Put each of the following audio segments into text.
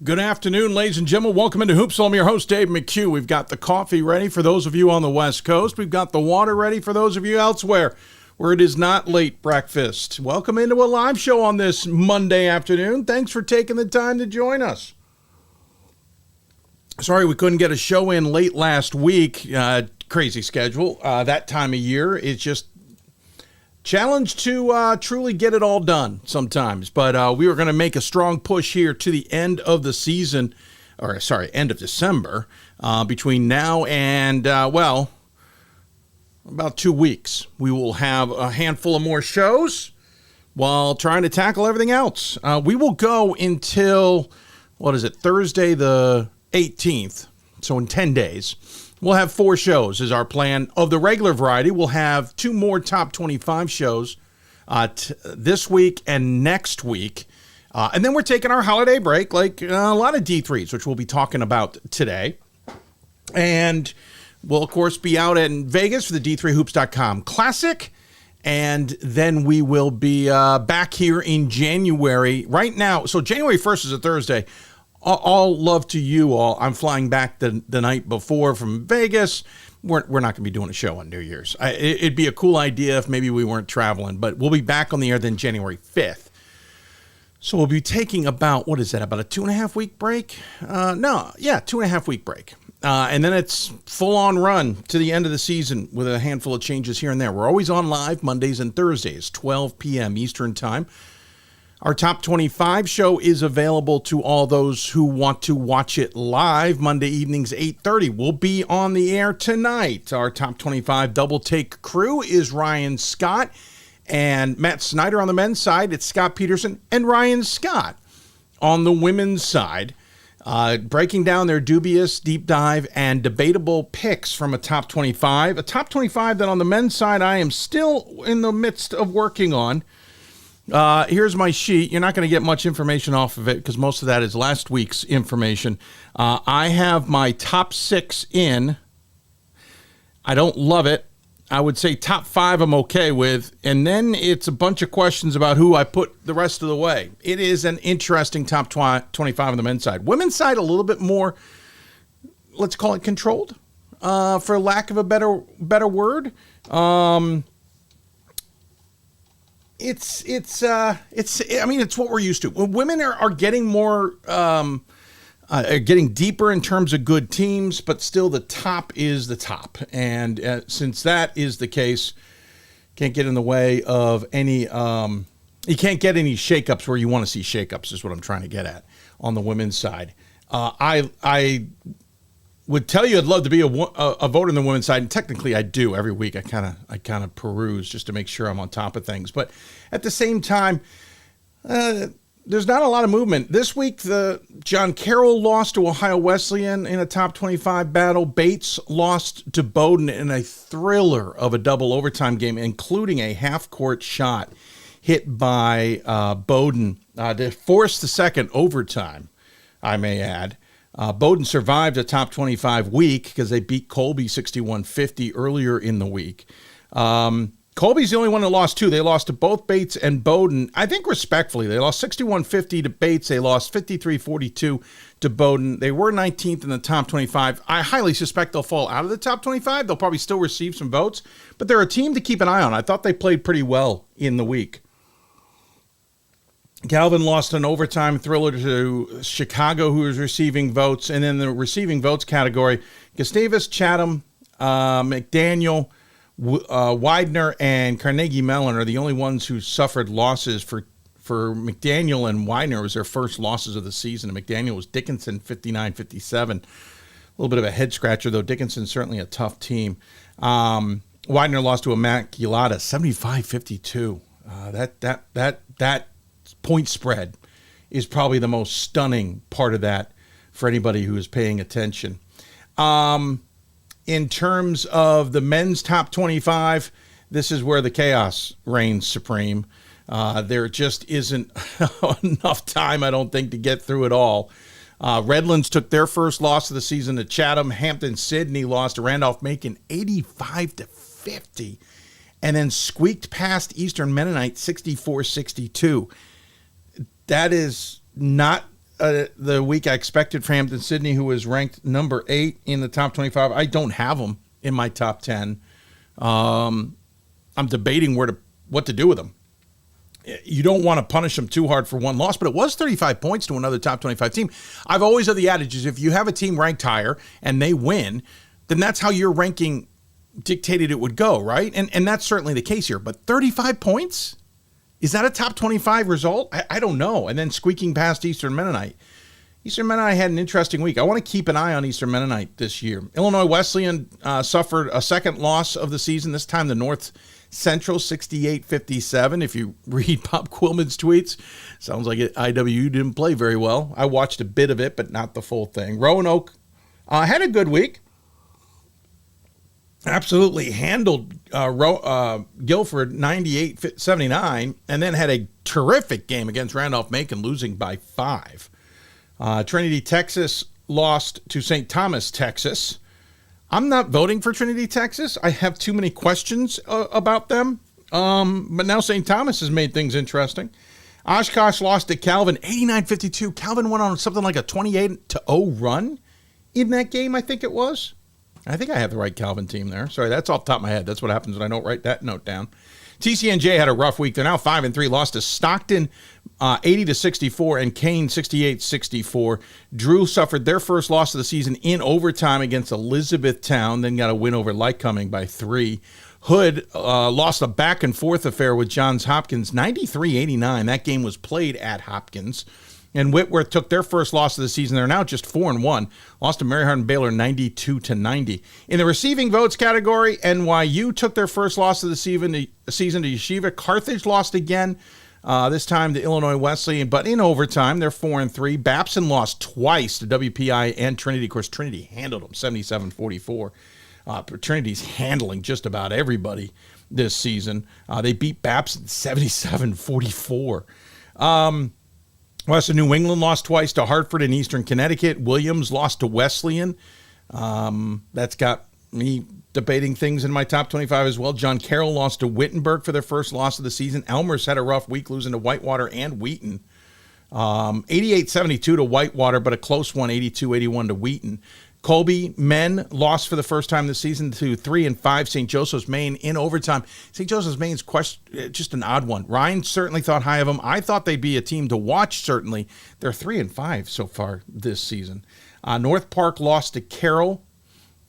Good afternoon, ladies and gentlemen. Welcome into Hoopsville. I'm your host, Dave McHugh. We've got the coffee ready for those of you on the West Coast. We've got the water ready for those of you elsewhere where it is not late breakfast. Welcome into a live show on this Monday afternoon. Thanks for taking the time to join us. Sorry we couldn't get a show in late last week. Crazy schedule. That time of year is just challenge to truly get it all done sometimes, but we were going to make a strong push here to the end of the season, end of December, between now and, about 2 weeks. We will have a handful of more shows while trying to tackle everything else. We will go until, Thursday the 18th, so in 10 days. We'll have 4 shows is our plan. Of the regular variety, we'll have 2 more top 25 shows this week and next week. And then we're taking our holiday break, like a lot of D3s, which we'll be talking about today. And we'll, of course, be out in Vegas for the D3Hoops.com Classic. And then we will be back here in January. Right now, so January 1st is a Thursday. All love to you all. I'm flying back the night before from Vegas. We're not going to be doing a show on New Year's. It'd be a cool idea if maybe we weren't traveling, but we'll be back on the air then January 5th. So we'll be taking about a 2.5 week break? 2.5 week break. And then it's full-on run to the end of the season with a handful of changes here and there. We're always on live Mondays and Thursdays, 12 p.m. Eastern Time. Our Top 25 show is available to all those who want to watch it live Monday evenings, 8:30. We'll be on the air tonight. Our Top 25 Double Take crew is Ryan Scott and Matt Snyder on the men's side. It's Scott Peterson and Ryan Scott on the women's side, breaking down their dubious, deep dive, and debatable picks from a Top 25. A Top 25 that on the men's side I am still in the midst of working on. Here's my sheet. You're not going to get much information off of it because most of that is last week's information. I have my top 6 in. I don't love it. I would say top 5 I'm okay with. And then it's a bunch of questions about who I put the rest of the way. It is an interesting top 25 on the men's side. Women's side, a little bit more, let's call it controlled, for lack of a better word. It's what we're used to. Women are getting more, getting deeper in terms of good teams, but still the top is the top. And since that is the case, can't get in the way of any, you can't get any shakeups where you want to see shakeups is what I'm trying to get at on the women's side. I would tell you I'd love to be a voter on the women's side, and technically I do every week. I kind of peruse just to make sure I'm on top of things. But at the same time, there's not a lot of movement. This week, the John Carroll lost to Ohio Wesleyan in a top 25 battle. Bates lost to Bowdoin in a thriller of a double overtime game, including a half-court shot hit by Bowdoin to force the second overtime, I may add. Bowdoin survived a top 25 week because they beat Colby 61-50 earlier in the week. Colby's the only one that lost 2. They lost to both Bates and Bowdoin. I think respectfully, they lost 61-50 to Bates. They lost 53-42 to Bowdoin. They were 19th in the top 25. I highly suspect they'll fall out of the top 25. They'll probably still receive some votes, but they're a team to keep an eye on. I thought they played pretty well in the week. Galvin lost an overtime thriller to Chicago, who is receiving votes. And in the receiving votes category, Gustavus, Chatham, McDaniel, Widener, and Carnegie Mellon are the only ones who suffered losses. For McDaniel and Widener, it was their first losses of the season. And McDaniel was Dickinson, 59-57. A little bit of a head-scratcher, though. Dickinson's certainly a tough team. Widener lost to Immaculata, 75-52. That point spread is probably the most stunning part of that for anybody who is paying attention. In terms of the men's top 25, this is where the chaos reigns supreme. There just isn't enough time, I don't think, to get through it all. Redlands took their first loss of the season to Chatham. Hampton-Sydney lost to Randolph-Macon 85-50, and then squeaked past Eastern Mennonite 64-62. That is not the week I expected for Hampton Sydney, who was ranked number 8 in the top 25. I don't have them in my top 10. I'm debating what to do with them. You don't want to punish them too hard for one loss, but it was 35 points to another top 25 team. I've always had the adage is if you have a team ranked higher and they win, then that's how your ranking dictated it would go, right? And that's certainly the case here. But 35 points? Is that a top 25 result? I don't know. And then squeaking past Eastern Mennonite. Eastern Mennonite had an interesting week. I want to keep an eye on Eastern Mennonite this year. Illinois Wesleyan suffered a second loss of the season, this time the North Central 68-57. If you read Bob Quillman's tweets, sounds like IWU didn't play very well. I watched a bit of it, but not the full thing. Roanoke had a good week. Absolutely handled Guilford 98-79, and then had a terrific game against Randolph-Macon, losing by 5. Trinity, Texas lost to St. Thomas, Texas. I'm not voting for Trinity, Texas. I have too many questions about them. But now St. Thomas has made things interesting. Oshkosh lost to Calvin 89-52. Calvin went on something like a 28-0 run in that game, I think it was. I think I have the right Calvin team there. Sorry, that's off the top of my head. That's what happens when I don't write that note down. TCNJ had a rough week. They're now 5-3. Lost to Stockton 80-64 and Kane 68-64. Drew suffered their first loss of the season in overtime against Elizabethtown, then got a win over Lycoming by 3. Hood lost a back-and-forth affair with Johns Hopkins 93-89. That game was played at Hopkins. And Whitworth took their first loss of the season. They're now just 4-1. Lost to Mary Hardin Baylor 92-90. In the receiving votes category, NYU took their first loss of the season to Yeshiva. Carthage lost again, this time to Illinois Wesleyan, but in overtime, they're 4-3. Babson lost twice to WPI and Trinity. Of course, Trinity handled them 77-44. Trinity's handling just about everybody this season. They beat Babson 77-44. Western New England lost twice to Hartford and Eastern Connecticut. Williams lost to Wesleyan. That's got me debating things in my top 25 as well. John Carroll lost to Wittenberg for their first loss of the season. Elmer's had a rough week, losing to Whitewater and Wheaton. 88-72 to Whitewater, but a close one, 82-81 to Wheaton. Colby men lost for the first time this season to 3-5 St. Joseph's Maine in overtime. St. Joseph's Maine's just an odd one. Ryan certainly thought high of them. I thought they'd be a team to watch, certainly. They're 3-5 so far this season. North Park lost to Carroll.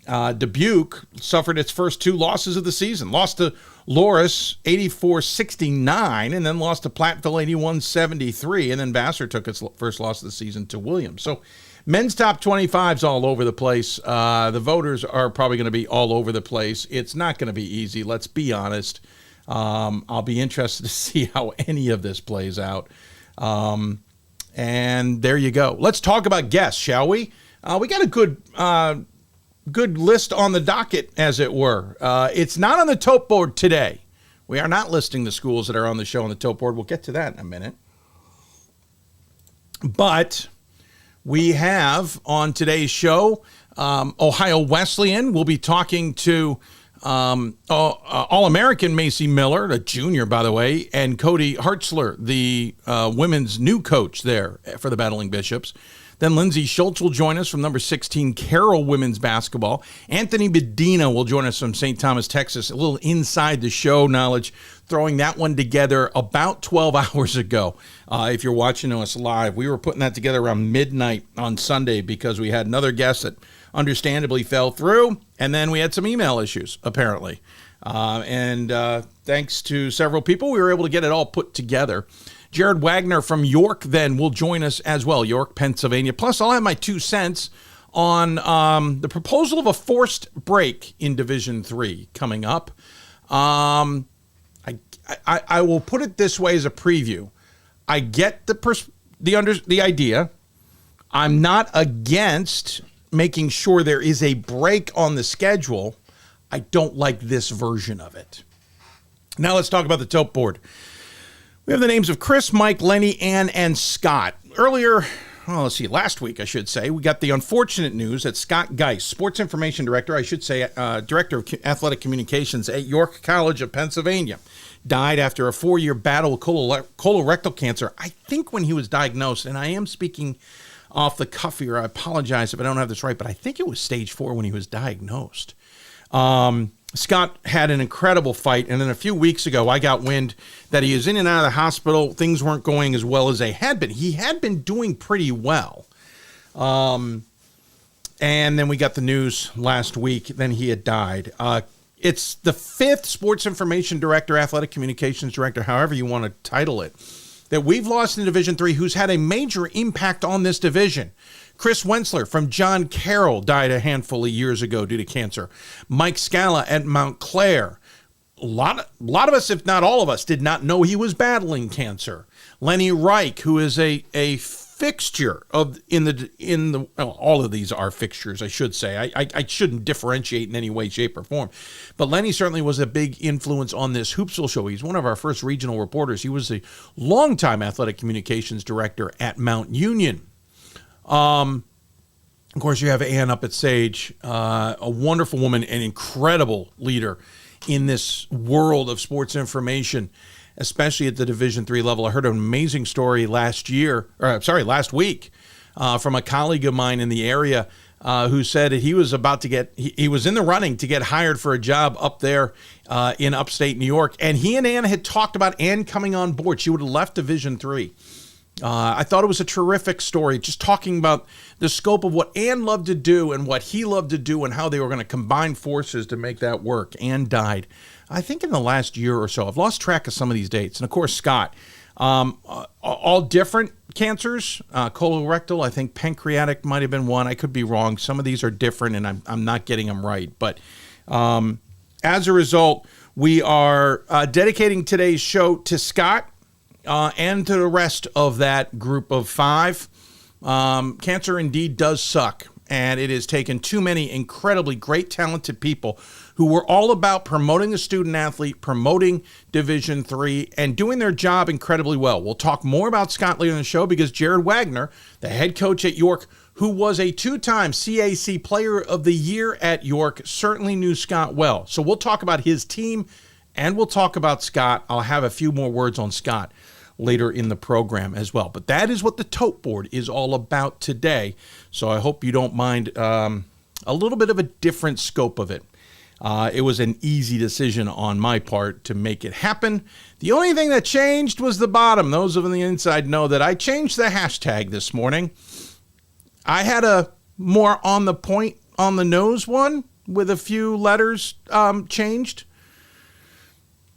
Dubuque suffered its first 2 losses of the season. Lost to Loris 84-69, and then lost to Platteville 81-73, and then Vassar took its first loss of the season to Williams. So men's top 25's all over the place. The voters are probably going to be all over the place. It's not going to be easy, let's be honest. I'll be interested to see how any of this plays out. And there you go. Let's talk about guests, shall we? We got a good list on the docket, as it were. It's not on the tote board today. We are not listing the schools that are on the show on the tote board. We'll get to that in a minute. But we have on today's show, Ohio Wesleyan. We'll be talking to All-American Macy Miller, a junior, by the way, and Cody Hartzler, the women's new coach there for the Battling Bishops. Then Lindsay Schultz will join us from number 16, Carroll women's basketball. Anthony Medina will join us from St. Thomas, Texas. A little inside the show knowledge, throwing that one together about 12 hours ago. If you're watching us live, we were putting that together around midnight on Sunday because we had another guest that understandably fell through, and then we had some email issues, apparently. And thanks to several people, we were able to get it all put together. Jared Wagner from York then will join us as well, York, Pennsylvania. Plus, I'll have my 2 cents on the proposal of a forced break in Division III coming up. I will put it this way as a preview. I get the idea. I'm not against making sure there is a break on the schedule. I don't like this version of it. Now let's talk about the tote board. We have the names of Chris, Mike, Lenny, Ann, and Scott. Earlier let's see, last week, I should say, we got the unfortunate news that Scott Guise, sports information director, director of athletic communications at York College of Pennsylvania, died after a 4-year battle with colorectal cancer. I think when he was diagnosed, and I am speaking off the cuff here, I apologize if I don't have this right, but I think it was stage 4 when he was diagnosed. Scott had an incredible fight, and then a few weeks ago, I got wind that he was in and out of the hospital. Things weren't going as well as they had been. He had been doing pretty well. And then we got the news last week, then he had died. It's the 5th sports information director, athletic communications director, however you want to title it, that we've lost in Division III who's had a major impact on this division. Chris Wentzler from John Carroll died a handful of years ago due to cancer. Mike Scala at Montclair. A lot of us, if not all of us, did not know he was battling cancer. Lenny Reich, who is a fixture all of these are fixtures, I should say. I shouldn't differentiate in any way, shape, or form. But Lenny certainly was a big influence on this Hoopsville show. He's one of our first regional reporters. He was a longtime athletic communications director at Mount Union. Of course, you have Ann up at Sage, a wonderful woman, an incredible leader in this world of sports information, especially at the Division III level. I heard an amazing story last week, from a colleague of mine in the area who said that he was he was in the running to get hired for a job up there in upstate New York, and he and Ann had talked about Ann coming on board. She would have left Division III. I thought it was a terrific story, just talking about the scope of what Ann loved to do and what he loved to do and how they were going to combine forces to make that work. Ann died, I think, in the last year or so. I've lost track of some of these dates. And, of course, Scott. All different cancers. Colorectal, I think pancreatic might have been one. I could be wrong. Some of these are different, and I'm not getting them right. But as a result, we are dedicating today's show to Scott. And to the rest of that group of 5. Cancer indeed does suck, and it has taken too many incredibly great, talented people who were all about promoting the student athlete, promoting Division III, and doing their job incredibly well. We'll talk more about Scott later in the show because Jared Wagner, the head coach at York, who was a 2-time CAC Player of the Year at York, certainly knew Scott well. So we'll talk about his team, and we'll talk about Scott. I'll have a few more words on Scott later in the program as well. But that is what the tote board is all about today. So I hope you don't mind a little bit of a different scope of it. It was an easy decision on my part to make it happen. The only thing that changed was the bottom. Those of the inside know that I changed the hashtag this morning. I had a more on the point, on the nose one with a few letters changed.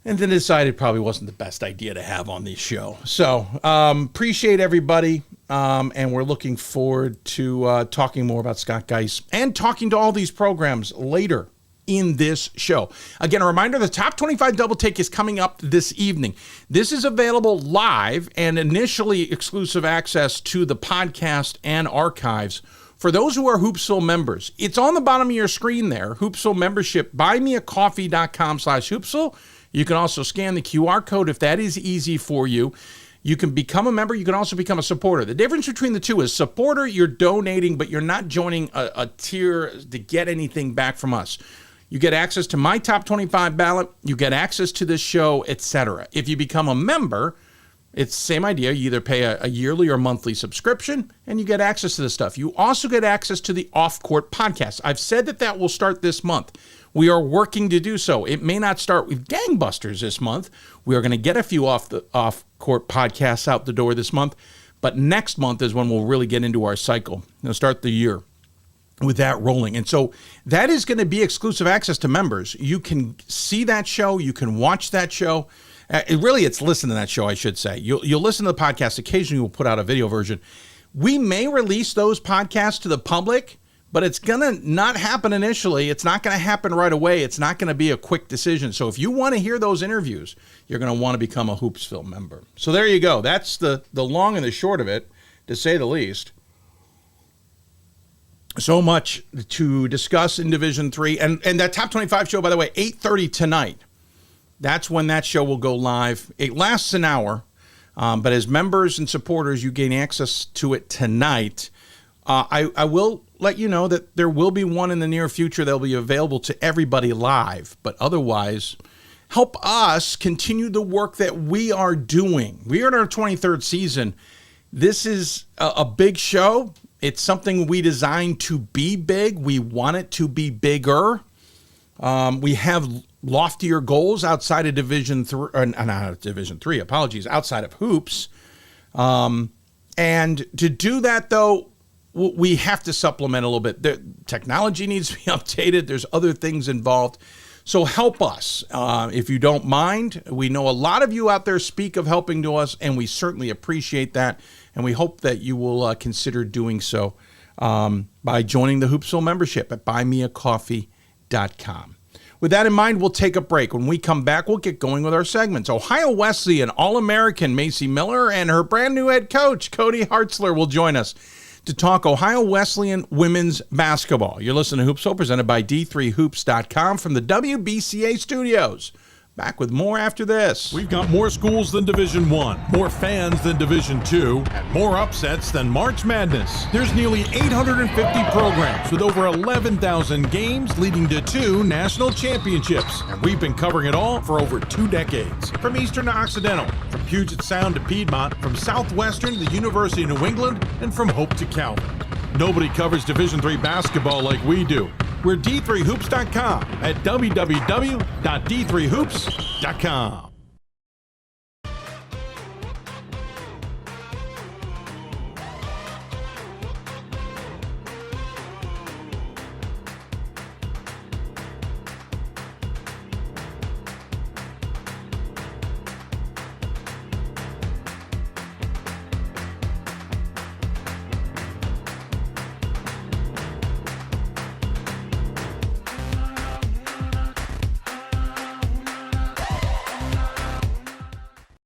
And then decided probably wasn't the best idea to have on this show. So appreciate everybody. And we're looking forward to talking more about Scott Guise and talking to all these programs later in this show. Again, a reminder, the Top 25 Double Take is coming up this evening. This is available live and initially exclusive access to the podcast and archives for those who are Hoopsville members. It's on the bottom of your screen there, Hoopsville membership, buymeacoffee.com/Hoopsville. You can also scan the QR code if that is easy for you. You can become a member. You can also become a supporter. The difference between the two is supporter, you're donating, but you're not joining a tier to get anything back from us. You get access to my top 25 ballot. You get access to this show, etc. If you become a member, it's the same idea. You either pay a yearly or monthly subscription, and you get access to this stuff. You also get access to the Off-Court podcast. I've said that will start this month. We are working to do so. It may not start with gangbusters this month. We are going to get a few off-court podcasts out the door this month. But next month is when we'll really get into our cycle. We'll start the year with that rolling. And so that is going to be exclusive access to members. You can see that show. You can watch that show. It's listen to that show, I should say. You'll listen to the podcast. Occasionally we'll put out a video version. We may release those podcasts to the public, but it's going to not happen initially. It's not going to happen right away. It's not going to be a quick decision. So if you want to hear those interviews, you're going to want to become a Hoopsville member. So there you go. That's the long and the short of it, to say the least. So much to discuss in Division III. And that Top 25 show, by the way, 8:30 tonight. That's when that show will go live. It lasts an hour. But as members and supporters, you gain access to it tonight. I will let you know that there will be one in the near future that will be available to everybody live. But otherwise, help us continue the work that we are doing. We are in our 23rd season. This is a big show. It's something we designed to be big. We want it to be bigger. We have loftier goals outside of Division 3, not Division 3, apologies, outside of hoops. And to do that, though, we have to supplement a little bit. The technology needs to be updated. There's other things involved. So help us, if you don't mind. We know a lot of you out there speak of helping to us, and we certainly appreciate that. And we hope that you will consider doing so by joining the Hoopsville membership at buymeacoffee.com. With that in mind, we'll take a break. When we come back, we'll get going with our segments. Ohio Wesleyan All-American Macy Miller and her brand new head coach, Cody Hartzler, will join us to talk Ohio Wesleyan women's basketball. You're listening to Hoopsville, presented by D3Hoops.com from the WBCA studios. Back with more after this. We've got more schools than Division I, more fans than Division II, and more upsets than March Madness. There's nearly 850 programs with over 11,000 games leading to 2 national championships. And we've been covering it all for over 2 decades. From Eastern to Occidental, from Puget Sound to Piedmont, from Southwestern to the University of New England, and from Hope to Calvin. Nobody covers Division III basketball like we do. We're D3Hoops.com at www.D3Hoops.com.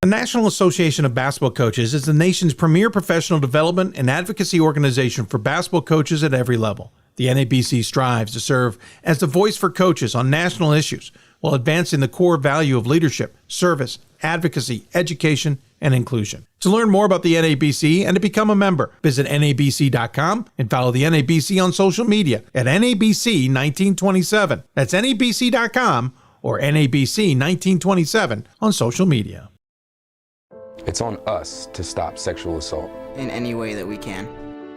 The National Association of Basketball Coaches is the nation's premier professional development and advocacy organization for basketball coaches at every level. The NABC strives to serve as the voice for coaches on national issues while advancing the core value of leadership, service, advocacy, education, and inclusion. To learn more about the NABC and to become a member, visit NABC.com and follow the NABC on social media at NABC1927. That's NABC.com or NABC1927 on social media. It's on us to stop sexual assault. In any way that we can.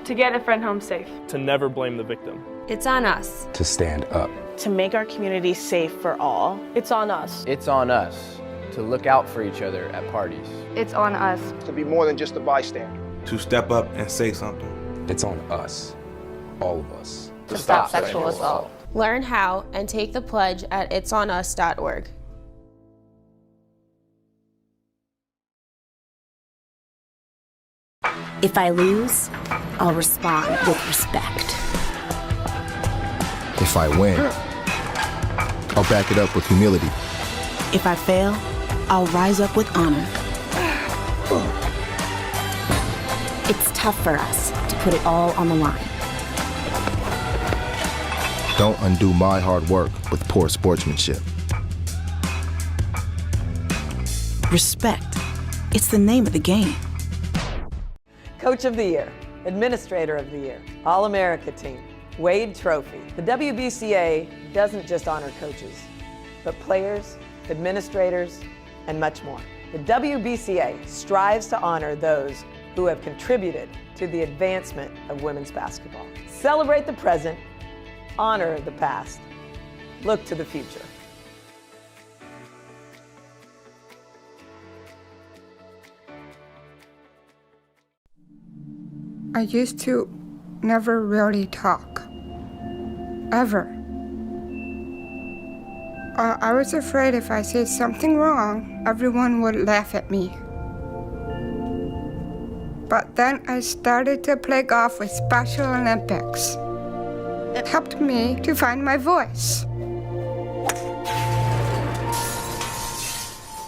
To get a friend home safe. To never blame the victim. It's on us. To stand up. To make our community safe for all. It's on us. It's on us to look out for each other at parties. It's on us. To be more than just a bystander. To step up and say something. It's on us. All of us. To stop sexual assault. Learn how and take the pledge at itsonus.org. If I lose, I'll respond with respect. If I win, I'll back it up with humility. If I fail, I'll rise up with honor. It's tough for us to put it all on the line. Don't undo my hard work with poor sportsmanship. Respect. It's the name of the game. Coach of the Year, Administrator of the Year, All-America Team, Wade Trophy. The WBCA doesn't just honor coaches, but players, administrators, and much more. The WBCA strives to honor those who have contributed to the advancement of women's basketball. Celebrate the present, honor the past, look to the future. I used to never really talk, ever. I was afraid if I said something wrong, everyone would laugh at me. But then I started to play golf with Special Olympics. It helped me to find my voice.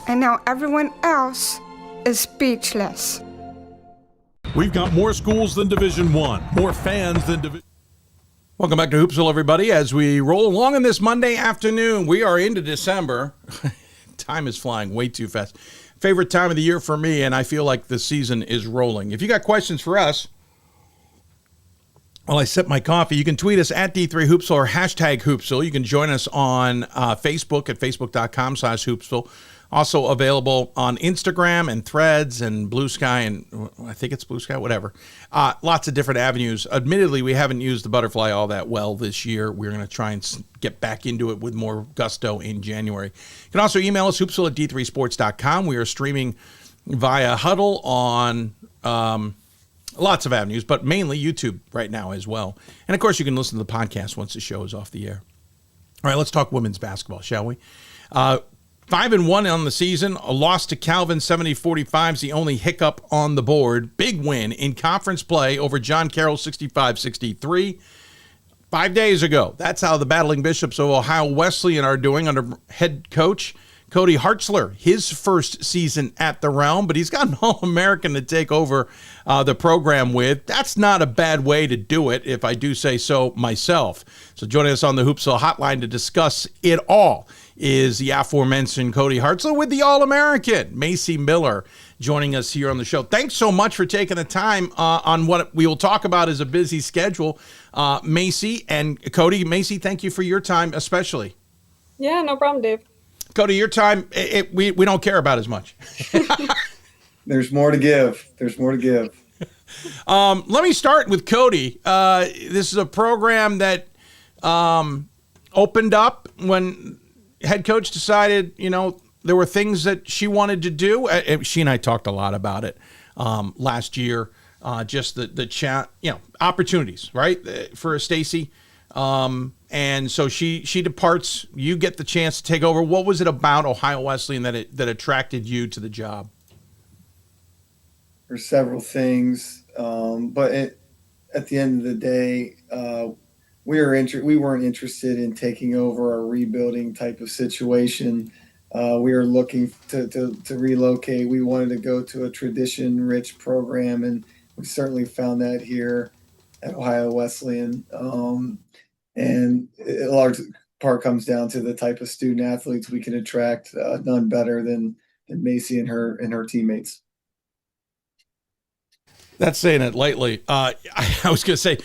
And now everyone else is speechless. We've got more schools than Division I, more fans than Division. Welcome back to Hoopsville, everybody. As we roll along on this Monday afternoon, we are into December. Time is flying way too fast. favorite time of the year for me, and I feel like the season is rolling. If you got questions for us, while I sip my coffee, you can tweet us at D3Hoopsville or hashtag Hoopsville. You can join us on Facebook at facebook.com/Hoopsville. Also available on Instagram and Threads and Blue Sky, and I think it's Blue Sky, whatever. Lots of different avenues. Admittedly, we haven't used the butterfly all that well this year. We're going to try and get back into it with more gusto in January. You can also email us, hoopsville at d3sports.com. We are streaming via Hudl on lots of avenues, but mainly YouTube right now as well. And, of course, you can listen to the podcast once the show is off the air. All right, let's talk women's basketball, shall we? 5-1 on the season. A loss to Calvin, 70-45 is the only hiccup on the board. Big win in conference play over John Carroll, 65-63. 5 days ago. That's how the Battling Bishops of Ohio Wesleyan are doing under head coach Cody Hartzler. His first season at the Realm, but he's got an All-American to take over the program with. That's not a bad way to do it, if I do say so myself. So joining us on the Hoopsville Hotline to discuss it all is the aforementioned Cody Hartzler with the All-American, Macy Miller, joining us here on the show. Thanks so much for taking the time on what we will talk about is a busy schedule. Macy and Cody. Macy, thank you for your time especially. Yeah, no problem, Dave. Cody, your time, we don't care about as much. There's more to give. Let me start with Cody. This is a program that opened up when head coach decided, there were things that she wanted to do. She and I talked a lot about it last year. Just the opportunities, right, for Stacy. And so she departs. You get the chance to take over. What was it about Ohio Wesleyan that attracted you to the job? There's several things, but at the end of the day, we weren't interested in taking over a rebuilding type of situation. We were looking to relocate. We wanted to go to a tradition-rich program, and we certainly found that here at Ohio Wesleyan. And a large part comes down to the type of student athletes we can attract. None better than Macy and her teammates. That's saying it lightly. I was going to say,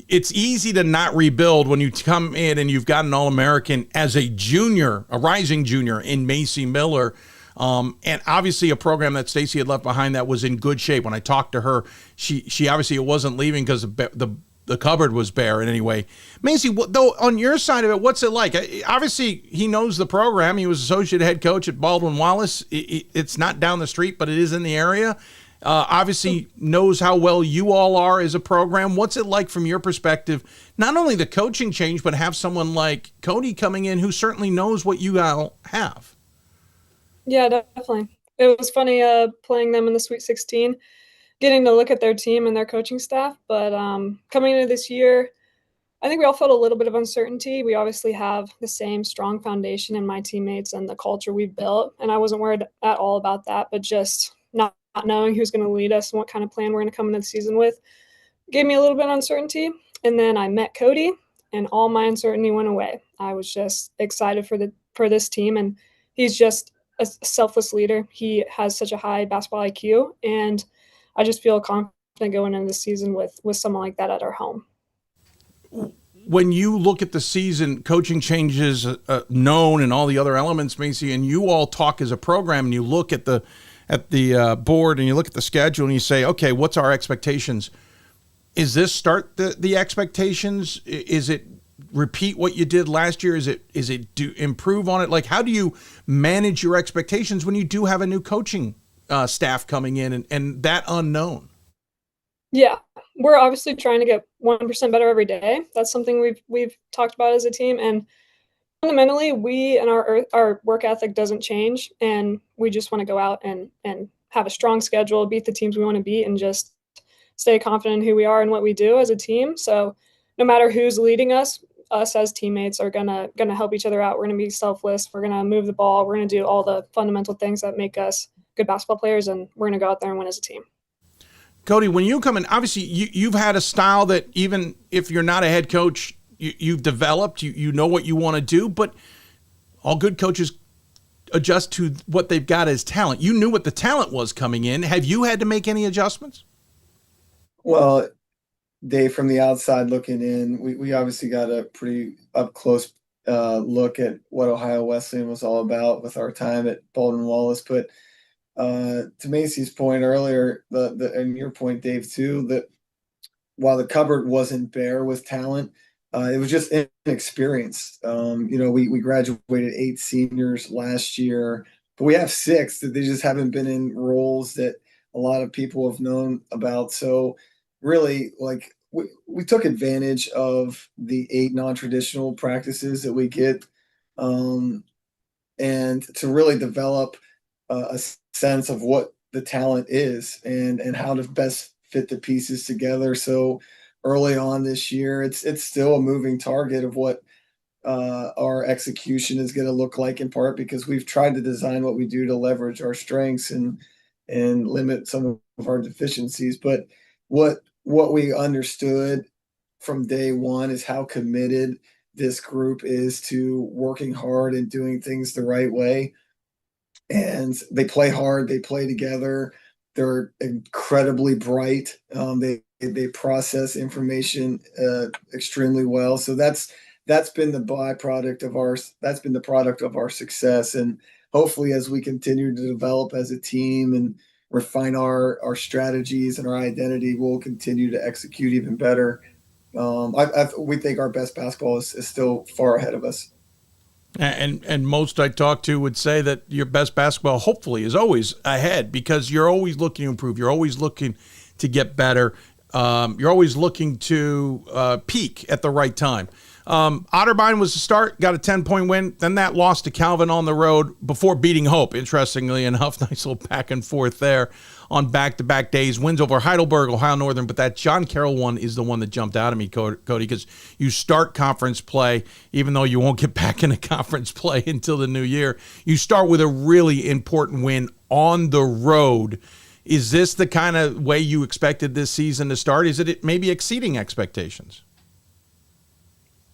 it's easy to not rebuild when you come in and you've got an All-American as a junior, a rising junior in Macy Miller. And obviously a program that Stacy had left behind that was in good shape. When I talked to her, she obviously it wasn't leaving because the cupboard was bare in any way. Macy, though, on your side of it, what's it like? Obviously, he knows the program. He was associate head coach at Baldwin Wallace. It's not down the street, but it is in the area. Obviously knows how well you all are as a program. What's it like from your perspective, not only the coaching change, but have someone like Cody coming in who certainly knows what you all have? Yeah, definitely. It was funny playing them in the Sweet 16, getting to look at their team and their coaching staff. But coming into this year, I think we all felt a little bit of uncertainty. We obviously have the same strong foundation in my teammates and the culture we've built. And I wasn't worried at all about that, but just not knowing who's going to lead us and what kind of plan we're going to come into the season with gave me a little bit of uncertainty. And then I met Cody and all my uncertainty went away. I was just excited for this team, and he's just a selfless leader. He has such a high basketball IQ, and I just feel confident going into the season with someone like that at our home. When you look at the season, coaching changes known and all the other elements, Macy, and you all talk as a program and you look at the board and you look at the schedule and you say, okay, what's our expectations? Is this start the expectations? Is it repeat what you did last year? Is it do improve on it? Like, how do you manage your expectations when you do have a new coaching staff coming in and that unknown? Yeah, we're obviously trying to get 1% better every day. That's something we've talked about as a team, and fundamentally, we and our work ethic doesn't change, and we just want to go out and have a strong schedule, beat the teams we want to beat, and just stay confident in who we are and what we do as a team. So no matter who's leading us as teammates are gonna help each other out. We're gonna be selfless. We're gonna move the ball. We're gonna do all the fundamental things that make us good basketball players, and we're gonna go out there and win as a team. Cody, when you come in, obviously you've had a style that even if you're not a head coach, you've developed, you know what you want to do, but all good coaches adjust to what they've got as talent? You knew what the talent was coming in. Have you had to make any adjustments? Well, Dave, from the outside looking in, we obviously got a pretty up close look at what Ohio Wesleyan was all about with our time at Baldwin Wallace. But to Macy's point earlier, and your point, Dave, too, that while the cupboard wasn't bare with talent, it was just inexperience. We graduated 8 seniors last year, but we have 6 that they just haven't been in roles that a lot of people have known about. So really, like, we took advantage of the 8 non-traditional practices that we get, and to really develop a sense of what the talent is and how to best fit the pieces together. So early on this year, it's still a moving target of what our execution is going to look like, in part because we've tried to design what we do to leverage our strengths and limit some of our deficiencies. But what we understood from day one is how committed this group is to working hard and doing things the right way. And they play hard, they play together. They're incredibly bright. They process information extremely well. So that's been the byproduct of the product of our success. And hopefully, as we continue to develop as a team and refine our strategies and our identity, we'll continue to execute even better. We think our best basketball is still far ahead of us. And most I talk to would say that your best basketball, hopefully, is always ahead, because you're always looking to improve. You're always looking to get better. You're always looking to peak at the right time. Otterbein was the start, got a 10-point win. Then that loss to Calvin on the road before beating Hope. Interestingly enough, nice little back and forth there on back-to-back days. Wins over Heidelberg, Ohio Northern, but that John Carroll one is the one that jumped out at me, Cody, because you start conference play, even though you won't get back into conference play until the new year. You start with a really important win on the road. Is this the kind of way you expected this season to start? Is it maybe exceeding expectations?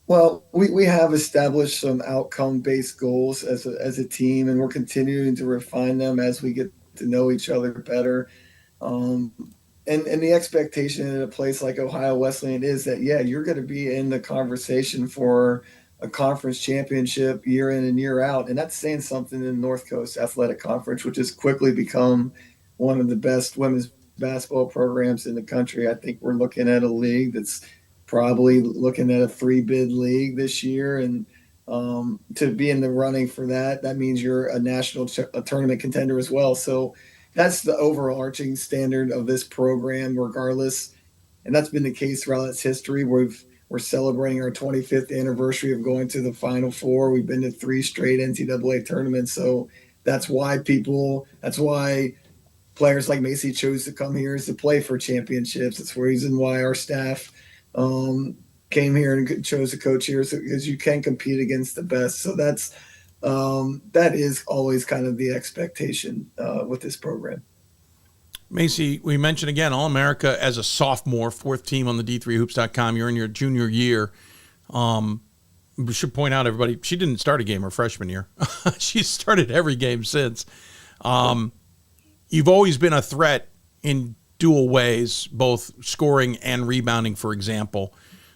Well, we have established some outcome-based goals as a team, and we're continuing to refine them as we get to know each other better. And the expectation in a place like Ohio Wesleyan is that, yeah, you're going to be in the conversation for a conference championship year in and year out. And that's saying something in the North Coast Athletic Conference, which has quickly become one of the best women's basketball programs in the country. I think we're looking at a league that's probably looking at a 3-bid league this year. And to be in the running for that means you're a national tournament contender as well. So that's the overarching standard of this program, regardless. And that's been the case throughout its history. We're celebrating our 25th anniversary of going to the Final Four. We've been to 3 straight NCAA tournaments. So that's why players like Macy chose to come here, is to play for championships. It's the reason why our staff came here and chose to coach here, because you can compete against the best. So that is always kind of the expectation with this program. Macy, we mentioned again All-America as a sophomore, 4th team on the D3Hoops.com. You're in your junior year. We should point out, everybody, she didn't start a game her freshman year. She started every game since. You've always been a threat in dual ways, both scoring and rebounding, for example.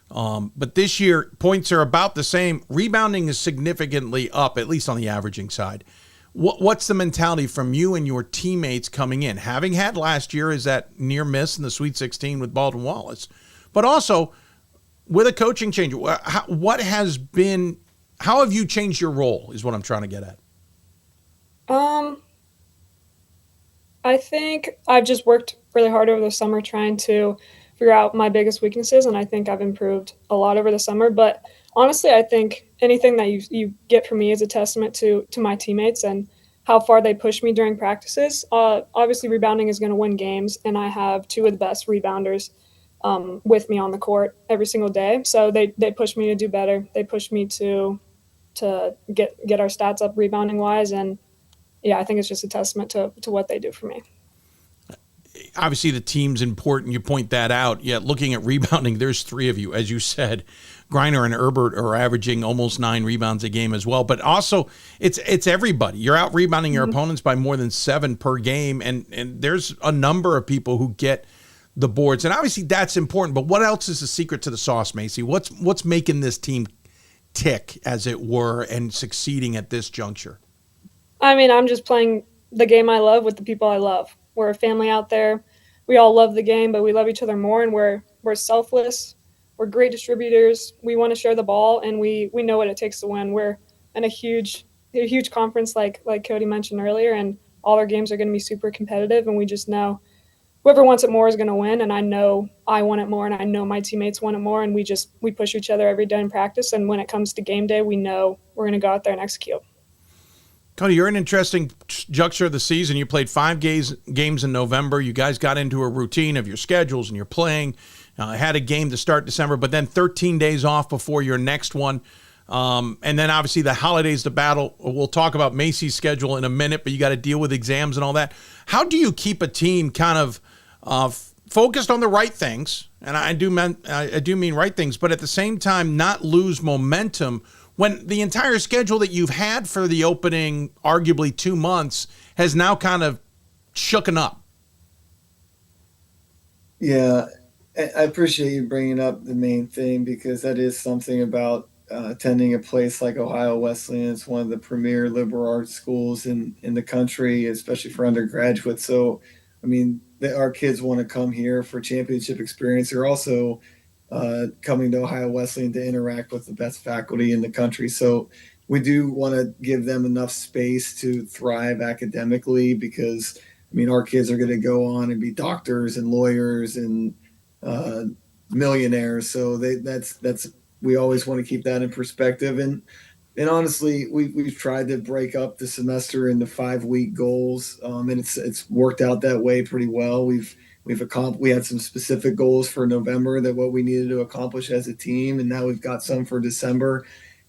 But this year, points are about the same. Rebounding is significantly up, at least on the averaging side. What's the mentality from you and your teammates coming in? Having had last year is that near miss in the Sweet 16 with Baldwin Wallace, but also with a coaching change. How have you changed your role is what I'm trying to get at. I think I've just worked really hard over the summer trying to figure out my biggest weaknesses, and I think I've improved a lot over the summer. But honestly, I think anything that you get from me is a testament to my teammates and how far they push me during practices. Obviously, rebounding is going to win games, and I have 2 of the best rebounders with me on the court every single day. So they push me to do better. They push me to get our stats up rebounding wise, and yeah, I think it's just a testament to what they do for me. obviously the team's important. You point that out. Yet looking at rebounding, there's 3 of you. As you said, Griner and Herbert are averaging almost 9 rebounds a game as well. But also, it's everybody. You're out rebounding your opponents by more than 7 per game. And there's a number of people who get the boards. And obviously that's important. But what else is the secret to the sauce, Macy? What's making this team tick, as it were, and succeeding at this juncture? I mean, I'm just playing the game I love with the people I love. We're a family out there. We all love the game, but we love each other more, and we're selfless. We're great distributors. We want to share the ball, and we know what it takes to win. We're in a huge conference, like Cody mentioned earlier, and all our games are going to be super competitive, and we just know whoever wants it more is going to win. And I know I want it more, and I know my teammates want it more, and we push each other every day in practice. And when it comes to game day, we know we're going to go out there and execute. Cody, you're an interesting juncture of the season. You played 5 games in November. You guys got into a routine of your schedules and you're playing. Had a game to start December, but then 13 days off before your next one. And then obviously the holidays, the battle. We'll talk about Macy's schedule in a minute, but you got to deal with exams and all that. How do you keep a team kind of focused on the right things? And I do mean right things, but at the same time not lose momentum when the entire schedule that you've had for the opening, arguably 2 months, has now kind of shooken up? Yeah, I appreciate you bringing up the main thing, because that is something about attending a place like Ohio Wesleyan. It's one of the premier liberal arts schools in the country, especially for undergraduates. So, I mean, our kids want to come here for championship experience. They're also coming to Ohio Wesleyan to interact with the best faculty in the country. So we do want to give them enough space to thrive academically, because, I mean, our kids are going to go on and be doctors and lawyers and millionaires. So that's we always want to keep that in perspective. And honestly, we've tried to break up the semester into 5-week goals, and it's worked out that way pretty well. We had some specific goals for November, that what we needed to accomplish as a team, and now we've got some for December.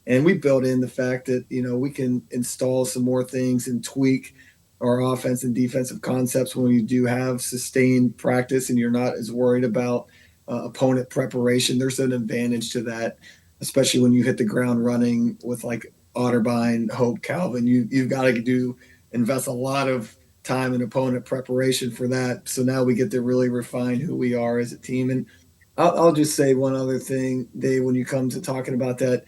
And we built in the fact that, we can install some more things and tweak our offense and defensive concepts when we do have sustained practice and you're not as worried about opponent preparation. There's an advantage to that, especially when you hit the ground running with like Otterbein, Hope, Calvin. You've got to invest a lot of time and opponent preparation for that. So now we get to really refine who we are as a team. And I'll just say one other thing, Dave, when you come to talking about that,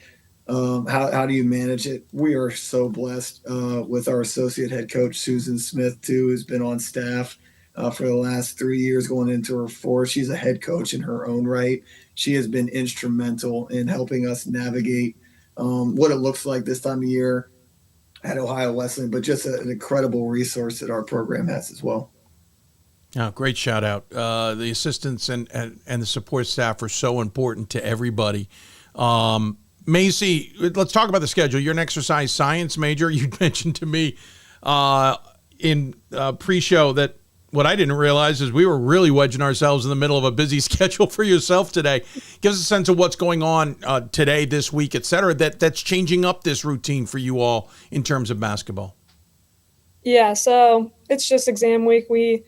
how do you manage it? We are so blessed with our associate head coach, Susan Smith, too, who's been on staff for the last 3 years, going into her 4th. She's a head coach in her own right. She has been instrumental in helping us navigate what it looks like this time of year at Ohio Wesleyan, but just an incredible resource that our program has as well. Oh, great shout out. The assistants and the support staff are so important to everybody. Macy, let's talk about the schedule. You're an exercise science major. You mentioned to me in pre-show that what I didn't realize is we were really wedging ourselves in the middle of a busy schedule for yourself today. Give us a sense of what's going on today, this week, et cetera, that's changing up this routine for you all in terms of basketball. Yeah, so it's just exam week. We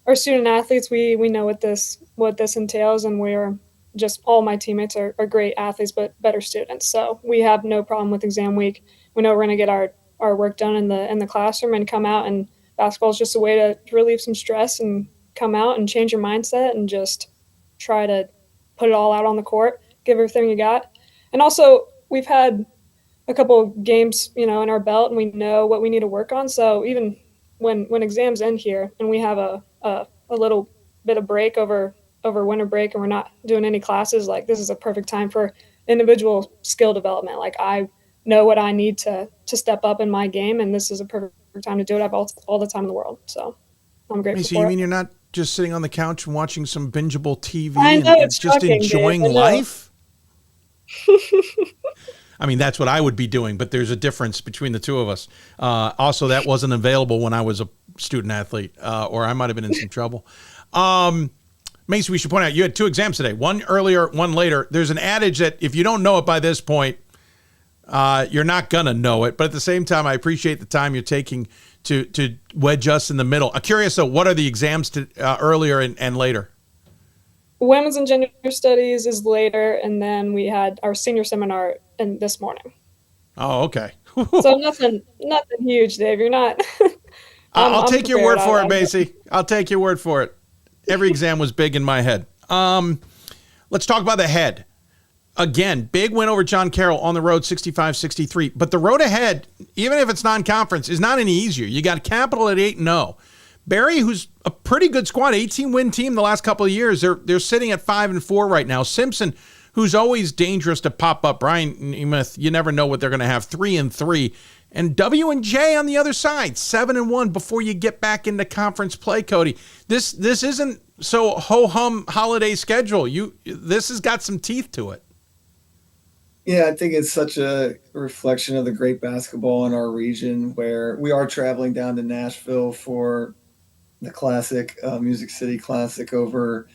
are student athletes. We know what this entails, and we're just, all my teammates are great athletes, but better students. So we have no problem with exam week. We know we're going to get our work done in the classroom and come out, and basketball is just a way to relieve some stress and come out and change your mindset and just try to put it all out on the court, give everything you got. And also, we've had a couple of games, in our belt, and we know what we need to work on. So even when exams end here and we have a little bit of break over winter break and we're not doing any classes, like, this is a perfect time for individual skill development. Like, I know what I need to step up in my game, and this is a perfect time to do it. I have all the time in the world, so I'm grateful. Macy, for you it. mean you're not just sitting on the couch and watching some bingeable TV and just shocking, enjoying Dave, life? I mean, that's what I would be doing, but there's a difference between the two of us. Also, that wasn't available when I was a student athlete, or I might have been in some trouble. Macy, we should point out you had 2 exams today, one earlier, one later. There's an adage that if you don't know it by this point, you're not going to know it. But at the same time, I appreciate the time you're taking to wedge us in the middle. I'm curious, though, what are the exams earlier and later? Women's and Gender Studies is later, and then we had our senior seminar this morning. Oh, okay. So nothing huge, Dave. You're not. I'll take your word for it, Macy. I'll take your word for it. Every exam was big in my head. Let's talk about the head. Again, big win over John Carroll on the road, 65-63. But the road ahead, even if it's non-conference, is not any easier. You got Capital at 8-0. Barry, who's a pretty good squad, 18-win team the last couple of years, they're sitting at 5-4 right now. Simpson, who's always dangerous to pop up. Brian Nemeth, you never know what they're going to have, 3-3. And W&J on the other side, 7-1 before you get back into conference play, Cody. This isn't so ho-hum holiday schedule. This has got some teeth to it. Yeah, I think it's such a reflection of the great basketball in our region, where we are traveling down to Nashville for the Classic, Music City Classic over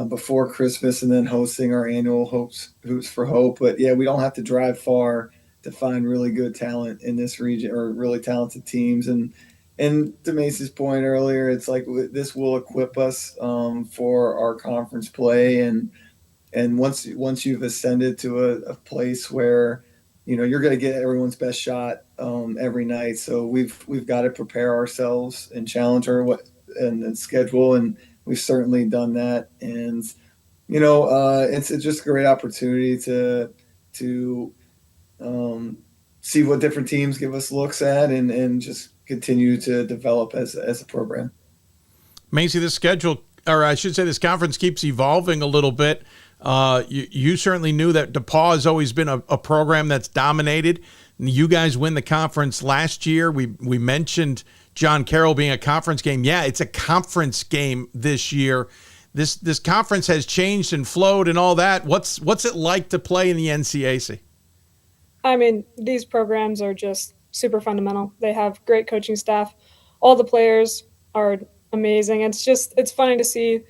before Christmas, and then hosting our annual Hoops for Hope. But yeah, we don't have to drive far to find really good talent in this region, or really talented teams. And to Macy's point earlier, it's like this will equip us for our conference play. And once you've ascended to a place where, you're going to get everyone's best shot every night. So we've got to prepare ourselves and challenge and schedule. And we've certainly done that. And, it's just a great opportunity to see what different teams give us looks at and just continue to develop as a program. Macy, this schedule, or I should say this conference, keeps evolving a little bit. You certainly knew that DePaul has always been a program that's dominated. You guys win the conference last year. We mentioned John Carroll being a conference game. Yeah, it's a conference game this year. This conference has changed and flowed and all that. What's it like to play in the NCAC? I mean, these programs are just super fundamental. They have great coaching staff. All the players are amazing. It's funny to see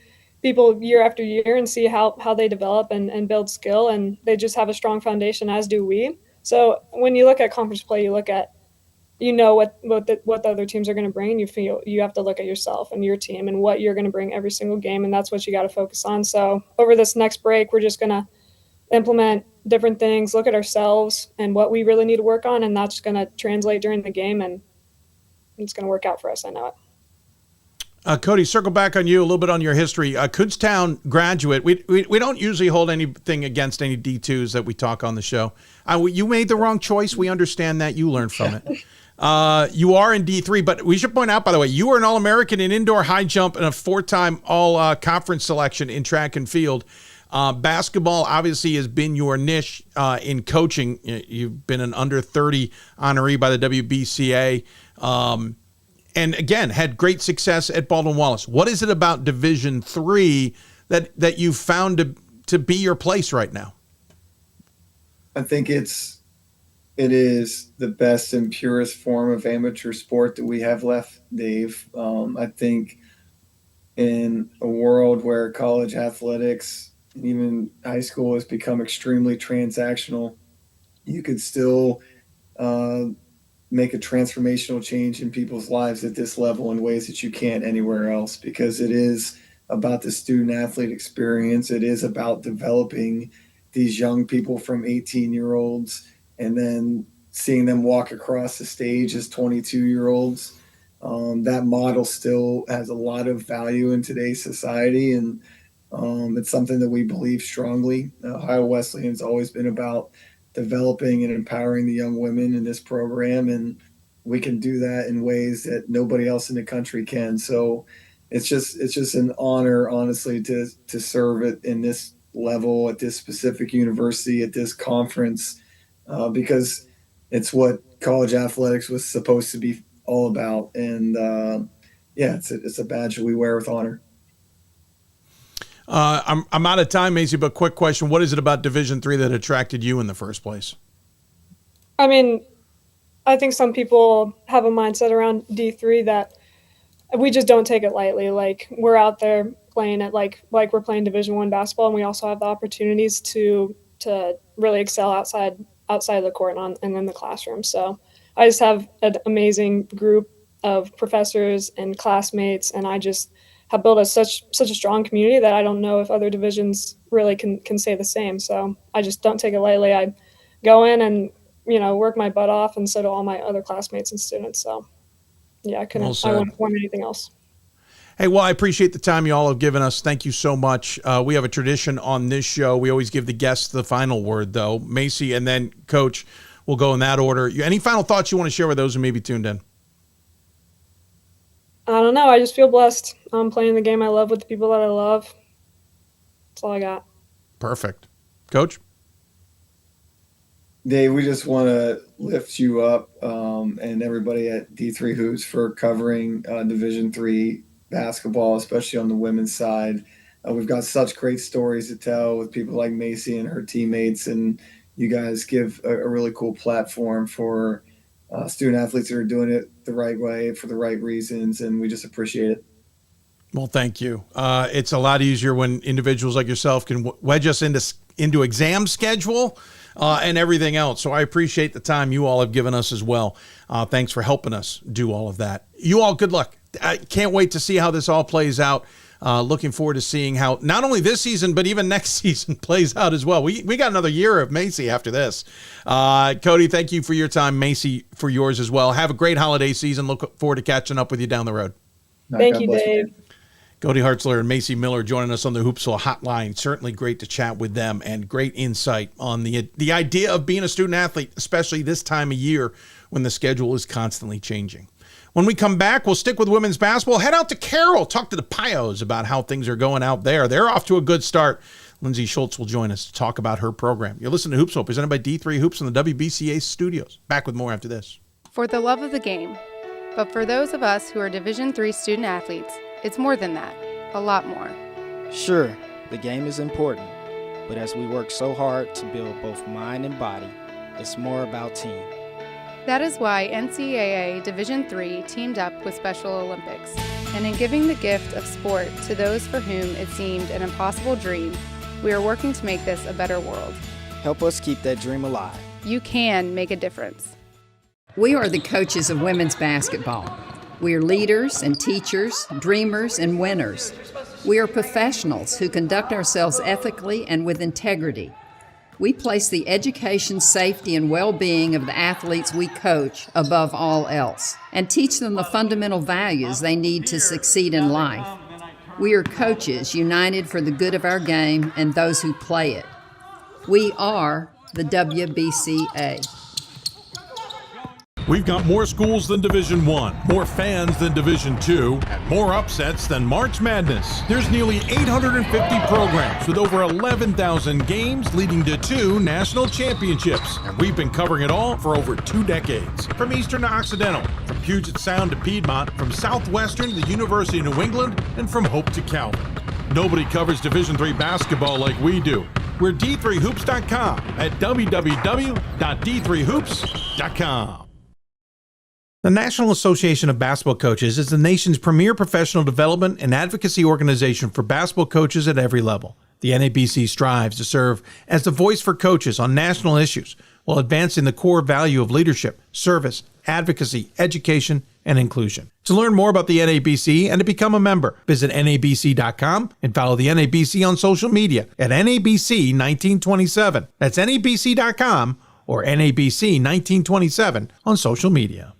people year after year and see how they develop and build skill, and they just have a strong foundation, as do we. So when you look at conference play, you look at, what the other teams are going to bring, and you have to look at yourself and your team and what you're going to bring every single game, and that's what you got to focus on. So over this next break, we're just going to implement different things, look at ourselves and what we really need to work on, and that's going to translate during the game, and it's going to work out for us. I know it. Cody, circle back on you a little bit on your history. Kutztown graduate. We don't usually hold anything against any D2s that we talk on the show. You made the wrong choice. We understand that. You learned from it. You are in D3, but we should point out, by the way, you were an All-American in indoor high jump and a 4-time all-conference selection in track and field. Basketball obviously has been your niche in coaching. You've been an under 30 honoree by the WBCA. And again, had great success at Baldwin-Wallace. What is it about Division III that you found to be your place right now? I think it is the best and purest form of amateur sport that we have left, Dave. I think in a world where college athletics, even high school, has become extremely transactional, you could still make a transformational change in people's lives at this level in ways that you can't anywhere else, because it is about the student athlete experience. It is about developing these young people from 18-year-olds and then seeing them walk across the stage as 22-year-olds. That model still has a lot of value in today's society, and it's something that we believe strongly. Ohio Wesleyan's always been about developing and empowering the young women in this program, and we can do that in ways that nobody else in the country can. So it's just an honor, honestly, to serve it in this level at this specific university, at this conference, because it's what college athletics was supposed to be all about. And it's a badge that we wear with honor. I'm out of time, Macy, but quick question. What is it about Division III that attracted you in the first place? I mean, I think some people have a mindset around D3 that we just don't take it lightly. Like, we're out there playing it like we're playing Division I basketball, and we also have the opportunities to really excel outside outside of the court and in the classroom. So I just have an amazing group of professors and classmates, and I just have built such a strong community that I don't know if other divisions really can say the same. So I just don't take it lightly. I go in and, work my butt off, and so do all my other classmates and students. So yeah, I wouldn't want anything else. Hey, well, I appreciate the time you all have given us. Thank you so much. We have a tradition on this show. We always give the guests the final word, though. Macy and then Coach will go in that order. Any final thoughts you want to share with those who may be tuned in? I don't know. I just feel blessed. I'm playing the game I love with the people that I love. That's all I got. Perfect. Coach? Dave, we just want to lift you up and everybody at D3 Hoops for covering Division III basketball, especially on the women's side. We've got such great stories to tell with people like Macy and her teammates, and you guys give a really cool platform for student athletes that are doing it the right way for the right reasons, and we just appreciate it. Well, thank you. It's a lot easier when individuals like yourself can wedge us into exam schedule and everything else. So I appreciate the time you all have given us as well. Thanks for helping us do all of that. You all, good luck. I can't wait to see how this all plays out. Looking forward to seeing how not only this season, but even next season plays out as well. We got another year of Macy after this. Cody, thank you for your time. Macy, for yours as well. Have a great holiday season. Look forward to catching up with you down the road. Thank you, Dave. Cody Hartzler and Macy Miller joining us on the Hoopsville Hotline. Certainly great to chat with them and great insight on the idea of being a student athlete, especially this time of year when the schedule is constantly changing. When we come back, we'll stick with women's basketball. Head out to Carroll, talk to the Pios about how things are going out there. They're off to a good start. Lindsay Schultz will join us to talk about her program. You're listening to Hoopsville, presented by D3 Hoops in the WBCA studios. Back with more after this. For the love of the game. But for those of us who are Division III student athletes, it's more than that, a lot more. Sure, the game is important, but as we work so hard to build both mind and body, it's more about team. That is why NCAA Division III teamed up with Special Olympics, and in giving the gift of sport to those for whom it seemed an impossible dream, we are working to make this a better world. Help us keep that dream alive. You can make a difference. We are the coaches of women's basketball. We are leaders and teachers, dreamers and winners. We are professionals who conduct ourselves ethically and with integrity. We place the education, safety, and well-being of the athletes we coach above all else and teach them the fundamental values they need to succeed in life. We are coaches united for the good of our game and those who play it. We are the WBCA. We've got more schools than Division I, more fans than Division II, and more upsets than March Madness. There's nearly 850 programs with over 11,000 games leading to 2 national championships. And we've been covering it all for over 2 decades. From Eastern to Occidental, from Puget Sound to Piedmont, from Southwestern to the University of New England, and from Hope to Calvin. Nobody covers Division III basketball like we do. We're D3Hoops.com at www.d3hoops.com. The National Association of Basketball Coaches is the nation's premier professional development and advocacy organization for basketball coaches at every level. The NABC strives to serve as the voice for coaches on national issues while advancing the core value of leadership, service, advocacy, education, and inclusion. To learn more about the NABC and to become a member, visit nabc.com and follow the NABC on social media at NABC1927. That's nabc.com or NABC1927 on social media.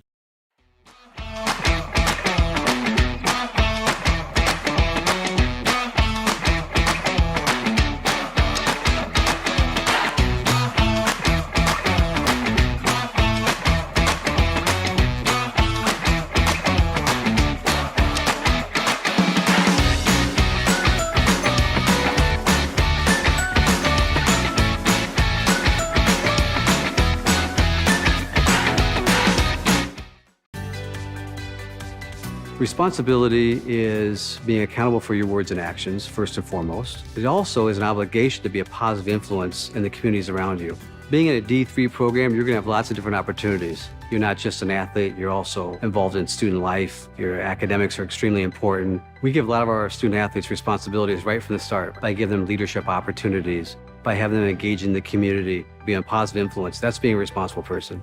Responsibility is being accountable for your words and actions, first and foremost. It also is an obligation to be a positive influence in the communities around you. Being in a D3 program, you're going to have lots of different opportunities. You're not just an athlete, you're also involved in student life. Your academics are extremely important. We give a lot of our student athletes responsibilities right from the start by giving them leadership opportunities, by having them engage in the community, be a positive influence. That's being a responsible person.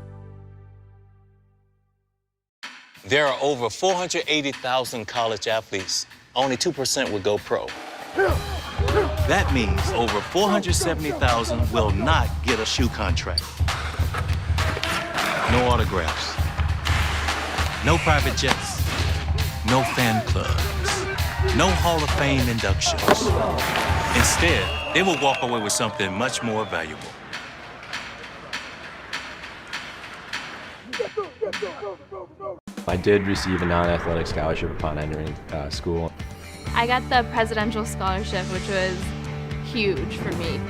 There are over 480,000 college athletes. Only 2% would go pro. That means over 470,000 will not get a shoe contract. No autographs. No private jets. No fan clubs. No Hall of Fame inductions. Instead, they will walk away with something much more valuable. I did receive a non-athletic scholarship upon entering school. I got the presidential scholarship, which was huge for me.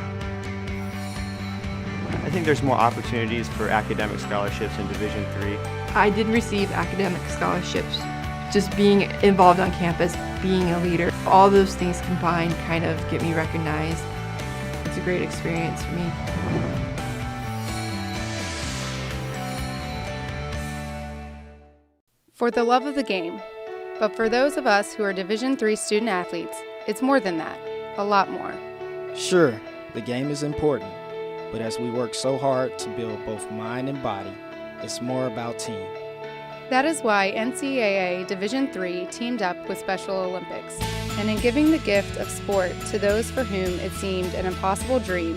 I think there's more opportunities for academic scholarships in Division III. I did receive academic scholarships. Just being involved on campus, being a leader, all those things combined kind of get me recognized. It's a great experience for me. For the love of the game. But for those of us who are Division III student athletes, it's more than that, a lot more. Sure, the game is important, but as we work so hard to build both mind and body, it's more about team. That is why NCAA Division III teamed up with Special Olympics, and in giving the gift of sport to those for whom it seemed an impossible dream,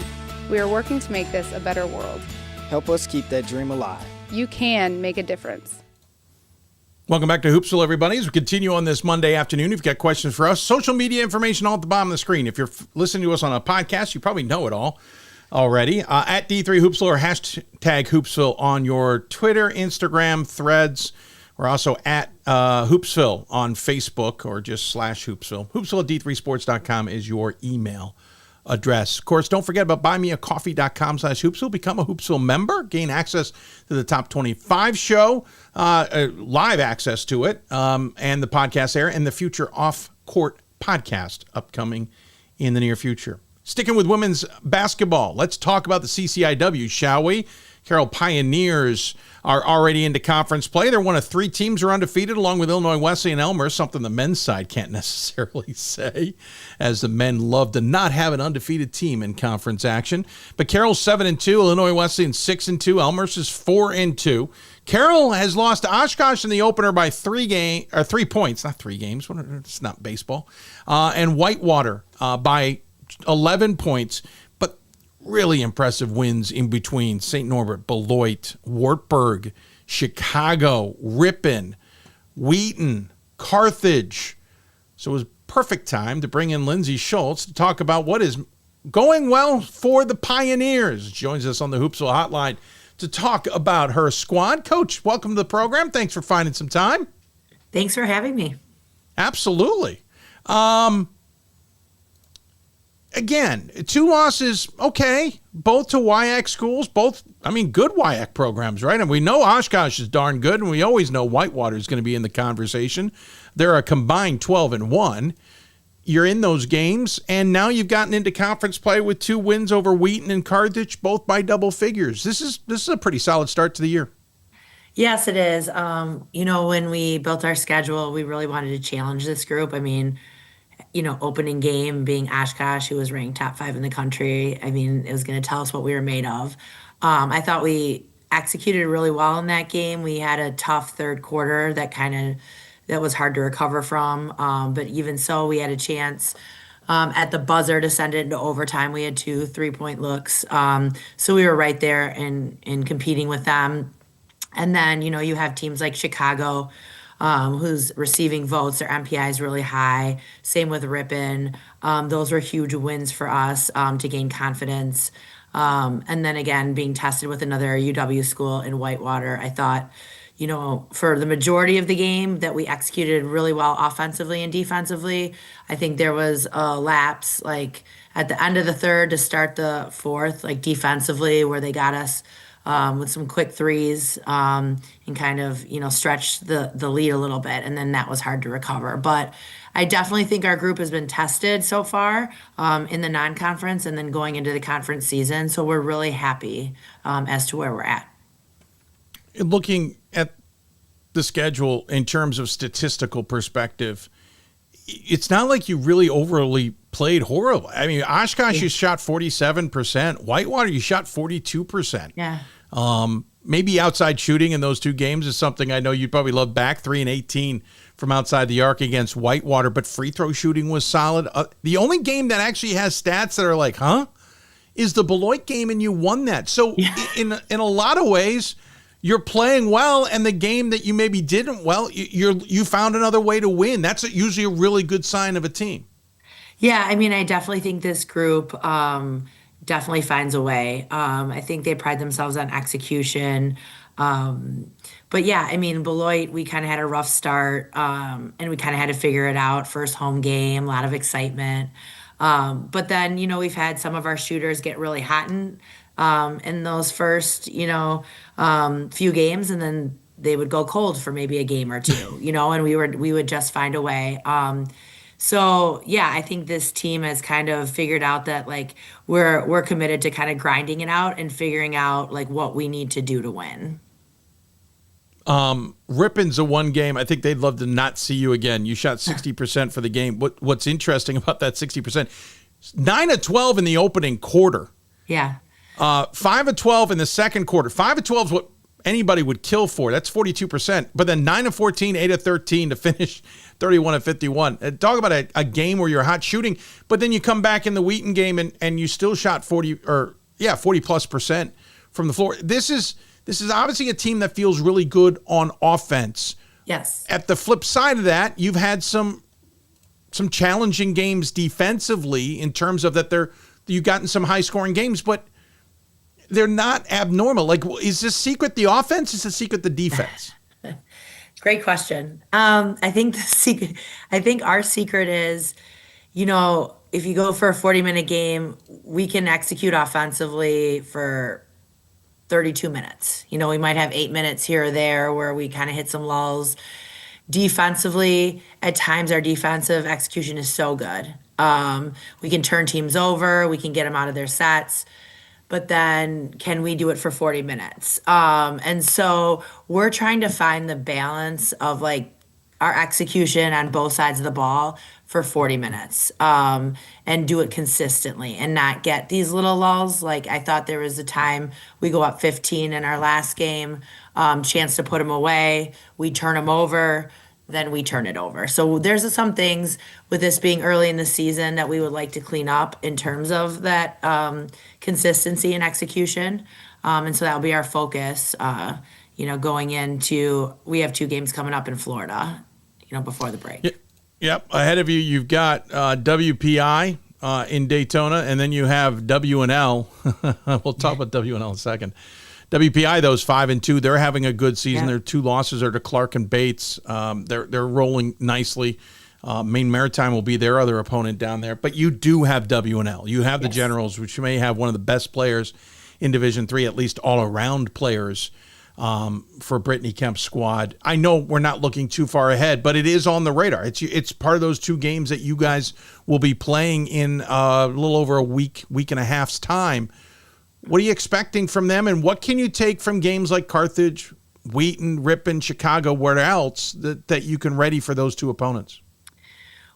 we are working to make this a better world. Help us keep that dream alive. You can make a difference. Welcome back to Hoopsville, everybody. As we continue on this Monday afternoon, if you've got questions for us, social media information all at the bottom of the screen. If you're listening to us on a podcast, you probably know it all already. At D3 Hoopsville or hashtag Hoopsville on your Twitter, Instagram, Threads. We're also at Hoopsville on Facebook or just /Hoopsville. Hoopsville at d3sports.com is your email address. Of course, don't forget about buymeacoffee.com/Hoopsville. Become a Hoopsville member. Gain access to the Top 25 show, live access to it, and the podcast there, and the future off-court podcast upcoming in the near future. Sticking with women's basketball, let's talk about the CCIW, shall we? Carroll Pioneers are already into conference play. They're one of 3 teams who are undefeated, along with Illinois Wesley and Elmer, something the men's side can't necessarily say, as the men love to not have an undefeated team in conference action. But Carroll's 7-2, Illinois Wesleyan 6-2, Elmer's is 4-2. Carroll has lost to Oshkosh in the opener by 3 points, not 3 games. It's not baseball. And Whitewater by 11 points. Really impressive wins in between St. Norbert, Beloit, Wartburg, Chicago, Ripon, Wheaton, Carthage. So it was perfect time to bring in Lindsay Schultz to talk about what is going well for the Pioneers. Joins us on the Hoopsville Hotline to talk about her squad. Coach, welcome to the program. Thanks for finding some time. Thanks for having me. Absolutely. Again, 2 losses, okay, both to WIAC schools, both, good WIAC programs, right? And we know Oshkosh is darn good, and we always know Whitewater is going to be in the conversation. They're a combined 12-1. You're in those games, and now you've gotten into conference play with 2 wins over Wheaton and Carthage, both by double figures. This is a pretty solid start to the year. Yes, it is. When we built our schedule, we really wanted to challenge this group. Opening game being Oshkosh, who was ranked top 5 in the country. It was going to tell us what we were made of. I thought we executed really well in that game. We had a tough third quarter that was hard to recover from. But even so, we had a chance at the buzzer to send it into overtime. We had 2 3-point looks. So we were right there in competing with them. And then, you have teams like Chicago, who's receiving votes. Their MPI is really high. Same with Ripon. Those were huge wins for us to gain confidence. And then again, being tested with another UW school in Whitewater, I thought, for the majority of the game that we executed really well offensively and defensively. I think there was a lapse at the end of the third to start the fourth, defensively, where they got us with some quick threes and kind of, stretch the lead a little bit. And then that was hard to recover. But I definitely think our group has been tested so far in the non-conference and then going into the conference season. So we're really happy as to where we're at. Looking at the schedule in terms of statistical perspective, it's not like you really overly played horrible. I mean, Oshkosh, you shot 47%. Whitewater, you shot 42%. Yeah. Maybe outside shooting in those two games is something I know you'd probably love back. 3 and 18 from outside the arc against Whitewater, but free throw shooting was solid. The only game that actually has stats that are like, is the Beloit game, and you won that. So in a lot of ways, you're playing well, and the game that you maybe didn't well, you found another way to win. That's usually a really good sign of a team. Yeah, I mean, I definitely think this group definitely finds a way. I think they pride themselves on execution. But yeah, I mean, Beloit, we kind of had a rough start, and we kind of had to figure it out. First home game, a lot of excitement. But then, we've had some of our shooters get really hot in those first, few games, and then they would go cold for maybe a game or two, and we would just find a way. So yeah, I think this team has kind of figured out that like we're committed to kind of grinding it out and figuring out like what we need to do to win. Rippon's a one game. I think they'd love to not see you again. You shot 60% for the game. What's interesting about that 60%, 9 of 12 in the opening quarter. Yeah. 5 of 12 in the second quarter. 5 of 12 is what anybody would kill for. That's 42%. But then 9 of 14, 8 of 13 to finish 31 of 51. Talk about a game where you're hot shooting, but then you come back in the Wheaton game and you still shot 40+% from the floor. This is obviously a team that feels really good on offense. Yes. At the flip side of that, you've had some challenging games defensively in terms of that you've gotten some high scoring games, but they're not abnormal. Like, is the secret the offense? Is the secret the defense? Great question. I think our secret is, if you go for a 40-minute game, we can execute offensively for 32 minutes. We might have 8 minutes here or there where we kind of hit some lulls. Defensively, at times our defensive execution is so good. We can turn teams over. We can get them out of their sets. But then can we do it for 40 minutes? And so we're trying to find the balance of like our execution on both sides of the ball for 40 minutes and do it consistently and not get these little lulls. Like I thought there was a time we go up 15 in our last game, chance to put them away. We turn them over, then we turn it over. So there's some things with this being early in the season that we would like to clean up in terms of that consistency and execution. And so that'll be our focus, going into, we have 2 games coming up in Florida, before the break. Yep. Ahead of you, you've got WPI in Daytona, and then you have WNL. We'll talk about WNL in a second. WPI, those 5-2, they're having a good season. Yeah. Their 2 losses are to Clark and Bates. They're rolling nicely. Maine Maritime will be their other opponent down there. But you do have WNL. You have the Generals, which may have one of the best players in Division III, at least all-around players for Brittany Kemp's squad. I know we're not looking too far ahead, but it is on the radar. It's part of those 2 games that you guys will be playing in a little over a week and a half's time. What are you expecting from them, and what can you take from games like Carthage, Wheaton, Ripon, Chicago, where else that you can ready for those 2 opponents?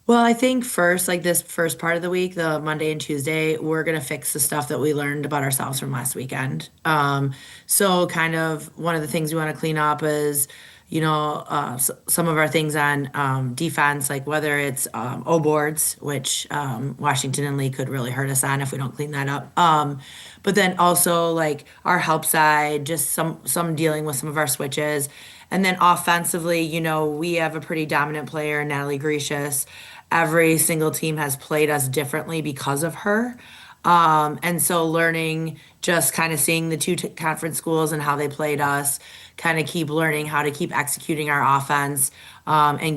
Well, I think first, like this first part of the week, the Monday and Tuesday, we're going to fix the stuff that we learned about ourselves from last weekend. So kind of one of the things we want to clean up is, some of our things on defense, like whether it's O-boards, which Washington and Lee could really hurt us on if we don't clean that up. But then also like our help side, just some dealing with some of our switches. And then offensively, we have a pretty dominant player, Natalie Gracious. Every single team has played us differently because of her. And so learning, just kind of seeing the 2 conference schools and how they played us, kind of keep learning how to keep executing our offense and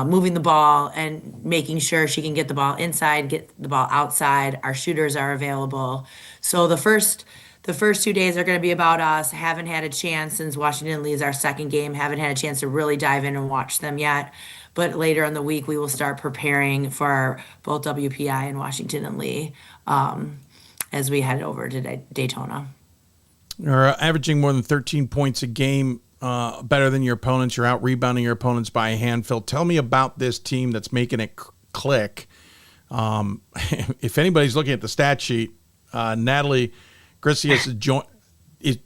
moving the ball and making sure she can get the ball inside, get the ball outside. Our shooters are available. So the first 2 days are going to be about us. Haven't had a chance since Washington Lee is our second game. Haven't had a chance to really dive in and watch them yet. But later in the week, we will start preparing for both WPI and Washington and Lee as we head over to Daytona. You're averaging more than 13 points a game, better than your opponents. You're out rebounding your opponents by a handful. Tell me about this team that's making it click. If anybody's looking at the stat sheet, Natalie Gracias it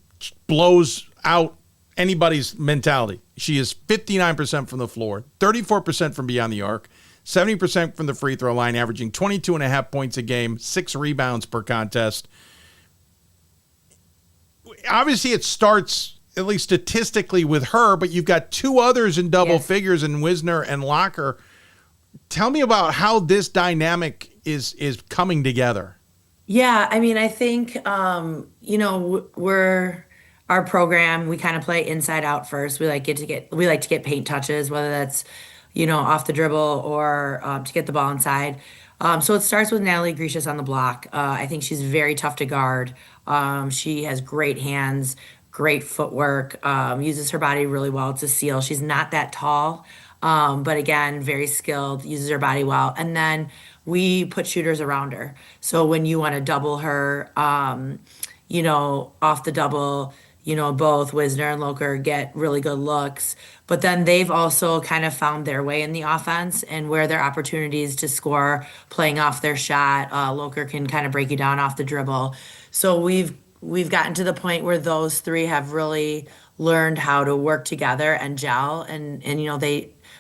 blows out anybody's mentality. She is 59% from the floor, 34% from beyond the arc, 70% from the free throw line, averaging 22.5 points a game, 6 rebounds per contest. Obviously, it starts, at least statistically, with her, but you've got 2 others in double figures in Wisner and Locker. Tell me about how this dynamic is coming together. Yeah, I mean, I think, our program, we kind of play inside out first. We like to get paint touches, whether that's, off the dribble or to get the ball inside. So it starts with Natalie Gracias on the block. I think she's very tough to guard. She has great hands, great footwork, uses her body really well to seal. She's not that tall, but again, very skilled, uses her body well. And then we put shooters around her. So when you want to double her, off the double, both Wisner and Loker get really good looks. But then they've also kind of found their way in the offense and where their opportunities to score playing off their shot. Loker can kind of break you down off the dribble. So we've gotten to the point where those 3 have really learned how to work together and gel. And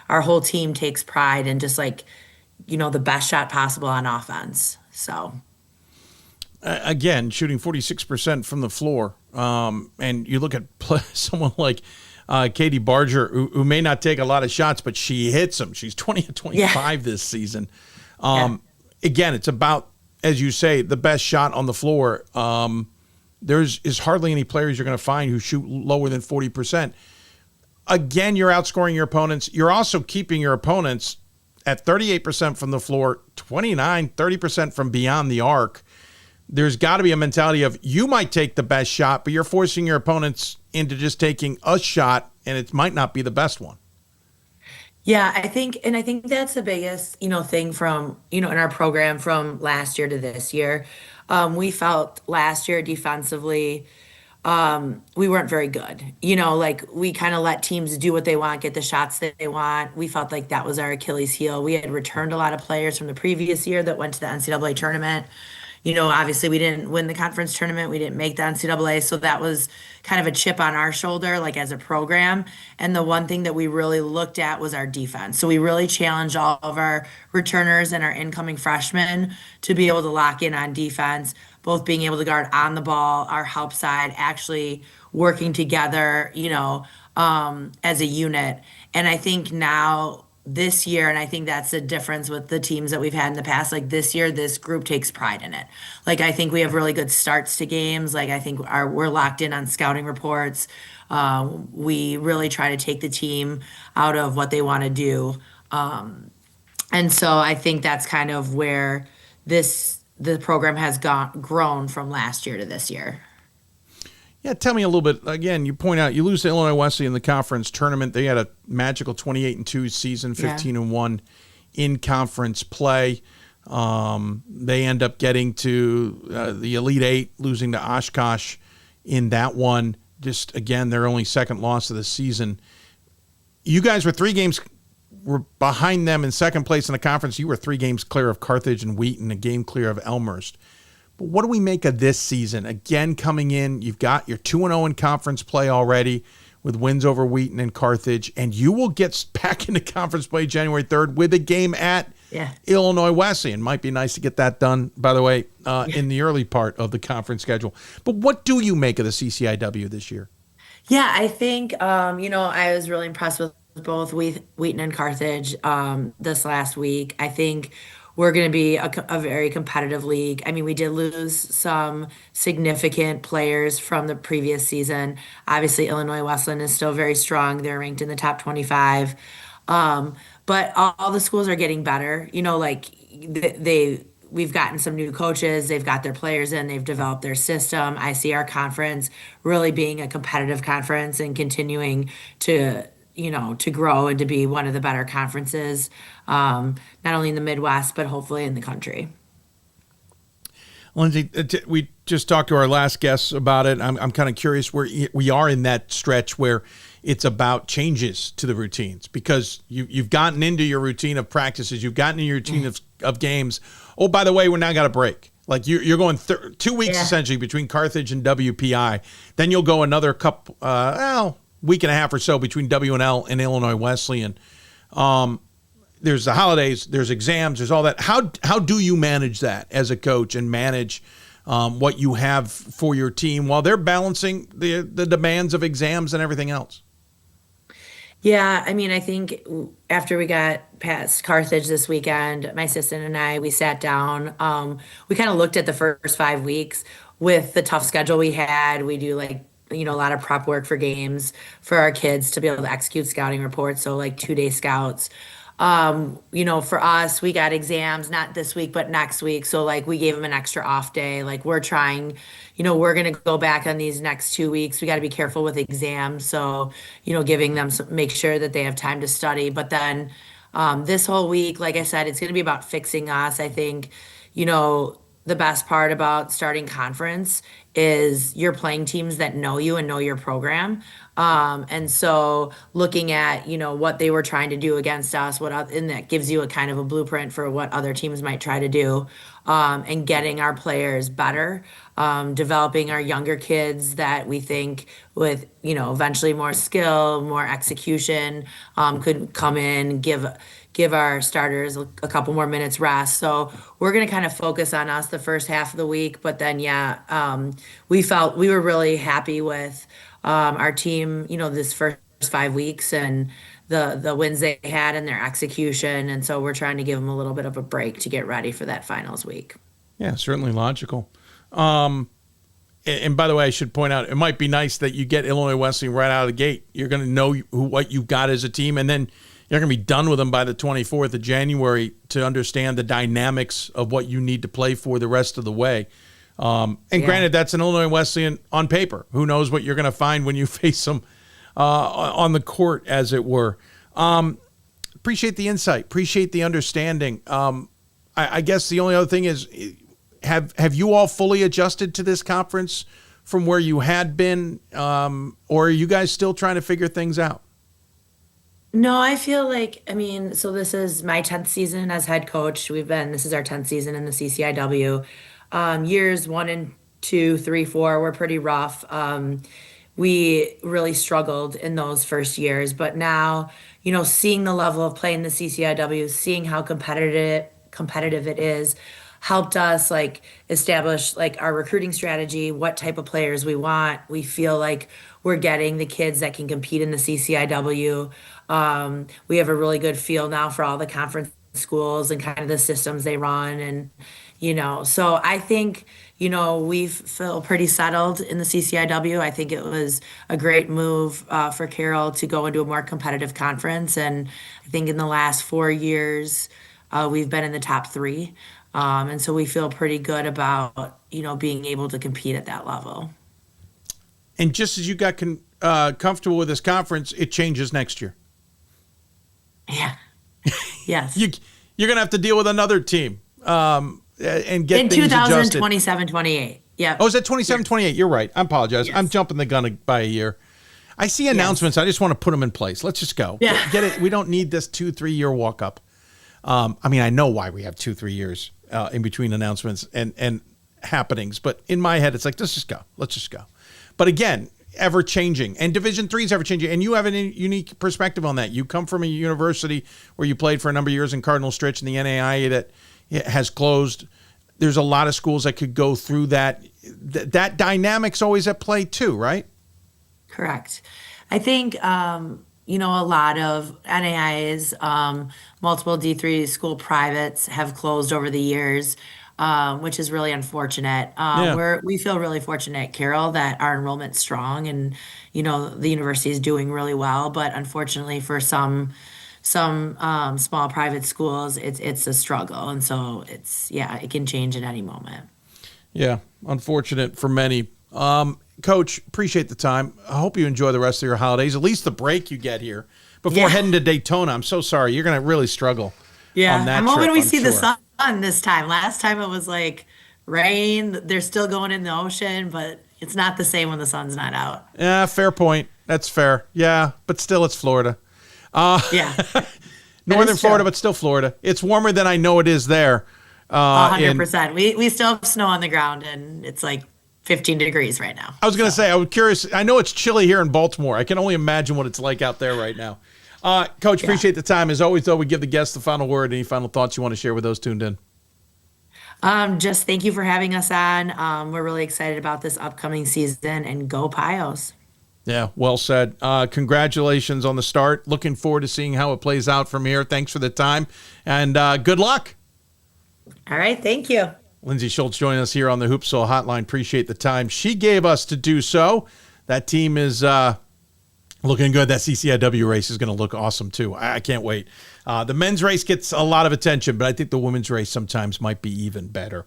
our whole team takes pride in just the best shot possible on offense. So. Again, shooting 46% from the floor. And you look at someone like Katie Barger, who may not take a lot of shots, but she hits them. She's 20 of 25 this season. Again, it's about, as you say, the best shot on the floor. There's hardly any players you're going to find who shoot lower than 40%. Again, you're outscoring your opponents. You're also keeping your opponents at 38% from the floor, 30% from beyond the arc. There's got to be a mentality of you might take the best shot, but you're forcing your opponents into just taking a shot, and it might not be the best one. Yeah, I think that's the biggest, thing from, in our program from last year to this year. We felt last year defensively, we weren't very good. We kind of let teams do what they want, get the shots that they want. We felt like that was our Achilles heel. We had returned a lot of players from the previous year that went to the NCAA tournament. Obviously we didn't win the conference tournament. We didn't make the NCAA. So that was kind of a chip on our shoulder, as a program. And the one thing that we really looked at was our defense. So we really challenged all of our returners and our incoming freshmen to be able to lock in on defense, both being able to guard on the ball, our help side, actually working together, as a unit. And I think now, this year, and I think that's the difference with the teams that we've had in the past, this year, this group takes pride in it. I think we have really good starts to games. I think we're locked in on scouting reports. We really try to take the team out of what they want to do. And so I think that's kind of where the program has grown from last year to this year. Yeah, tell me a little bit. Again, you point out you lose to Illinois Wesleyan in the conference tournament. They had a magical 28-2 season, 15-1 in conference play. They end up getting to the Elite Eight, losing to Oshkosh in that one. Just again, their only second loss of the season. You guys were 3 games behind them in second place in the conference. You were 3 games clear of Carthage and Wheaton, a game clear of Elmhurst. But what do we make of this season? Again, coming in, you've got your 2-0 in conference play already with wins over Wheaton and Carthage, and you will get back into conference play January 3rd with a game at Illinois Wesleyan. Might be nice to get that done, by the way, in the early part of the conference schedule. But what do you make of the CCIW this year? Yeah, I think, I was really impressed with both Wheaton and Carthage this last week. I think we're going to be a very competitive league. I mean, we did lose some significant players from the previous season. Obviously, Illinois Wesleyan is still very strong. They're ranked in the top 25. But all the schools are getting better. We've gotten some new coaches. They've got their players in. They've developed their system. I see our conference really being a competitive conference and continuing to grow and to be one of the better conferences, not only in the Midwest, but hopefully in the country. Lindsay, we just talked to our last guests about it. I'm kind of curious where we are in that stretch where it's about changes to the routines, because you've gotten into your routine of practices. You've gotten into your routine of of games. Oh, by the way, we're now got a break. Like you're going 2 weeks essentially between Carthage and WPI. Then you'll go another week and a half or so between W&L and Illinois Wesleyan. There's the holidays, there's exams, there's all that. How do you manage that as a coach and manage what you have for your team while they're balancing the demands of exams and everything else? Yeah, I mean, I think after we got past Carthage this weekend, my assistant and I, we sat down. We kind of looked at the first 5 weeks with the tough schedule we had. We do a lot of prep work for games for our kids to be able to execute scouting reports. So 2-day scouts. For us, we got exams, not this week, but next week. So we gave them an extra off day. We're trying, we're going to go back on these next 2 weeks. We got to be careful with exams. So, giving them make sure that they have time to study. But then, this whole week, like I said, it's going to be about fixing us. I think, the best part about starting conference is you're playing teams that know you and know your program. And so looking at, what they were trying to do against us, and that gives you a kind of a blueprint for what other teams might try to do, and getting our players better, developing our younger kids that we think with, eventually more skill, more execution, could come in, give our starters a couple more minutes rest. So we're going to kind of focus on us the first half of the week. But then, we were really happy with our team, this first 5 weeks and the wins they had and their execution. And so we're trying to give them a little bit of a break to get ready for that finals week. Yeah, certainly logical. And by the way, I should point out, it might be nice that you get Illinois Wesleyan right out of the gate. You're going to know what you've got as a team, and then you're going to be done with them by the 24th of January to understand the dynamics of what you need to play for the rest of the way. Granted, that's an Illinois Wesleyan on paper. Who knows what you're going to find when you face them on the court, as it were. Appreciate the insight. Appreciate the understanding. I guess the only other thing is, have you all fully adjusted to this conference from where you had been, or are you guys still trying to figure things out? No, I feel so this is my 10th season as head coach. This is our 10th season in the CCIW. Years 1 and 2, 3, 4 were pretty rough. We really struggled in those first years, but now, seeing the level of play in the CCIW, seeing how competitive it is, helped us establish our recruiting strategy, what type of players we want. We feel like we're getting the kids that can compete in the CCIW. We have a really good feel now for all the conference schools and kind of the systems they run. And, so I think, we feel pretty settled in the CCIW. I think it was a great move for Carroll to go into a more competitive conference. And I think in the last 4 years, we've been in the top 3. And so we feel pretty good about, being able to compete at that level. And just as you got comfortable with this conference, it changes next year. Yeah. Yes. You're going to have to deal with another team and get in things adjusted. 2027-28. Yeah. Oh, is that 27-28? You're right. I apologize. Yes. I'm jumping the gun by a year. I see announcements. Yes. I just want to put them in place. Let's just go. Yeah. Get it. We don't need this 2-3 year walk up. I know why we have 2-3 years in between announcements and happenings, but in my head, it's let's just go. Let's just go. But again, ever changing, and Division III is ever changing, and you have a unique perspective on that. You come from a university where you played for a number of years in Cardinal Stritch and the NAIA that has closed. There's a lot of schools that could go through that. That dynamic's always at play too, right? Correct. I think, a lot of NAIA's, multiple D3 school privates have closed over the years, which is really unfortunate. We feel really fortunate at Carroll that our enrollment's strong and, the university is doing really well. But unfortunately for some small private schools, it's a struggle. And so it can change at any moment. Yeah, unfortunate for many. Coach, appreciate the time. I hope you enjoy the rest of your holidays, at least the break you get here before heading to Daytona. I'm so sorry. You're going to really struggle on that I'm trip, hoping we I'm see sure. the sun this time. Last time it was rain. They're still going in the ocean, but it's not the same when the sun's not out. Yeah, fair point. That's fair. Yeah, but still it's Florida. Yeah. Northern Florida, but still Florida. It's warmer than I know it is there. 100%. We still have snow on the ground, and it's like 15 degrees right now. I was going to say, I was curious. I know it's chilly here in Baltimore. I can only imagine what it's like out there right now. Coach, appreciate the time. As always, though, we give the guests the final word. Any final thoughts you want to share with those tuned in? Just thank you for having us on. We're really excited about this upcoming season, and go Pios. Yeah, well said. Congratulations on the start. Looking forward to seeing how it plays out from here. Thanks for the time, and good luck. All right, thank you. Lindsay Schultz joining us here on the Hoopsville Hotline. Appreciate the time she gave us to do so. That team is looking good. That CCIW race is going to look awesome, too. I can't wait. The men's race gets a lot of attention, but I think the women's race sometimes might be even better.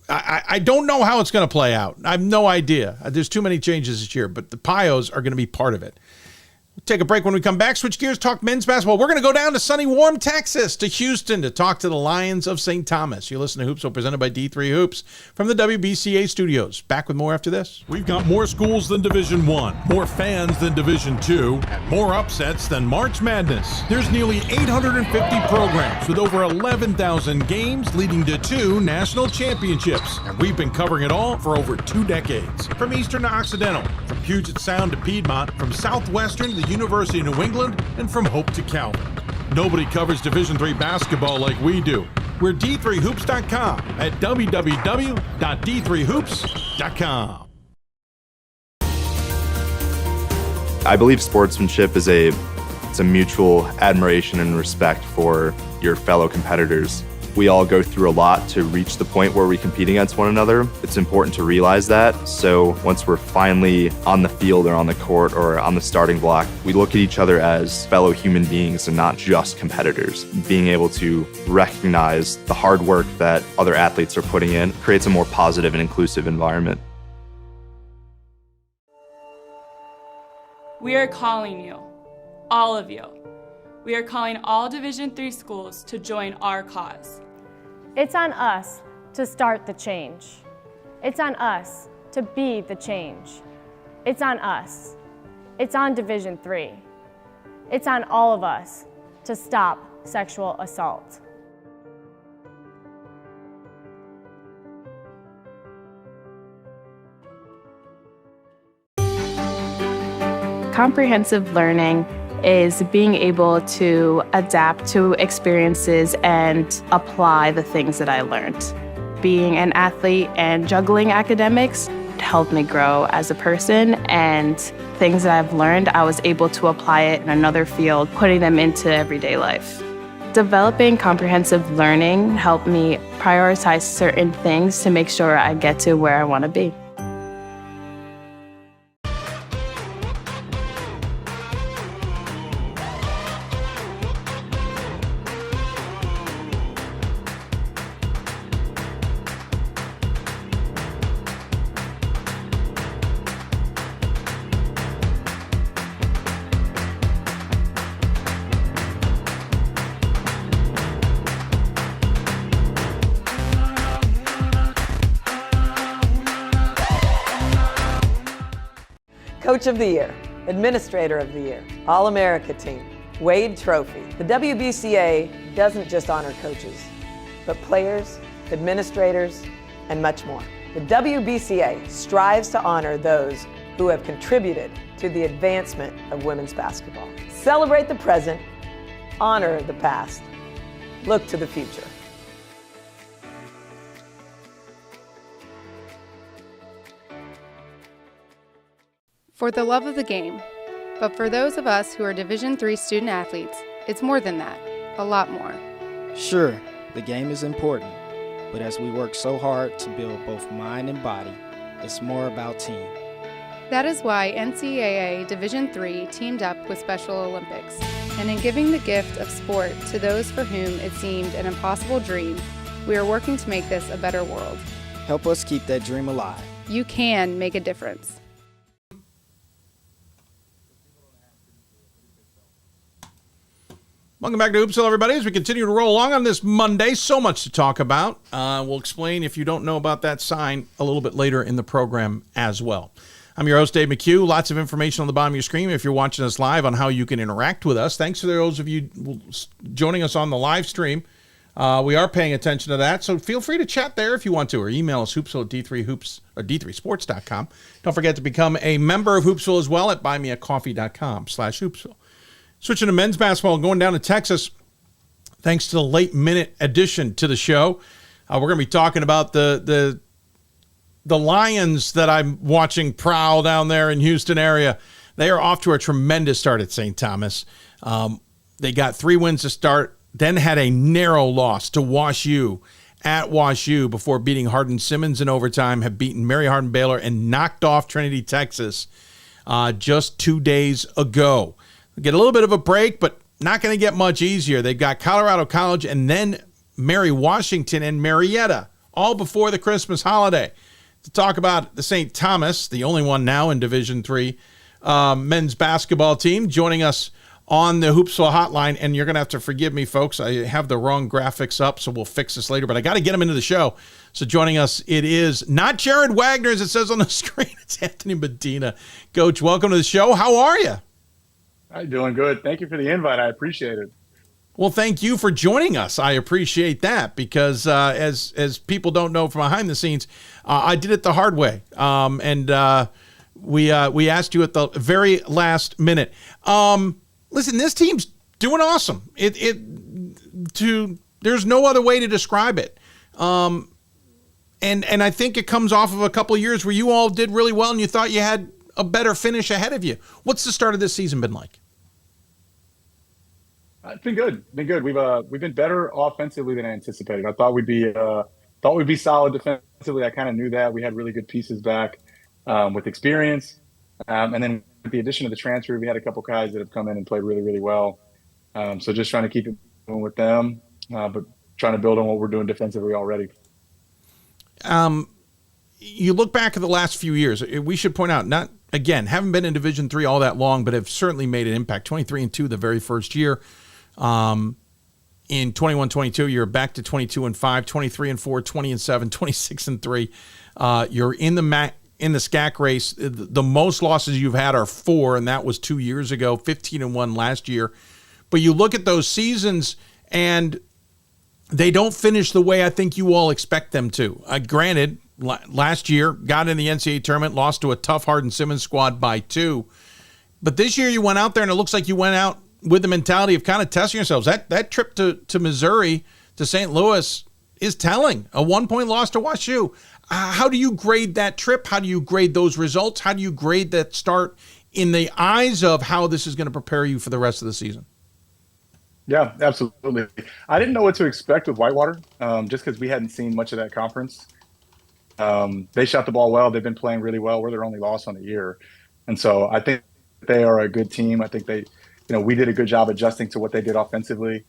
I don't know how it's going to play out. I have no idea. There's too many changes this year, but the Pios are going to be part of it. We'll take a break. When we come back, switch gears, talk men's basketball. We're going to go down to sunny, warm Texas, to Houston, to talk to the Lions of St. Thomas. You listen to Hoopsville, presented by D3 Hoops from the WBCA studios. Back with more after this. We've got more schools than Division I, more fans than Division II, and more upsets than March Madness. There's nearly 850 programs with over 11,000 games leading to 2 national championships. And we've been covering it all for over 2 decades. From Eastern to Occidental, from Puget Sound to Piedmont, from Southwestern to the University of New England, and from Hope to Calvin. Nobody covers Division III basketball like we do. We're D3Hoops.com at www.d3hoops.com. I believe sportsmanship is a mutual admiration and respect for your fellow competitors. We all go through a lot to reach the point where we compete against one another. It's important to realize that. So once we're finally on the field or on the court or on the starting block, we look at each other as fellow human beings and not just competitors. Being able to recognize the hard work that other athletes are putting in creates a more positive and inclusive environment. We are calling you, all of you. We are calling all Division III schools to join our cause. It's on us to start the change. It's on us to be the change. It's on us. It's on Division III. It's on all of us to stop sexual assault. Comprehensive learning is being able to adapt to experiences and apply the things that I learned. Being an athlete and juggling academics helped me grow as a person, and things that I've learned, I was able to apply it in another field, putting them into everyday life. Developing comprehensive learning helped me prioritize certain things to make sure I get to where I want to be. Coach of the Year, Administrator of the Year, All-America Team, Wade Trophy. The WBCA doesn't just honor coaches, but players, administrators, and much more. The WBCA strives to honor those who have contributed to the advancement of women's basketball. Celebrate the present, honor the past, look to the future. For the love of the game. But for those of us who are Division III student athletes, it's more than that, a lot more. Sure, the game is important, but as we work so hard to build both mind and body, it's more about team. That is why NCAA Division III teamed up with Special Olympics. And in giving the gift of sport to those for whom it seemed an impossible dream, we are working to make this a better world. Help us keep that dream alive. You can make a difference. Welcome back to Hoopsville, everybody. As we continue to roll along on this Monday, so much to talk about. We'll explain, if you don't know about that sign, a little bit later in the program as well. I'm your host, Dave McHugh. Lots of information on the bottom of your screen if you're watching us live on how you can interact with us. Thanks to those of you joining us on the live stream. We are paying attention to that, so feel free to chat there if you want to, or email us hoopsville at d3hoops or d3sports.com. Don't forget to become a member of Hoopsville as well at buymeacoffee.com/hoopsville. Switching to men's basketball, going down to Texas, thanks to the late minute addition to the show. We're going to be talking about the Lions that I'm watching prowl down there in Houston area. They are off to a tremendous start at St. Thomas. They got 3 wins to start, then had a narrow loss to WashU at WashU before beating Hardin-Simmons in overtime, have beaten Mary Hardin-Baylor, and knocked off Trinity, Texas just 2 days ago. Get a little bit of a break, but not going to get much easier. They've got Colorado College and then Mary Washington and Marietta, all before the Christmas holiday. To talk about the St. Thomas, the only one now in Division III men's basketball team, joining us on the Hoopsville Hotline. And you're going to have to forgive me, folks. I have the wrong graphics up, so we'll fix this later. But I got to get them into the show. So joining us, it is not Jared Wagner, as it says on the screen. It's Anthony Medina. Coach, welcome to the show. How are you? I'm doing good. Thank you for the invite. I appreciate it. Well, thank you for joining us. I appreciate that because as people don't know from behind the scenes, I did it the hard way. We asked you at the very last minute. Listen, this team's doing awesome. There's no other way to describe it. And I think it comes off of a couple of years where you all did really well and you thought you had a better finish ahead of you. What's the start of this season been like? It's been good. We've been better offensively than I anticipated. I thought we'd be solid defensively. I kind of knew that. We had really good pieces back with experience. And then with the addition of the transfer, we had a couple guys that have come in and played really, really well. So just trying to keep it going with them, but trying to build on what we're doing defensively already. You look back at the last few years, we should point out, haven't been in Division III all that long, but have certainly made an impact. 23-2 the very first year. In 21-22, you're back to 22-5, 23-4, 20-7, 26-3. You're in the SCAC race. The most losses you've had are 4, and that was 2 years ago, 15-1 last year. But you look at those seasons, and they don't finish the way I think you all expect them to. Granted, last year, got in the NCAA tournament, lost to a tough Hardin-Simmons squad by 2. But this year you went out there, and it looks like you went out with the mentality of kind of testing yourselves. That trip to Missouri, to St. Louis, is telling. A 1-point loss to WashU. How do you grade that trip? How do you grade those results? How do you grade that start in the eyes of how this is going to prepare you for the rest of the season? Yeah, absolutely. I didn't know what to expect with Whitewater, just because we hadn't seen much of that conference. They shot the ball well. They've been playing really well. We're their only loss on the year. And so I think they are a good team. I think we did a good job adjusting to what they did offensively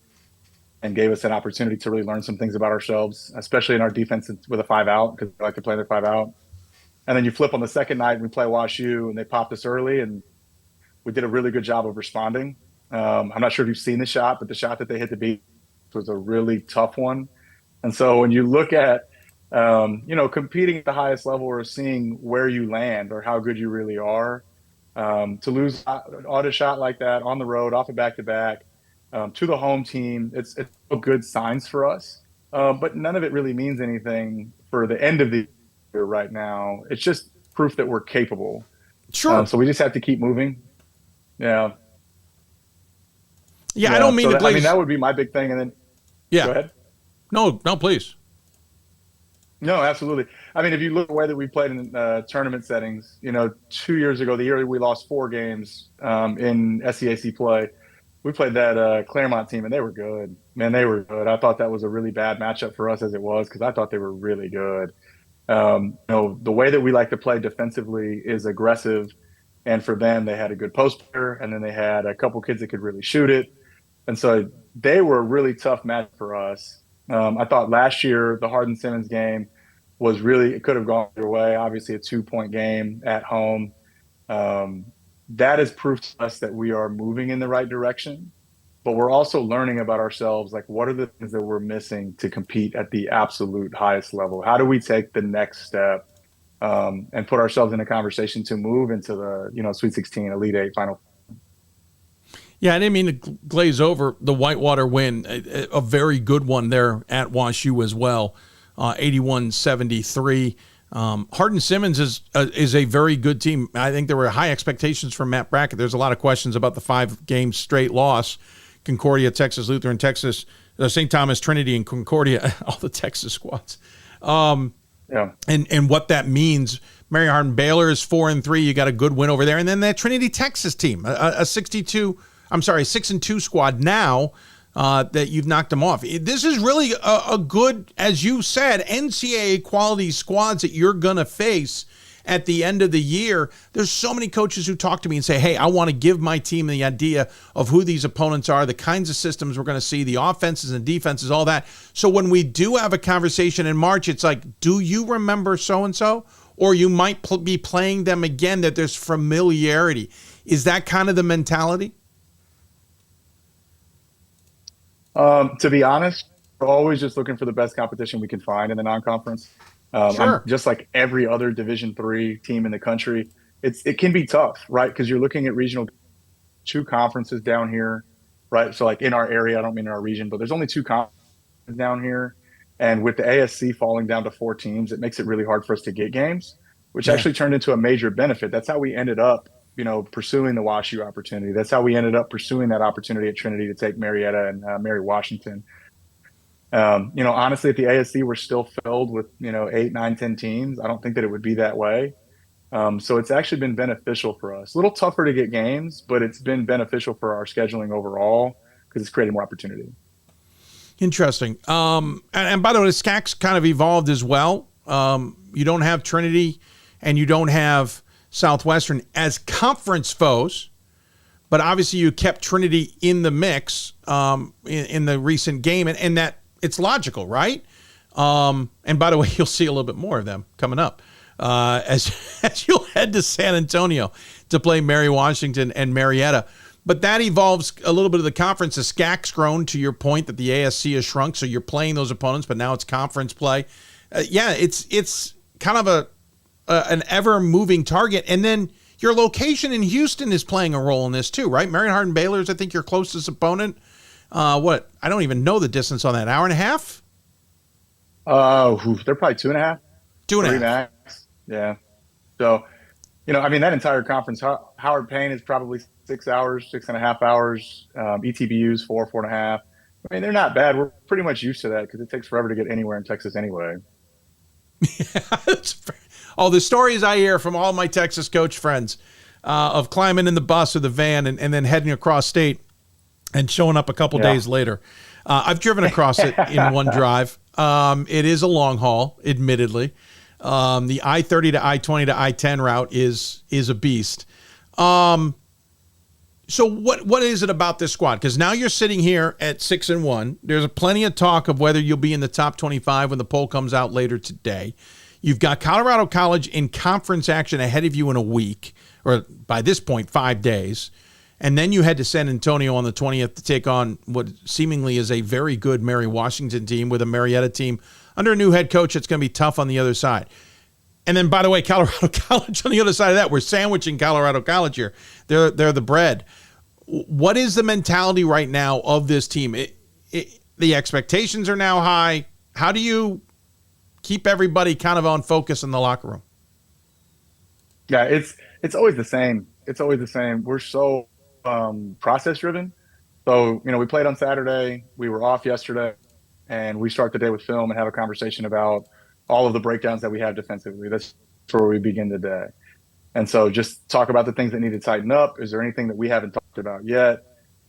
and gave us an opportunity to really learn some things about ourselves, especially in our defense with a 5-out, because they like to play their 5-out. And then you flip on the second night and we play WashU, and they popped us early, and we did a really good job of responding. I'm not sure if you've seen the shot, but the shot that they hit to beat was a really tough one. And so when you look at, competing at the highest level or seeing where you land or how good you really are, to lose on a shot like that on the road, off a back-to-back, to the home team, it's good signs for us. But none of it really means anything for the end of the year right now. It's just proof that we're capable. Sure. So we just have to keep moving. Yeah. Yeah, I don't mean to glaze. that would be my big thing. And then, yeah. Go ahead. No, please. No, absolutely. If you look at the way that we played in tournament settings, 2 years ago, the year we lost 4 games in SEAC play, we played that Claremont team, and they were good. Man, they were good. I thought that was a really bad matchup for us as it was, because I thought they were really good. The way that we like to play defensively is aggressive, and for them, they had a good post player, and then they had a couple kids that could really shoot it. And so they were a really tough match for us. I thought last year, the Hardin-Simmons game it could have gone your way. Obviously, a 2-point game at home. That is proof to us that we are moving in the right direction, but we're also learning about ourselves. Like, what are the things that we're missing to compete at the absolute highest level? How do we take the next step? and put ourselves in a conversation to move into the Sweet 16, Elite Eight, Final. Yeah, I didn't mean to glaze over the Whitewater win, a very good one there at WashU as well, 81-73. Hardin Simmons is a very good team. I think there were high expectations from Matt Brackett. There's a lot of questions about the 5-game straight loss. Concordia, Texas Lutheran, Texas, St. Thomas, Trinity, and Concordia, all the Texas squads. Yeah. And what that means. Mary Hardin Baylor is 4-3. You got a good win over there. And then that Trinity, Texas team, a 6-2 squad now that you've knocked them off. This is really a good, as you said, NCAA quality squads that you're going to face at the end of the year. There's so many coaches who talk to me and say, hey, I want to give my team the idea of who these opponents are, the kinds of systems we're going to see, the offenses and defenses, all that. So when we do have a conversation in March, it's like, do you remember so-and-so? Or you might be playing them again, that there's familiarity. Is that kind of the mentality? To be honest, we're always just looking for the best competition we can find in the non-conference. Sure. Just like every other Division III team in the country, it can be tough, right? Because you're looking at regional, 2 conferences down here, right? So like in our area, I don't mean in our region, but there's only 2 conferences down here. And with the ASC falling down to 4 teams, it makes it really hard for us to get games, which actually turned into a major benefit. That's how we ended up, pursuing the WashU opportunity. That's how we ended up pursuing that opportunity at Trinity to take Marietta and Mary Washington. Honestly, at the ASC, we're still filled with, 8, 9, 10 teams. I don't think that it would be that way. So it's actually been beneficial for us. A little tougher to get games, but it's been beneficial for our scheduling overall because it's created more opportunity. Interesting. And by the way, the SCAC's kind of evolved as well. You don't have Trinity and you don't have Southwestern as conference foes, but obviously you kept Trinity in the mix in the recent game, and that it's logical, right? And by the way, you'll see a little bit more of them coming up as you'll head to San Antonio to play Mary Washington and Marietta. But that evolves a little bit of the conference. The SCAC's grown, to your point, that the ASC has shrunk, so you're playing those opponents, but now it's conference play. It's kind of an ever-moving target. And then your location in Houston is playing a role in this too, right? Mary Hardin Baylor is, I think, your closest opponent. I don't even know the distance on that. Hour and a half? They're probably 2.5. 2.5. Max. Yeah. So, that entire conference, Howard Payne is probably 6 hours, 6.5 hours. ETBU's 4.5. I mean, they're not bad. We're pretty much used to that because it takes forever to get anywhere in Texas anyway. The stories I hear from all my Texas coach friends of climbing in the bus or the van and then heading across state and showing up a couple days later. I've driven across it in one drive. It is a long haul, admittedly. The I-30 to I-20 to I-10 route is a beast. So what is it about this squad? Because now you're sitting here at 6-1. There's plenty of talk of whether you'll be in the top 25 when the poll comes out later today. You've got Colorado College in conference action ahead of you in a week, or by this point, 5 days. And then you head to San Antonio on the 20th to take on what seemingly is a very good Mary Washington team with a Marietta team under a new head coach. It's going to be tough on the other side. And then, by the way, Colorado College on the other side of that. We're sandwiching Colorado College here. They're the bread. What is the mentality right now of this team? The expectations are now high. How do you keep everybody kind of on focus in the locker room? Yeah, it's always the same. It's always the same. We're so process driven. So, we played on Saturday. We were off yesterday, and we start the day with film and have a conversation about all of the breakdowns that we have defensively. That's where we begin the day. And so just talk about the things that need to tighten up. Is there anything that we haven't talked about yet?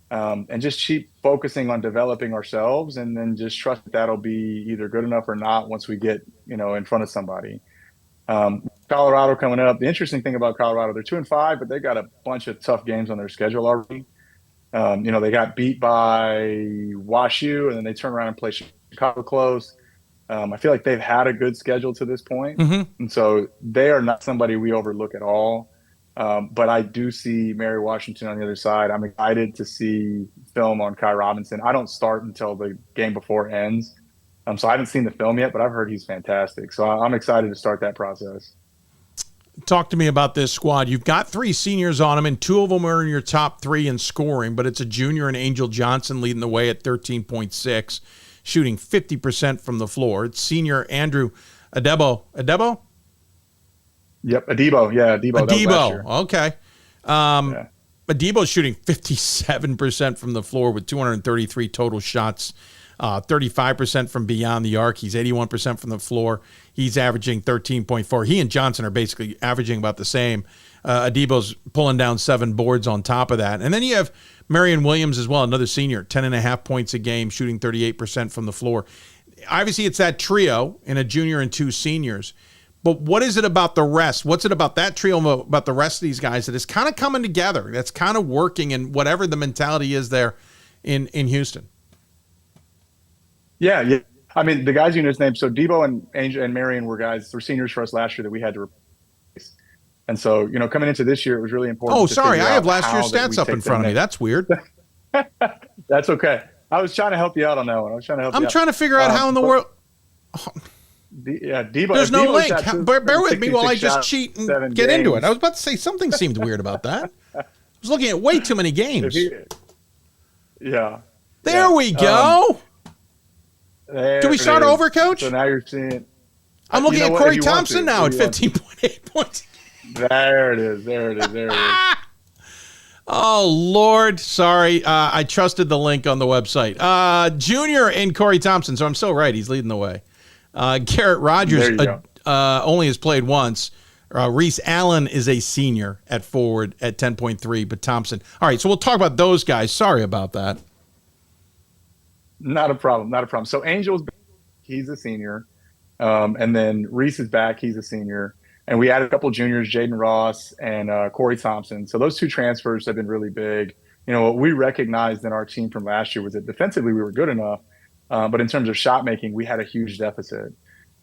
And just keep focusing on developing ourselves, and then just trust that that'll be either good enough or not once we get, in front of somebody. Colorado coming up. The interesting thing about Colorado, they're 2-5, but they got a bunch of tough games on their schedule already. They got beat by WashU, and then they turn around and play Chicago close. I feel like they've had a good schedule to this point. Mm-hmm. And so they are not somebody we overlook at all. But I do see Mary Washington on the other side. I'm excited to see film on Kai Robinson. I don't start until the game before ends. So I haven't seen the film yet, but I've heard he's fantastic. So I'm excited to start that process. Talk to me about this squad. You've got 3 seniors on them, and 2 of them are in your top 3 in scoring, but it's a junior and Angel Johnson leading the way at 13.6, shooting 50% from the floor. It's senior Andrew Adebo. Adebo? Yep, Adebo. Yeah, Adebo. That was last year. Okay. Adebo's shooting 57% from the floor with 233 total shots, 35% from beyond the arc. He's 81% from the floor. He's averaging 13.4. He and Johnson are basically averaging about the same. Adebo's pulling down 7 boards on top of that. And then you have Marion Williams as well, another senior, 10.5 points a game, shooting 38% from the floor. Obviously, it's that trio and a junior and 2 seniors. But what is it about the rest? What's it about that trio, about the rest of these guys that is kind of coming together, that's kind of working, and whatever the mentality is there in Houston? Yeah. I mean, the guys you just named, so Debo and Angel and Marion were seniors for us last year that we had to replace. And so, coming into this year, it was really important. Oh, sorry. I have last year's stats up in front of me. That's weird. That's okay. I was trying to help you out on that one. I'm trying to figure out how in the world. Debo. There's no link. Bear with me while I 66 just cheat and get into it. I was about to say something seemed weird about that. I was looking at way too many games. Yeah. There we go. Do we start over, Coach? So now you're seeing. I'm looking at Corey Thompson now at 15.8 points. There it is. Oh, Lord. Sorry. I trusted the link on the website. Junior and Corey Thompson. So I'm so right. He's leading the way. Garrett Rogers only has played once. Reese Allen is a senior at forward at 10.3, but Thompson. All right, so we'll talk about those guys. Sorry about that. Not a problem. So Angel's, he's a senior. And then Reese is back. He's a senior. And we added a couple juniors, Jaden Ross and Corey Thompson. So those 2 transfers have been really big. What we recognized in our team from last year was that defensively we were good enough. But in terms of shot making, we had a huge deficit.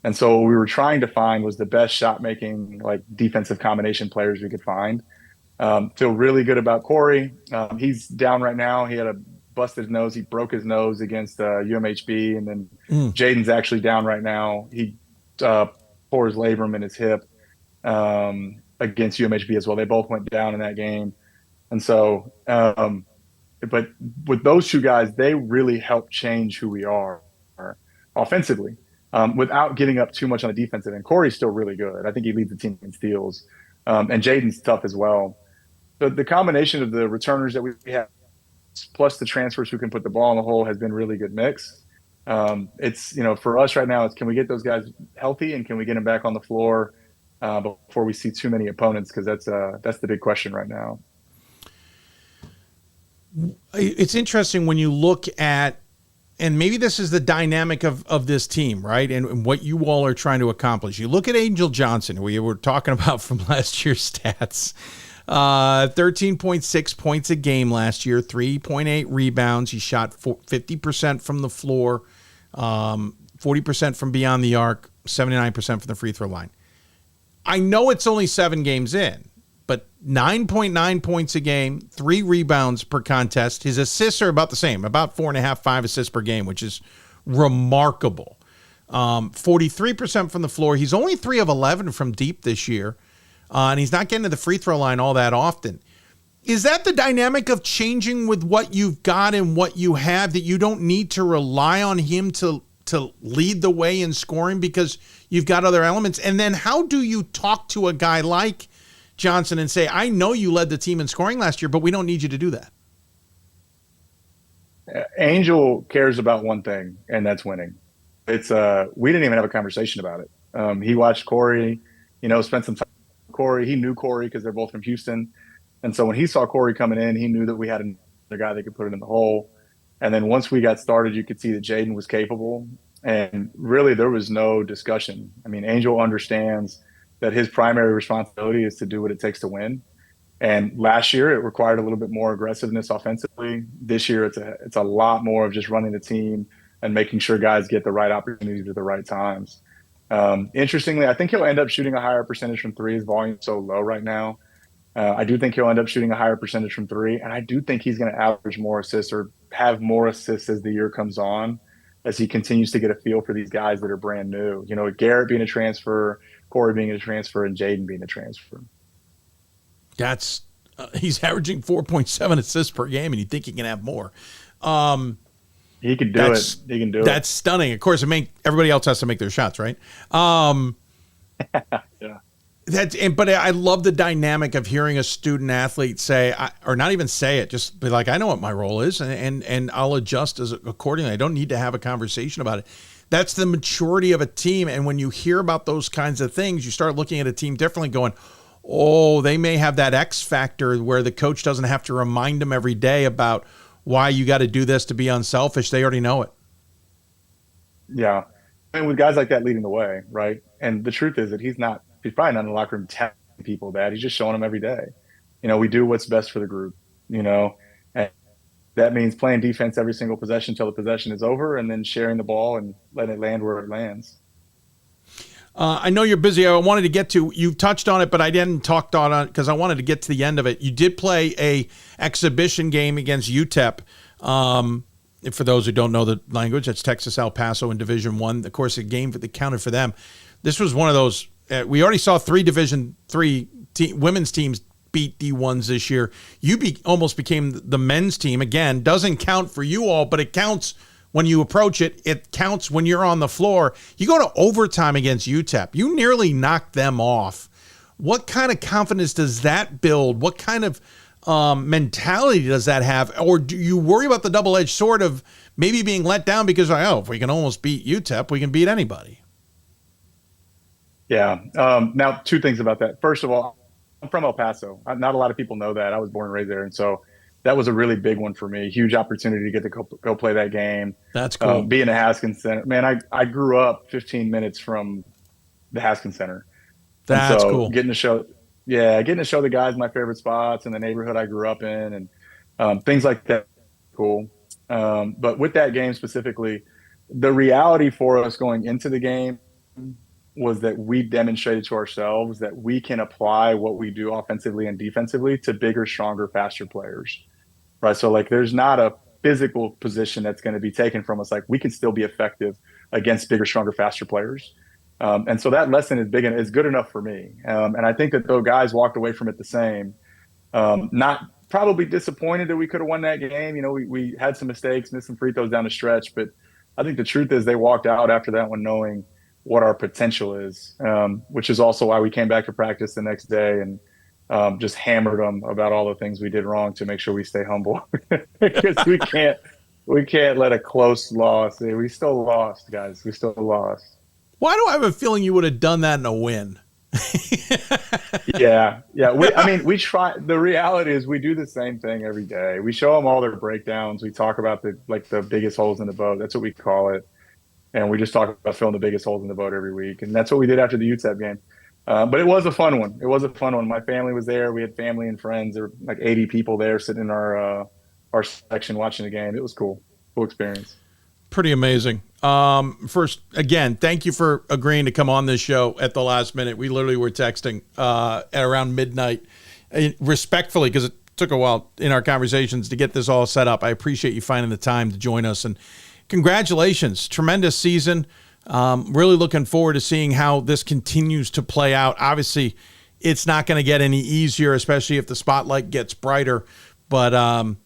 And so what we were trying to find was the best shot making, like defensive combination players we could find. Feel really good about Corey. He's down right now. He had a busted nose. He broke his nose against UMHB. And then Jaden's actually down right now. He tore his labrum in his hip against UMHB as well. They both went down in that game. And so, but with those 2 guys, they really help change who we are offensively without getting up too much on the defensive end. Corey's still really good. I think he leads the team in steals. And Jaden's tough as well. The combination of the returners that we have, plus the transfers who can put the ball in the hole, has been really good mix. It's, for us right now, it's can we get those guys healthy and can we get them back on the floor before we see too many opponents? Because that's the big question right now. It's interesting when you look at, and maybe this is the dynamic of this team, right? And what you all are trying to accomplish. You look at Angel Johnson, who we were talking about from last year's stats. 13.6 points a game last year, 3.8 rebounds. He shot 50% from the floor, 40% from beyond the arc, 79% from the free throw line. I know it's only 7 games in, but 9.9 points a game, 3 rebounds per contest. His assists are about the same, about 4.5, 5 assists per game, which is remarkable. 43% from the floor. He's only 3 of 11 from deep this year, and he's not getting to the free throw line all that often. Is that the dynamic of changing with what you've got and what you have, that you don't need to rely on him to lead the way in scoring because you've got other elements? And then how do you talk to a guy like Johnson and say, I know you led the team in scoring last year, but we don't need you to do that? Angel cares about one thing, and that's winning. It's we didn't even have a conversation about it. He watched Corey, spent some time with Corey. He knew Corey because they're both from Houston. And so when he saw Corey coming in, he knew that we had another guy that could put it in the hole. And then once we got started, you could see that Jaden was capable. And really, there was no discussion. I mean, Angel understands that his primary responsibility is to do what it takes to win. And last year, it required a little bit more aggressiveness offensively. This year, it's a lot more of just running the team and making sure guys get the right opportunities at the right times. Interestingly, I think he'll end up shooting a higher percentage from 3. His volume's so low right now. I do think he'll end up shooting a higher percentage from 3. And I do think he's going to average more assists or have more assists as the year comes on, as he continues to get a feel for these guys that are brand new. Garrett being a transfer, Corey being a transfer and Jaden being a transfer. That's he's averaging 4.7 assists per game, and you think he can have more. He can do it. He can do it. That's stunning. Of course, everybody else has to make their shots, right? Yeah. But I love the dynamic of hearing a student athlete say, or not even say it, just be like, I know what my role is, and I'll adjust accordingly. I don't need to have a conversation about it. That's the maturity of a team. And when you hear about those kinds of things, you start looking at a team differently, going, oh, they may have that X factor where the coach doesn't have to remind them every day about why you got to do this to be unselfish. They already know it. Yeah. And with guys like that leading the way, right? And the truth is that he's probably not in the locker room telling people that. He's just showing them every day. We do what's best for the group, and that means playing defense every single possession till the possession is over, and then sharing the ball and letting it land where it lands. I know you're busy. I wanted to get to, you touched on it, but I didn't talk on it because I wanted to get to the end of it. You did play a exhibition game against UTEP. For those who don't know the language, that's Texas El Paso in Division I. Of course, a game that counted for them. This was one of those, we already saw 3 Division III women's teams beat D1s this year. You almost became the men's team. Again, doesn't count for you all, but it counts when you approach it. It counts when you're on the floor. You go to overtime against UTEP. You nearly knocked them off. What kind of confidence does that build? What kind of mentality does that have? Or do you worry about the double-edged sword of maybe being let down because, if we can almost beat UTEP, we can beat anybody? Yeah. Now, 2 things about that. First of all, I'm from El Paso. Not a lot of people know that. I was born and raised there. And so that was a really big one for me. Huge opportunity to get to go play that game. That's cool. Be in the Haskins Center. Man, I grew up 15 minutes from the Haskins Center. That's cool. Getting to show the guys my favorite spots in the neighborhood I grew up in and things like that. Cool. But with that game specifically, the reality for us going into the game was that we demonstrated to ourselves that we can apply what we do offensively and defensively to bigger, stronger, faster players, right? So there's not a physical position that's going to be taken from us. We can still be effective against bigger, stronger, faster players. And so that lesson is big and is good enough for me. And I think that those guys walked away from it the same, not probably disappointed that we could have won that game. We had some mistakes, missed some free throws down the stretch, but I think the truth is they walked out after that one knowing what our potential is, which is also why we came back to practice the next day and just hammered them about all the things we did wrong to make sure we stay humble because we can't let a close loss. We still lost, guys. We still lost. Why do I have a feeling you would have done that in a win? Yeah. We try. The reality is we do the same thing every day. We show them all their breakdowns. We talk about the biggest holes in the boat. That's what we call it. And we just talk about filling the biggest holes in the boat every week. And that's what we did after the UTEP game. But it was a fun one. My family was there. We had family and friends. There were 80 people there sitting in our section watching the game. It was cool. Cool experience. Pretty amazing. First, again, thank you for agreeing to come on this show at the last minute. We literally were texting at around midnight, respectfully, because it took a while in our conversations to get this all set up. I appreciate you finding the time to join us. And congratulations. Tremendous season. Really looking forward to seeing how this continues to play out. Obviously, it's not going to get any easier, especially if the spotlight gets brighter. But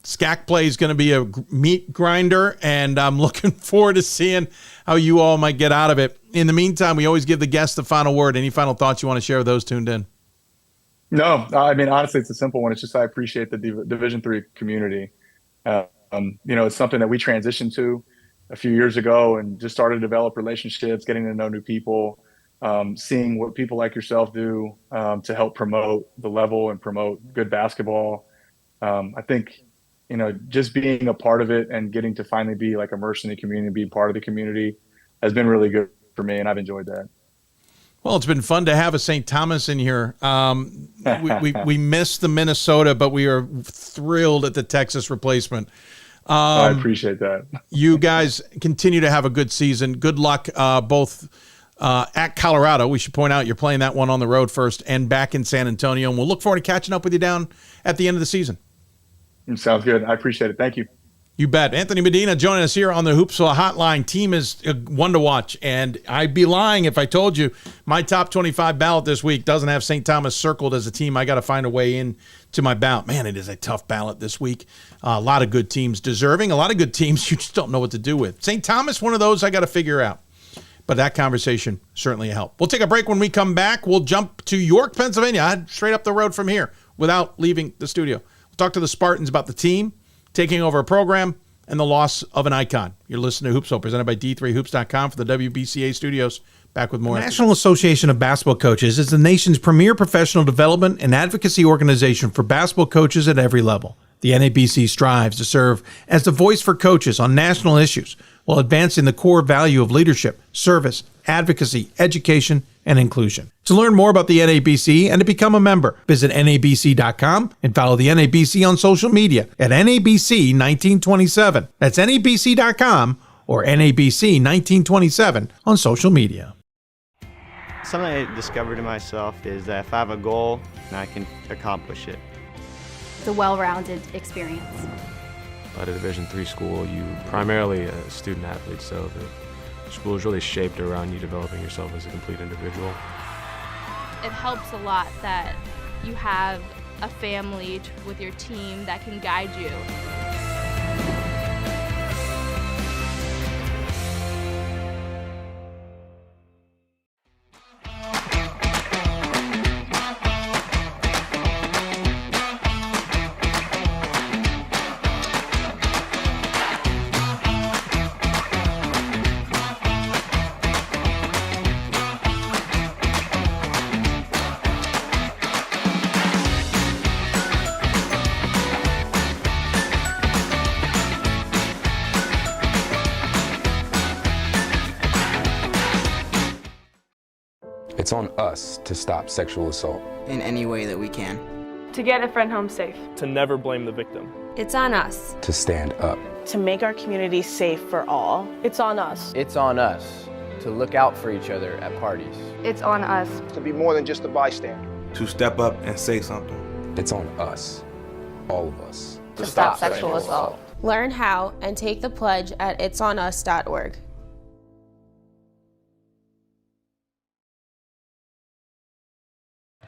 SCAC play is going to be a meat grinder, and I'm looking forward to seeing how you all might get out of it. In the meantime, we always give the guests the final word. Any final thoughts you want to share with those tuned in? No, honestly, it's a simple one. It's just I appreciate the Division III community. It's something that we transitioned to a few years ago and just started to develop relationships, getting to know new people, seeing what people like yourself do to help promote the level and promote good basketball. I think, just being a part of it and getting to finally be immersed in the community and be part of the community has been really good for me, and I've enjoyed that. Well, it's been fun to have a St. Thomas in here. We missed the Minnesota, but we are thrilled at the Texas replacement. I appreciate that. You guys continue to have a good season. Good luck both at Colorado. We should point out you're playing that one on the road first and back in San Antonio. And we'll look forward to catching up with you down at the end of the season. Sounds good. I appreciate it. Thank you. You bet. Anthony Medina joining us here on the Hoopsville Hotline. Team is one to watch, and I'd be lying if I told you my top 25 ballot this week doesn't have St. Thomas circled as a team. I got to find a way in to my ballot. Man, it is a tough ballot this week. A lot of good teams deserving. A lot of good teams you just don't know what to do with. St. Thomas, one of those I got to figure out. But that conversation certainly helped. We'll take a break. When we come back, we'll jump to York, Pennsylvania, straight up the road from here without leaving the studio. We'll talk to the Spartans about the team taking over a program and the loss of an icon. You're listening to Hoopsville, presented by D3Hoops.com for the WBCA studios. Back with more. The National Association of Basketball Coaches is the nation's premier professional development and advocacy organization for basketball coaches at every level. The NABC strives to serve as the voice for coaches on national issues while advancing the core value of leadership, service, advocacy, education, and inclusion. To learn more about the NABC and to become a member, visit NABC.com and follow the NABC on social media at NABC1927. That's NABC.com or NABC1927 on social media. Something I discovered in myself is that if I have a goal, then I can accomplish it. It's a well-rounded experience. At a Division III school, you primarily a student athlete, so the school is really shaped around you developing yourself as a complete individual. It helps a lot that you have a family with your team that can guide you. It's on us to stop sexual assault. In any way that we can. To get a friend home safe. To never blame the victim. It's on us. To stand up. To make our community safe for all. It's on us. It's on us to look out for each other at parties. It's on us. To be more than just a bystander. To step up and say something. It's on us, all of us. To stop sexual assault. Learn how and take the pledge at itsonus.org.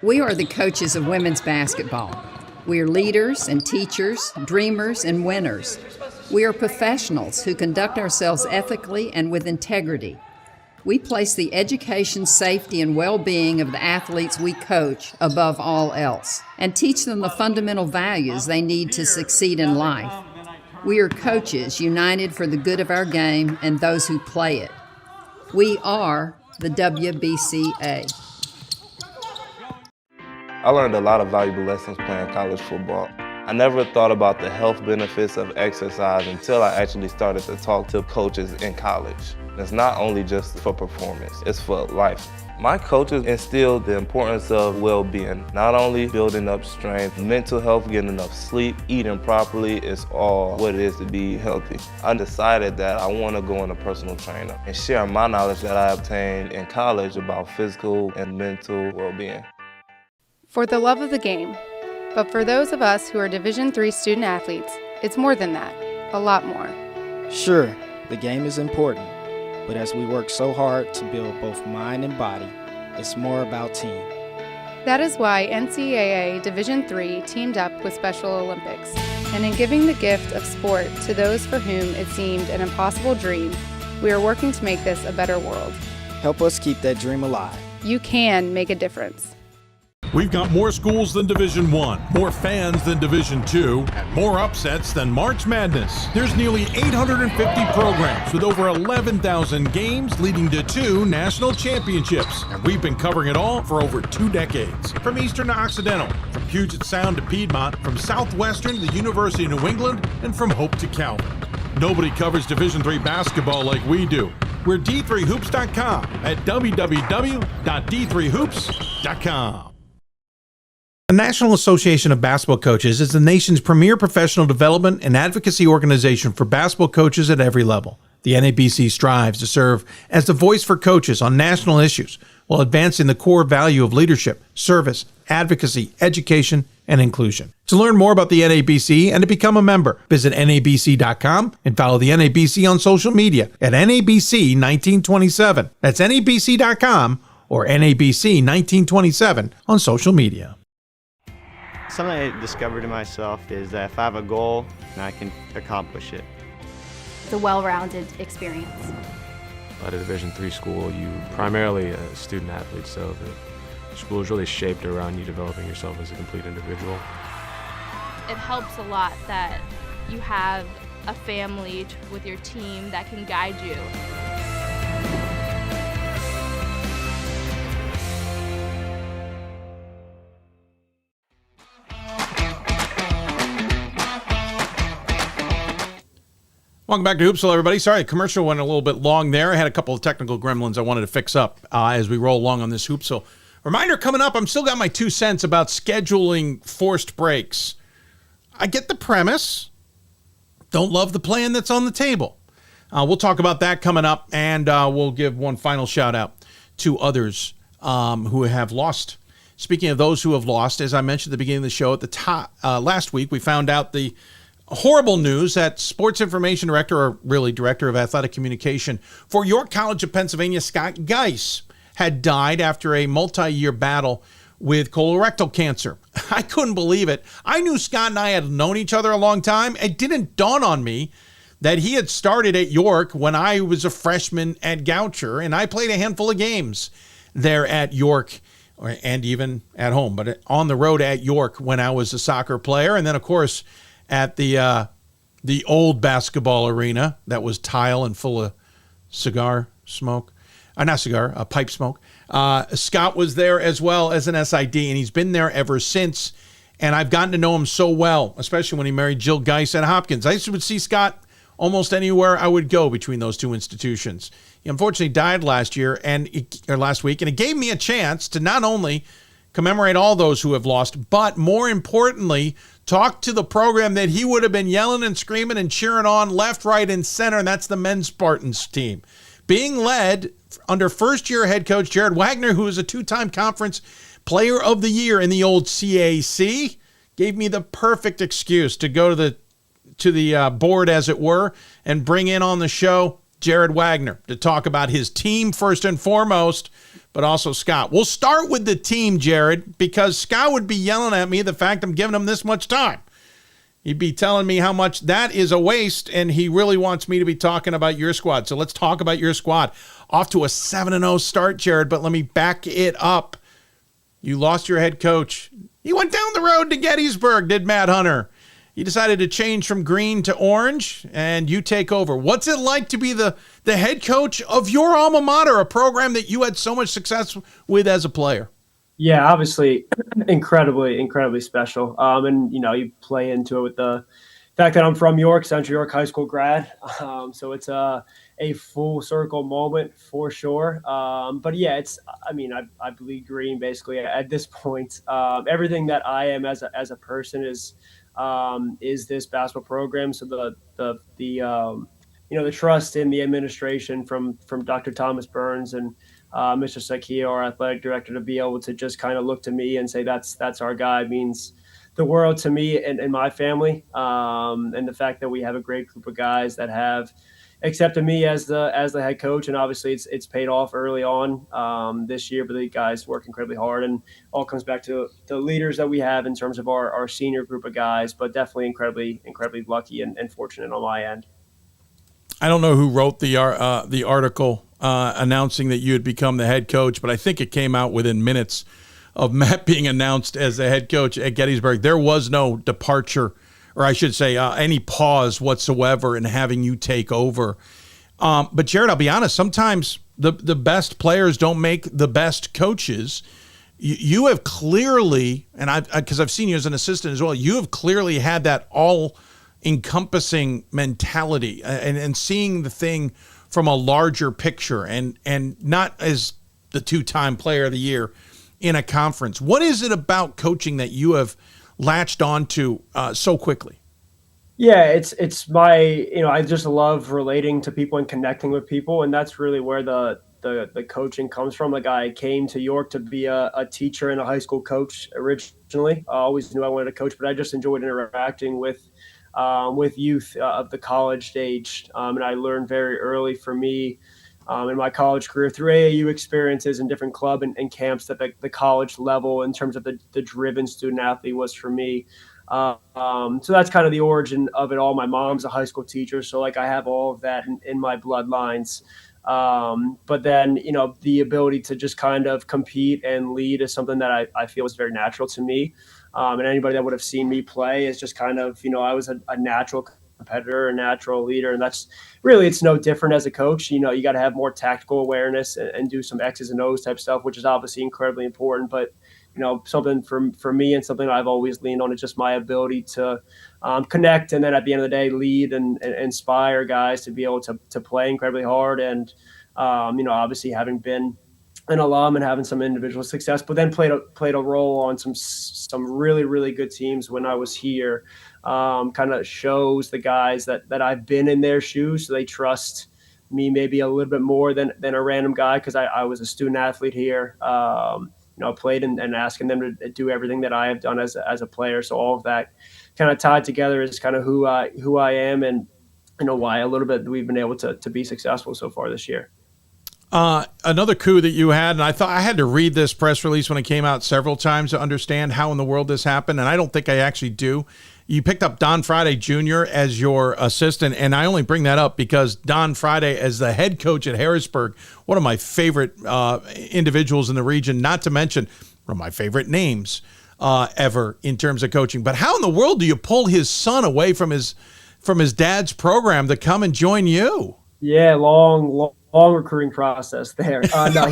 We are the coaches of women's basketball. We are leaders and teachers, dreamers and winners. We are professionals who conduct ourselves ethically and with integrity. We place the education, safety, and well-being of the athletes we coach above all else and teach them the fundamental values they need to succeed in life. We are coaches united for the good of our game and those who play it. We are the WBCA. I learned a lot of valuable lessons playing college football. I never thought about the health benefits of exercise until I actually started to talk to coaches in college. It's not only just for performance, it's for life. My coaches instilled the importance of well-being, not only building up strength, mental health, getting enough sleep, eating properly is all what it is to be healthy. I decided that I want to go into personal trainer and share my knowledge that I obtained in college about physical and mental well-being. For the love of the game. But for those of us who are Division III student athletes, it's more than that, a lot more. Sure, the game is important, but as we work so hard to build both mind and body, it's more about team. That is why NCAA Division III teamed up with Special Olympics. And in giving the gift of sport to those for whom it seemed an impossible dream, we are working to make this a better world. Help us keep that dream alive. You can make a difference. We've got more schools than Division I, more fans than Division II, and more upsets than March Madness. There's nearly 850 programs with over 11,000 games leading to 2 national championships. And we've been covering it all for over 2 decades. From Eastern to Occidental, from Puget Sound to Piedmont, from Southwestern to the University of New England, and from Hope to Calvin. Nobody covers Division III basketball like we do. We're D3Hoops.com at www.D3Hoops.com. The National Association of Basketball Coaches is the nation's premier professional development and advocacy organization for basketball coaches at every level. The NABC strives to serve as the voice for coaches on national issues while advancing the core value of leadership, service, advocacy, education, and inclusion. To learn more about the NABC and to become a member, visit NABC.com and follow the NABC on social media at NABC 1927. That's NABC.com or NABC 1927 on social media. Something I discovered in myself is that if I have a goal, then I can accomplish it. It's a well-rounded experience. At a Division III school, you primarily a student athlete, so the school is really shaped around you developing yourself as a complete individual. It helps a lot that you have a family with your team that can guide you. Welcome back to Hoopsville, everybody. Sorry, the commercial went a little bit long there. I had a couple of technical gremlins I wanted to fix up as we roll along on this Hoopsville. Reminder coming up, I'm still got my 2 cents about scheduling forced breaks. I get the premise. Don't love the plan that's on the table. We'll talk about that coming up, and we'll give one final shout out to others who have lost. Speaking of those who have lost, as I mentioned at the beginning of the show, at the top last week, we found out the horrible news that sports information director, or really director of athletic communication for York College of Pennsylvania, Scott Guise, had died after a multi-year battle with colorectal cancer. I couldn't believe it. I knew Scott and I had known each other a long time. It didn't dawn on me that he had started at York when I was a freshman at Goucher, and I played a handful of games there at York and even at home, but on the road at York when I was a soccer player. And then, of course, at the old basketball arena that was tile and full of cigar smoke. Pipe smoke. Scott was there as well as an SID, and he's been there ever since. And I've gotten to know him so well, especially when he married Jill Guise at Hopkins. I would see Scott almost anywhere I would go between those two institutions. He unfortunately died last week, and it gave me a chance to not only commemorate all those who have lost, but more importantly, talk to the program that he would have been yelling and screaming and cheering on left, right, and center, and that's the men's Spartans team. Being led under first-year head coach Jared Wagner, who is a 2-time conference player of the year in the old CAC, gave me the perfect excuse to go to the board, as it were, and bring in on the show Jared Wagner to talk about his team first and foremost, but also Scott. We'll start with the team, Jared, because Scott would be yelling at me the fact I'm giving him this much time. He'd be telling me how much that is a waste, and he really wants me to be talking about your squad. So let's talk about your squad. Off to a 7-0 start, Jared, but let me back it up. You lost your head coach. He went down the road to Gettysburg, did Matt Hunter. You decided to change from green to orange, and you take over. What's it like to be the head coach of your alma mater, a program that you had so much success with as a player? Yeah, obviously incredibly special. And, you play into it with the fact that I'm from York, Central York High School grad. So it's a full circle moment for sure. But yeah, I bleed green basically at this point. Everything that I am as a person is this basketball program. So the trust in the administration from Dr. Thomas Burns and Mr. McHugh, our athletic director, to be able to just kind of look to me and say that's our guy means the world to me and my family. And the fact that we have a great group of guys that have accepted me as the head coach, and obviously it's paid off early on this year. But the guys work incredibly hard, and all comes back to the leaders that we have in terms of our senior group of guys. But definitely incredibly lucky and fortunate on my end. I don't know who wrote the article announcing that you had become the head coach, but I think it came out within minutes of Matt being announced as the head coach at Gettysburg. There was no departure, or I should say any pause whatsoever in having you take over. But Jared, I'll be honest, sometimes the best players don't make the best coaches. You have clearly, and because I've seen you as an assistant as well, you have clearly had that all-encompassing mentality and seeing the thing from a larger picture and not as the 2-time player of the year in a conference. What is it about coaching that you have latched onto so quickly? Yeah, it's my, I just love relating to people and connecting with people. And that's really where the the coaching comes from. Like, I came to York to be a teacher and a high school coach originally. I always knew I wanted to coach, but I just enjoyed interacting with youth of the college stage. And I learned very early for me in my college career through AAU experiences and different club and camps that the college level in terms of the driven student athlete was for me. So that's kind of the origin of it all. My mom's a high school teacher, so like I have all of that in my bloodlines. But then, the ability to just kind of compete and lead is something that I feel is very natural to me. And anybody that would have seen me play is just kind of, I was a natural competitor, a natural leader. And that's really, it's no different as a coach. You got to have more tactical awareness and do some X's and O's type stuff, which is obviously incredibly important. But, something for me and something I've always leaned on is just my ability to connect. And then at the end of the day, lead and inspire guys to be able to play incredibly hard. And, obviously having been an alum and having some individual success, but then played a role on some really, really good teams when I was here. Kind of shows the guys that I've been in their shoes, so they trust me maybe a little bit more than a random guy, because I was a student athlete here. Played and asking them to do everything that I have done as a player. So all of that kind of tied together is kind of who I am, and why a little bit we've been able to be successful so far this year. Another coup that you had, and I thought I had to read this press release when it came out several times to understand how in the world this happened, and I don't think I actually do. You picked up Don Friday Jr. as your assistant, and I only bring that up because Don Friday, as the head coach at Harrisburg, one of my favorite individuals in the region, not to mention one of my favorite names ever in terms of coaching. But how in the world do you pull his son away from his dad's program to come and join you? Yeah, long recruiting process there. No,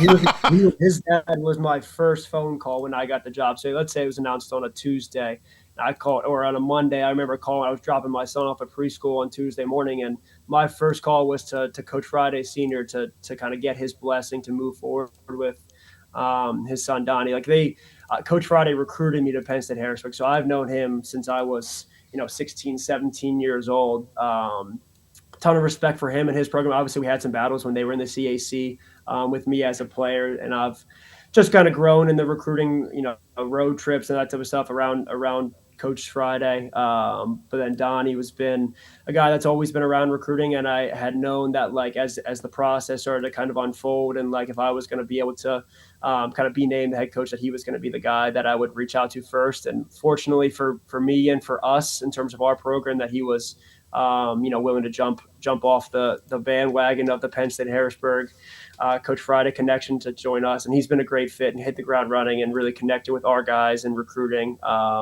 his dad was my first phone call when I got the job. So let's say it was announced on a Tuesday. I called, or on a Monday, I remember calling. I was dropping my son off at preschool on Tuesday morning, and my first call was to Coach Friday Sr. to kind of get his blessing to move forward with his son Donnie. Like Coach Friday recruited me to Penn State Harrisburg, so I've known him since I was 16, 17 years old. Ton of respect for him and his program. Obviously, we had some battles when they were in the CAC with me as a player, and I've just kind of grown in the recruiting, road trips and that type of stuff around Coach Friday. But then Donnie has been a guy that's always been around recruiting, and I had known that like as the process started to kind of unfold, and like if I was going to be able to kind of be named the head coach, that he was going to be the guy that I would reach out to first. And fortunately for me and for us in terms of our program, that he was willing to jump off the bandwagon of the Penn State Harrisburg Coach Friday connection to join us. And he's been a great fit and hit the ground running and really connected with our guys in recruiting.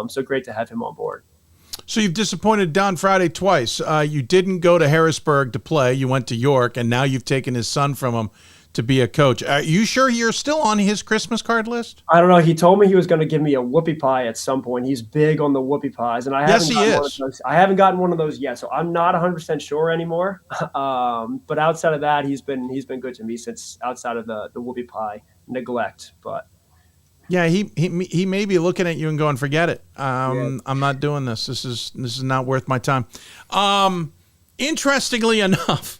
So great to have him on board. So you've disappointed Don Friday twice. You didn't go to Harrisburg to play. You went to York, and now you've taken his son from him to be a coach. Are you sure you're still on his Christmas card list? I don't know. He told me he was going to give me a whoopie pie at some point. He's big on the whoopie pies, and I haven't gotten one of those yet. So I'm not 100% sure anymore. But outside of that, he's been good to me since outside of the whoopie pie neglect. But yeah, he may be looking at you and going, "Forget it. I'm not doing this. This is not worth my time." Interestingly enough,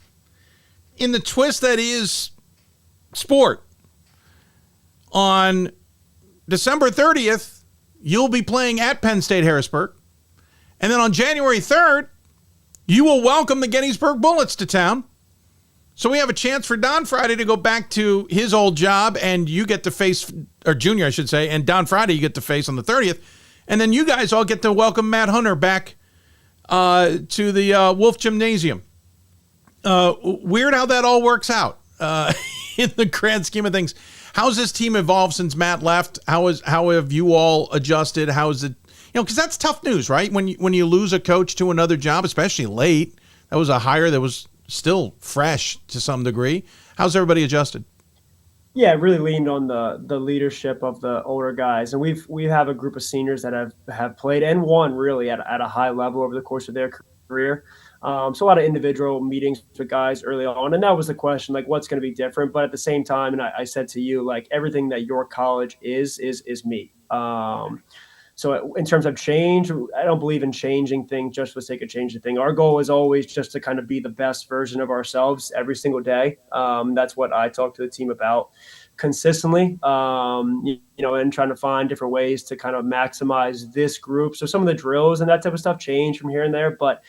in the twist that is sport, on December 30th, you'll be playing at Penn State Harrisburg. And then on January 3rd, you will welcome the Gettysburg Bullets to town. So we have a chance for Don Friday to go back to his old job, and you get to face, or Junior, I should say, and Don Friday you get to face on the 30th. And then you guys all get to welcome Matt Hunter back to the Wolf Gymnasium. Weird how that all works out. In the grand scheme of things, how's this team evolved since Matt left? How have you all adjusted? How is it? Because that's tough news, right? When you lose a coach to another job, especially late. That was a hire that was still fresh to some degree. How's everybody adjusted? Yeah, really leaned on the leadership of the older guys, and we have a group of seniors that have played and won really at a high level over the course of their career. So a lot of individual meetings with guys early on. And that was the question, like, what's going to be different? But at the same time, and I said to you, like, everything that your college is me. So in terms of change, I don't believe in changing things just for the sake of changing thing. Our goal is always just to kind of be the best version of ourselves every single day. That's what I talk to the team about consistently, and trying to find different ways to kind of maximize this group. So some of the drills and that type of stuff change from here and there, but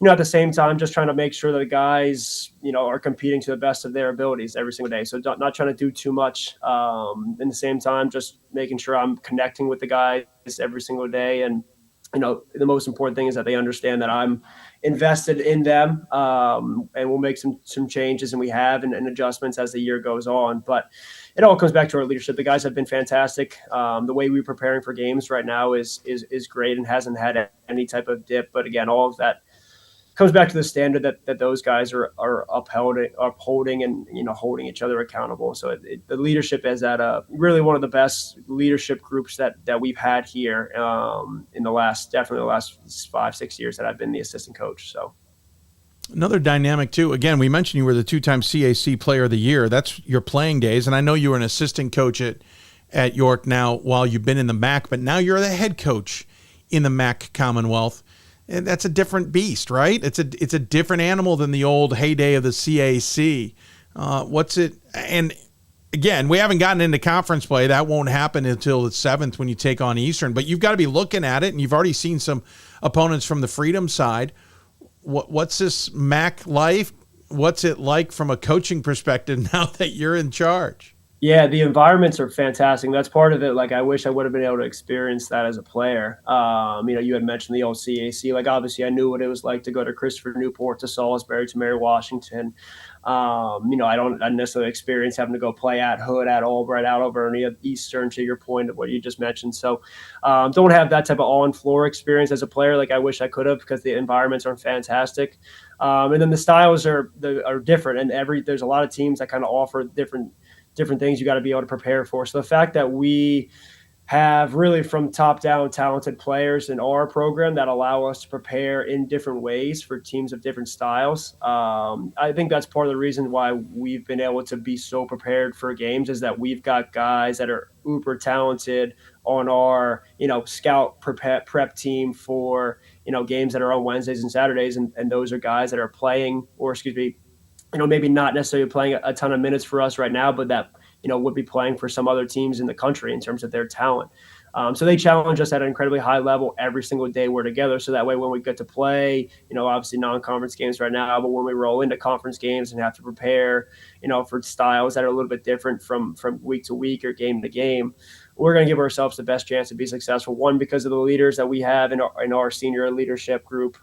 at the same time, just trying to make sure that the guys, are competing to the best of their abilities every single day. So not trying to do too much. In the same time, just making sure I'm connecting with the guys every single day. And, the most important thing is that they understand that I'm invested in them, and we'll make some changes, and we have, and adjustments as the year goes on. But it all comes back to our leadership. The guys have been fantastic. The way we're preparing for games right now is great and hasn't had any type of dip. But again, all of that comes back to the standard that those guys are upholding and holding each other accountable. So the leadership is at really one of the best leadership groups that we've had here in the last 5-6 years that I've been the assistant coach. So another dynamic too. Again, we mentioned you were the 2-time CAC Player of the Year. That's your playing days, and I know you were an assistant coach at York now while you've been in the MAC, but now you're the head coach in the MAC Commonwealth. And that's a different beast, right? It's a different animal than the old heyday of the CAC. What's it? And again, we haven't gotten into conference play. That won't happen until the 7th when you take on Eastern. But you've got to be looking at it, and you've already seen some opponents from the Freedom side. What's this MAC life? What's it like from a coaching perspective now that you're in charge? Yeah, the environments are fantastic. That's part of it. Like, I wish I would have been able to experience that as a player. You had mentioned the old CAC. Like, obviously, I knew what it was like to go to Christopher Newport, to Salisbury, to Mary Washington. I don't necessarily experience having to go play at Hood, at Albright, at Alvernia, Eastern, to your point of what you just mentioned. So don't have that type of on-floor experience as a player like I wish I could have, because the environments are fantastic. And then the styles are different. And there's a lot of teams that kind of offer different things you got to be able to prepare for. So the fact that we have really from top down talented players in our program that allow us to prepare in different ways for teams of different styles. I think that's part of the reason why we've been able to be so prepared for games, is that we've got guys that are uber talented on our, scout prep team for, games that are on Wednesdays and Saturdays. And those are guys that are playing, or maybe not necessarily playing a ton of minutes for us right now, but that, would be playing for some other teams in the country in terms of their talent. So they challenge us at an incredibly high level every single day we're together. So that way, when we get to play, obviously non-conference games right now, but when we roll into conference games and have to prepare, for styles that are a little bit different from week to week or game to game, we're going to give ourselves the best chance to be successful. One, because of the leaders that we have in our senior leadership group.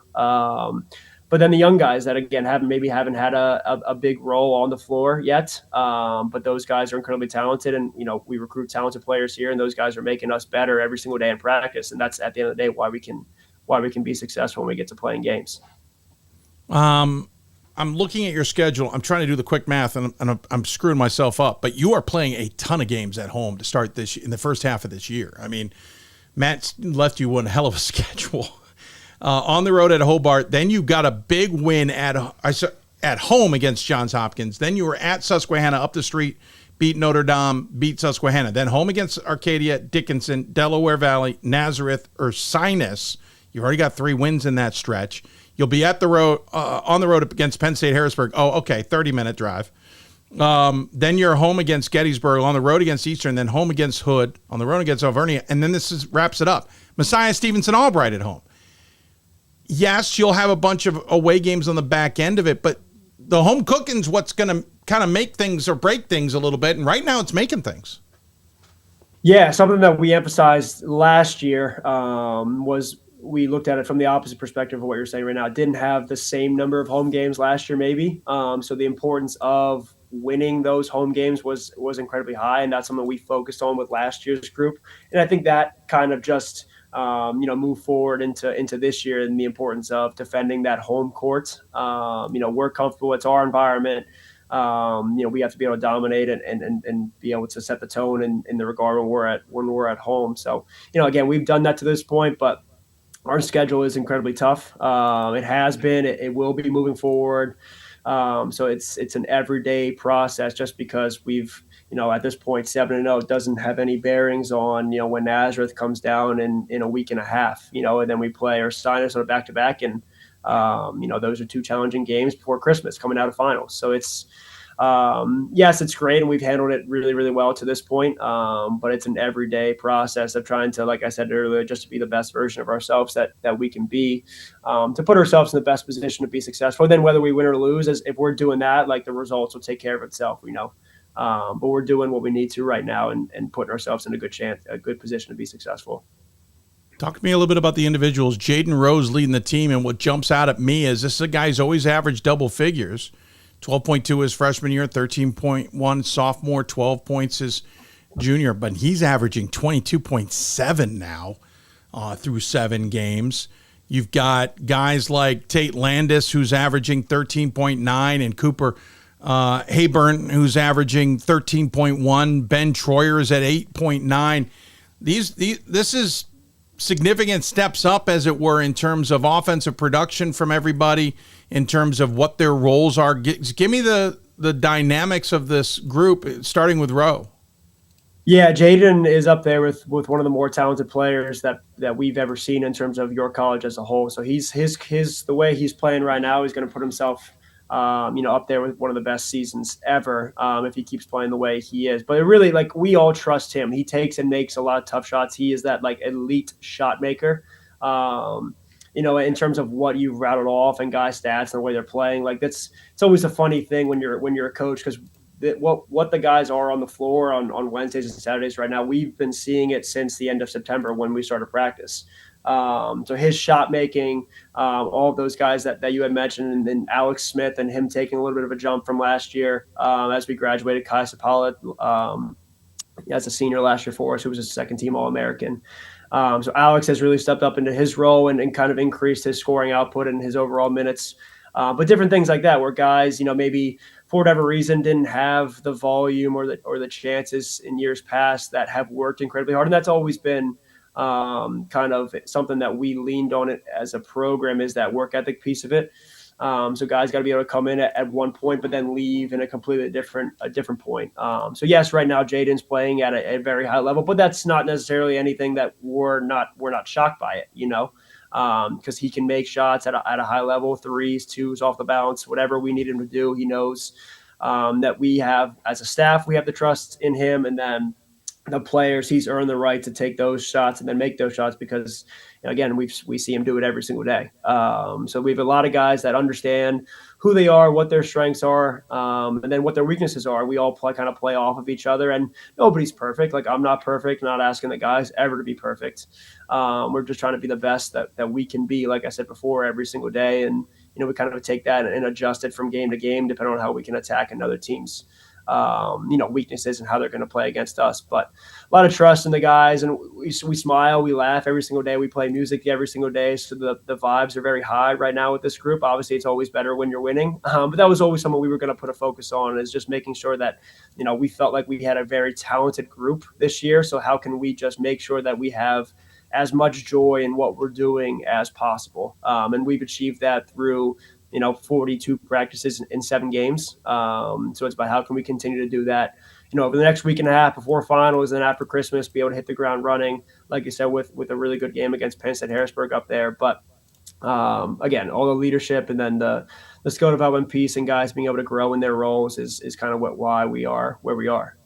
But then the young guys that, again, haven't had a big role on the floor yet. But those guys are incredibly talented. And, we recruit talented players here, and those guys are making us better every single day in practice. And that's, at the end of the day, why we can be successful when we get to playing games. I'm looking at your schedule. I'm trying to do the quick math, and I'm screwing myself up. But you are playing a ton of games at home to start this in the first half of this year. I mean, Matt left you one hell of a schedule. On the road at Hobart, then you got a big win at home against Johns Hopkins. Then you were at Susquehanna, up the street, beat Notre Dame, beat Susquehanna. Then home against Arcadia, Dickinson, Delaware Valley, Nazareth, Ursinus. You've already got 3 wins in that stretch. You'll be on the road against Penn State Harrisburg. Oh, okay, 30-minute drive. Then you're home against Gettysburg, on the road against Eastern, then home against Hood, on the road against Alvernia, and then wraps it up. Messiah, Stevenson, Albright at home. Yes, you'll have a bunch of away games on the back end of it, but the home cooking's what's going to kind of make things or break things a little bit, and right now it's making things. Yeah, something that we emphasized last year was we looked at it from the opposite perspective of what you're saying right now. It didn't have the same number of home games last year, maybe. So the importance of winning those home games was incredibly high, and that's something we focused on with last year's group. And I think that kind of just move forward into this year, and the importance of defending that home court. We're comfortable. It's our environment. We have to be able to dominate and be able to set the tone in the regard when we're at home. So, again, we've done that to this point, but our schedule is incredibly tough. It has been, it will be moving forward. So it's an everyday process, just because we've at this point, 7-0 doesn't have any bearings on, when Nazareth comes down in a week and a half, and then we play Ursinus on a back-to-back. And, those are two challenging games before Christmas coming out of finals. So it's, yes, it's great, and we've handled it really, really well to this point. But it's an everyday process of trying to, like I said earlier, just to be the best version of ourselves that we can be, to put ourselves in the best position to be successful. Then whether we win or lose, if we're doing that, like, the results will take care of itself, but we're doing what we need to right now and putting ourselves in a good position to be successful. Talk to me a little bit about the individuals. Jaden Rose leading the team, and what jumps out at me is this is a guy who's always averaged double figures. 12.2 his freshman year, 13.1 sophomore, 12 points his junior, but he's averaging 22.7 now through 7 games. You've got guys like Tate Landis, who's averaging 13.9, and Cooper Hayburn, who's averaging 13.1. Ben Troyer is at 8.9. This is significant steps up, as it were, in terms of offensive production from everybody, in terms of what their roles are. Give me the dynamics of this group, starting with Rowe. Yeah, Jaden is up there with one of the more talented players that we've ever seen in terms of York College as a whole. So he's the way he's playing right now, he's going to put himself up there with one of the best seasons ever if he keeps playing the way he is. But it really, like, we all trust him. He takes and makes a lot of tough shots. He is that, like, elite shot maker. In terms of what you've rattled off and guys' stats and the way they're playing, like, it's always a funny thing when you're a coach, because what the guys are on the floor on Wednesdays and Saturdays right now, we've been seeing it since the end of September when we started practice. So his shot making, all of those guys that you had mentioned, and then Alex Smith and him taking a little bit of a jump from last year as we graduated. Kai Sapala as a senior last year for us, who was a second-team All-American. So Alex has really stepped up into his role and kind of increased his scoring output and his overall minutes. But different things like that, where guys, maybe for whatever reason didn't have the volume or the chances in years past that have worked incredibly hard. And that's always been kind of something that we leaned on it as a program, is that work ethic piece of it. So guys got to be able to come in at one point, but then leave in a completely different point. So yes, right now Jaden's playing at a very high level, but that's not necessarily anything that we're not shocked by it, because he can make shots at a high level, 3s, 2s off the bounce, whatever we need him to do. He knows that we have, as a staff, we have the trust in him, and then the players, he's earned the right to take those shots and then make those shots, because, again, we see him do it every single day. So we have a lot of guys that understand who they are, what their strengths are, and then what their weaknesses are. We all kind of play off of each other, and nobody's perfect. Like, I'm not perfect, not asking the guys ever to be perfect. We're just trying to be the best that we can be, like I said before, every single day. And, we kind of take that and adjust it from game to game, depending on how we can attack another team's weaknesses and how they're going to play against us. But a lot of trust in the guys, and we smile, we laugh every single day. We play music every single day. So the vibes are very high right now with this group. Obviously it's always better when you're winning. But that was always something we were going to put a focus on, is just making sure that, we felt like we had a very talented group this year. So how can we just make sure that we have as much joy in what we're doing as possible? And we've achieved that through 42 practices in 7 games. So it's about how can we continue to do that, over the next week and a half before finals, and after Christmas, be able to hit the ground running, like you said, with a really good game against Penn State Harrisburg up there. But again, all the leadership, and then the skill development piece, and guys being able to grow in their roles is kind of why we are where we are.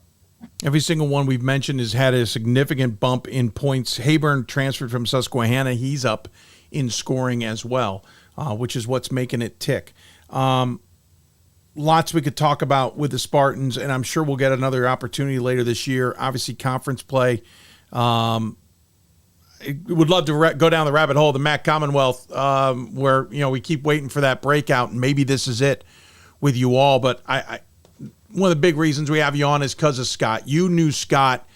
Every single one we've mentioned has had a significant bump in points. Hayburn transferred from Susquehanna. He's up in scoring as well, which is what's making it tick. Lots we could talk about with the Spartans, and I'm sure we'll get another opportunity later this year. Obviously, conference play. Would love to go down the rabbit hole of the MAC Commonwealth, where we keep waiting for that breakout, and maybe this is it with you all. But I one of the big reasons we have you on is because of Scott. You knew Scott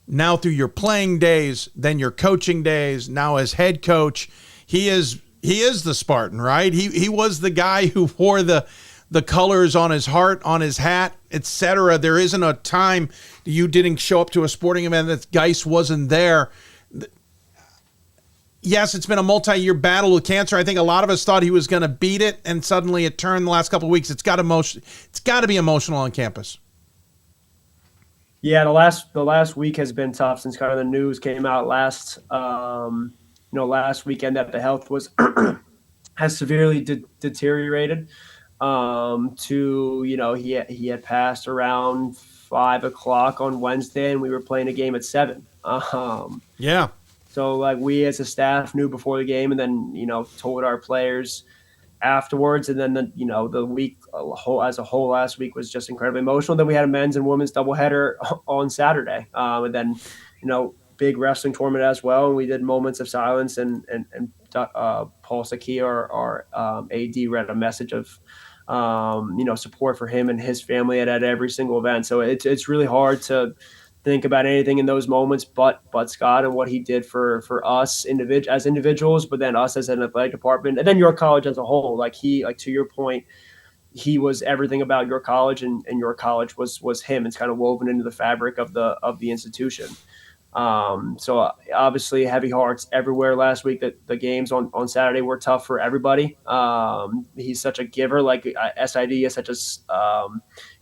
now through your playing days, then your coaching days, now as head coach. He is the Spartan, right? He was the guy who wore the colors on his heart, on his hat, etc. There isn't a time you didn't show up to a sporting event that Guise wasn't there. Yes, it's been a multi-year battle with cancer. I think a lot of us thought he was going to beat it, and suddenly it turned the last couple of weeks. It's got to be emotional on campus. Yeah, the last week has been tough since kind of the news came out last weekend that the health was has severely deteriorated. To he had passed around 5 o'clock on Wednesday, and we were playing a game at 7. Yeah. So like we as a staff knew before the game, and then told our players afterwards, and then the week as a whole last week was just incredibly emotional. Then we had a men's and women's doubleheader on Saturday, and then big wrestling tournament as well. And we did moments of silence, and Paul Saki, our AD, read a message of support for him and his family at every single event. So it's really hard to think about anything in those moments but Scott and what he did for us as individuals, but then us as an athletic department, and then your college as a whole. Like to your point, he was everything about your college, and your college was him. It's kind of woven into the fabric of the institution. So obviously heavy hearts everywhere last week. That the games on Saturday were tough for everybody. He's such a giver. Like SID is such a,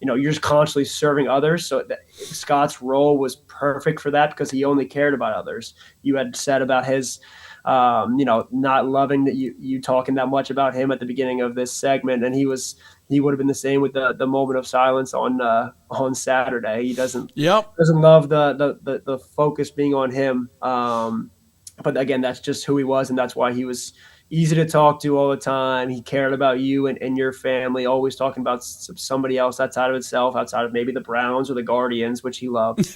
you're just constantly serving others. So Scott's role was perfect for that because he only cared about others. You had said about his, not loving that you talking that much about him at the beginning of this segment, and he would have been the same with the moment of silence on Saturday. He doesn't love the focus being on him. But again, that's just who he was, and that's why he was easy to talk to all the time. He cared about you and your family, always talking about somebody else outside of itself, outside of maybe the Browns or the Guardians, which he loved.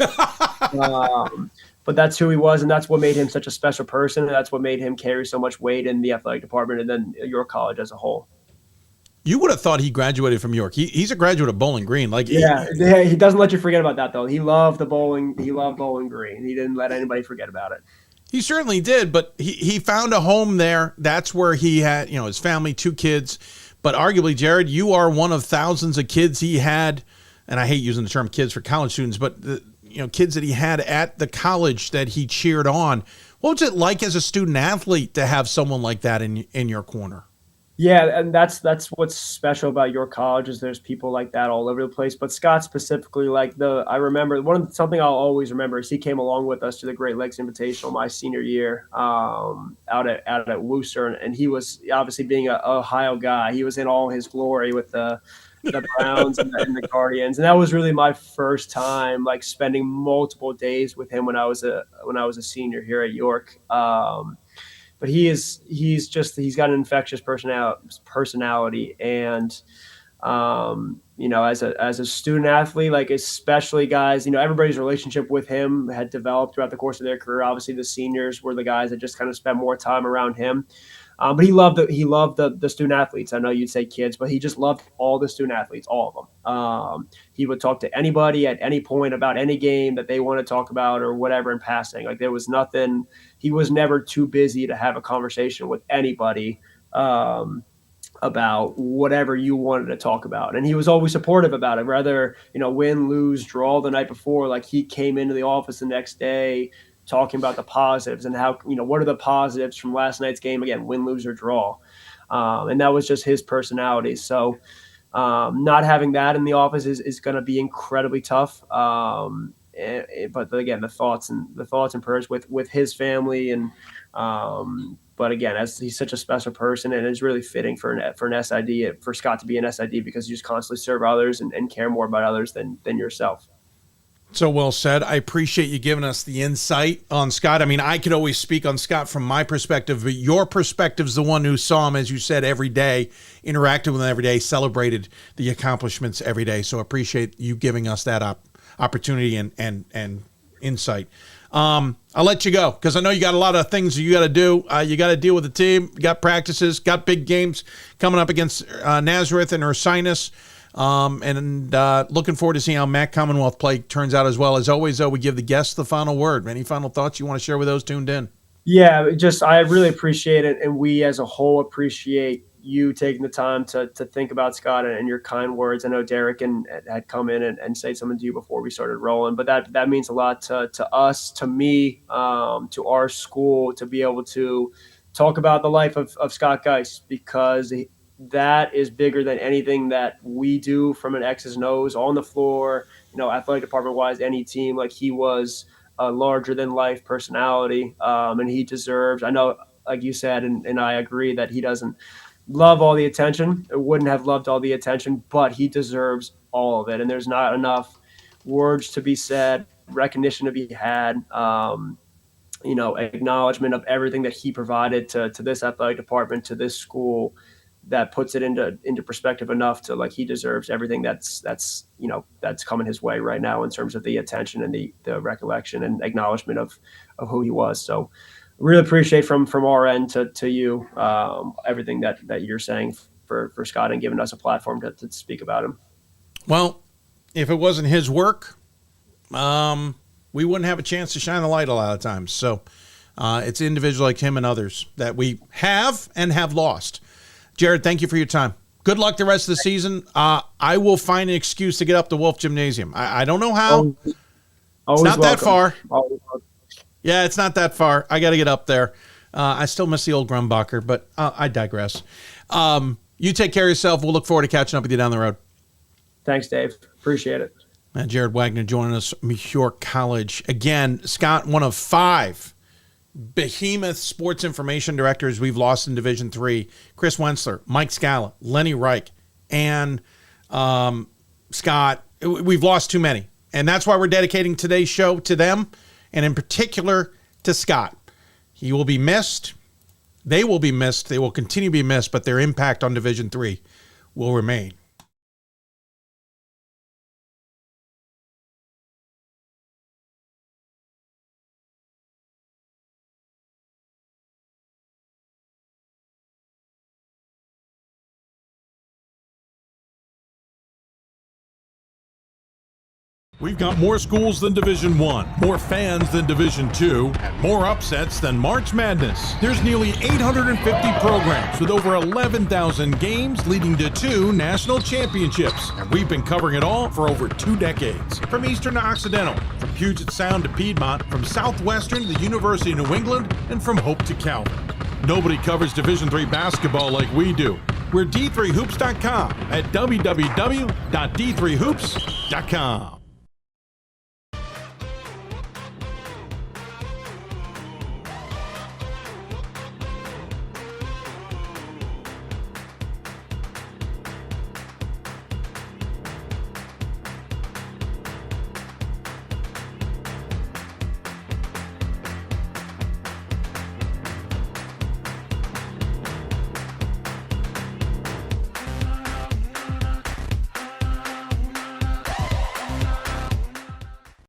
But that's who he was, and that's what made him such a special person, and that's what made him carry so much weight in the athletic department and then your college as a whole. You would have thought he graduated from York. He's a graduate of Bowling Green. He doesn't let you forget about that, though. He loved the bowling. He loved Bowling Green. He didn't let anybody forget about it. He certainly did, but he found a home there. That's where he had, his family, 2 kids. But arguably, Jared, you are one of thousands of kids he had, and I hate using the term kids for college students, but kids that he had at the college that he cheered on. What was it like as a student athlete to have someone like that in your corner? Yeah, and that's what's special about your college is there's people like that all over the place. But Scott specifically, I remember something I'll always remember is he came along with us to the Great Lakes Invitational my senior year out at Worcester, and he was obviously being a Ohio guy. He was in all his glory with the Browns and the Guardians, and that was really my first time spending multiple days with him when I was a senior here at York. But he's got an infectious personality, and as a student athlete, especially guys, everybody's relationship with him had developed throughout the course of their career. Obviously, the seniors were the guys that just kind of spent more time around him. But he loved the student athletes. I know you'd say kids, but he just loved all the student athletes, all of them. He would talk to anybody at any point about any game that they want to talk about or whatever in passing. There was nothing. He was never too busy to have a conversation with anybody about whatever you wanted to talk about. And he was always supportive about it, whether, win, lose, draw the night before. He came into the office the next day talking about the positives and how, what are the positives from last night's game, again, win, lose, or draw. And that was just his personality. So not having that in the office is going to be incredibly tough. But again, the thoughts and prayers with his family. And but again, as he's such a special person, and it's really fitting for an SID, for Scott to be an SID, because you just constantly serve others and care more about others than yourself. So well said. I appreciate you giving us the insight on Scott. I mean, I could always speak on Scott from my perspective, but your perspective is the one who saw him, as you said, every day, interacted with him every day, celebrated the accomplishments every day. So appreciate you giving us that opportunity and insight. I'll let you go because I know you got a lot of things you got to do. You got to deal with the team, you got practices, got big games coming up against Nazareth and Ursinus. And looking forward to seeing how Mac Commonwealth play turns out as well. As always, though, we give the guests the final word. Any final thoughts you want to share with those tuned in? Yeah, I really appreciate it. And we as a whole appreciate you taking the time to think about Scott and your kind words. I know Derek had come in and say something to you before we started rolling, but that means a lot to us, to me, to our school, to be able to talk about the life of Scott Guise, because that is bigger than anything that we do from an X's and O's on the floor, athletic department wise, any team. Like, he was a larger than life personality, and he deserves, I know, like you said, and I agree that he doesn't love all the attention. It wouldn't have loved all the attention, but he deserves all of it. And there's not enough words to be said, recognition to be had, acknowledgement of everything that he provided to this athletic department, to this school, that puts it into perspective enough to, like, he deserves everything that's coming his way right now in terms of the attention and the recollection and acknowledgement of who he was. So really appreciate from our end to you everything that you're saying for Scott and giving us a platform to speak about him. Well, if it wasn't his work, we wouldn't have a chance to shine the light a lot of times. So it's individuals like him and others that we have and have lost. Jared, thank you for your time. Good luck the rest of the season. I will find an excuse to get up to Wolf Gymnasium. I don't know how. It's not that far. Yeah, it's not that far. I got to get up there. I still miss the old Grumbacher, but I digress. You take care of yourself. We'll look forward to catching up with you down the road. Thanks, Dave. Appreciate it. And Jared Wagner joining us from McHugh College. Again, Scott, one of 5 behemoth sports information directors we've lost in Division III. Chris Wentzler, Mike Scala, Lenny Reich, and Scott. We've lost too many. And that's why we're dedicating today's show to them, and in particular to Scott. He will be missed. They will be missed. They will continue to be missed, but their impact on Division III will remain. We've got more schools than Division I, more fans than Division II, and more upsets than March Madness. There's nearly 850 programs with over 11,000 games leading to 2 national championships. And we've been covering it all for over 2 decades. From Eastern to Occidental, from Puget Sound to Piedmont, from Southwestern to the University of New England, and from Hope to Calvin. Nobody covers Division III basketball like we do. We're D3Hoops.com at www.d3hoops.com.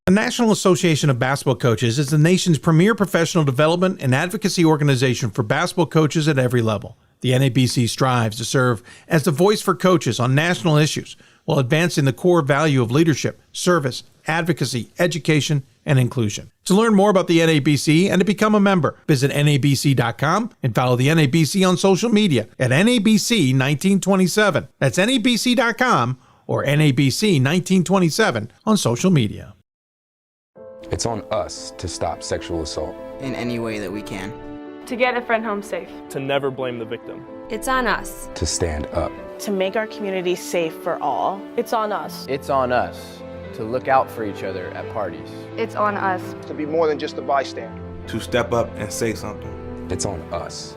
The National Association of Basketball Coaches is the nation's premier professional development and advocacy organization for basketball coaches at every level. The NABC strives to serve as the voice for coaches on national issues while advancing the core value of leadership, service, advocacy, education, and inclusion. To learn more about the NABC and to become a member, visit NABC.com and follow the NABC on social media at NABC1927. That's NABC.com or NABC1927 on social media. It's on us to stop sexual assault. In any way that we can. To get a friend home safe. To never blame the victim. It's on us. To stand up. To make our community safe for all. It's on us. It's on us to look out for each other at parties. It's on us. To be more than just a bystander. To step up and say something. It's on us,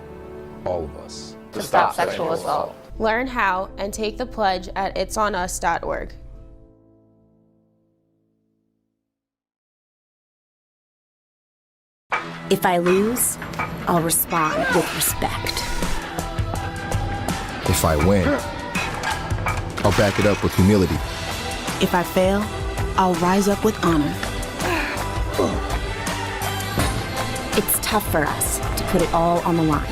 all of us. To stop sexual assault. Learn how and take the pledge at itsonus.org. If I lose, I'll respond with respect. If I win, I'll back it up with humility. If I fail, I'll rise up with honor. It's tough for us to put it all on the line.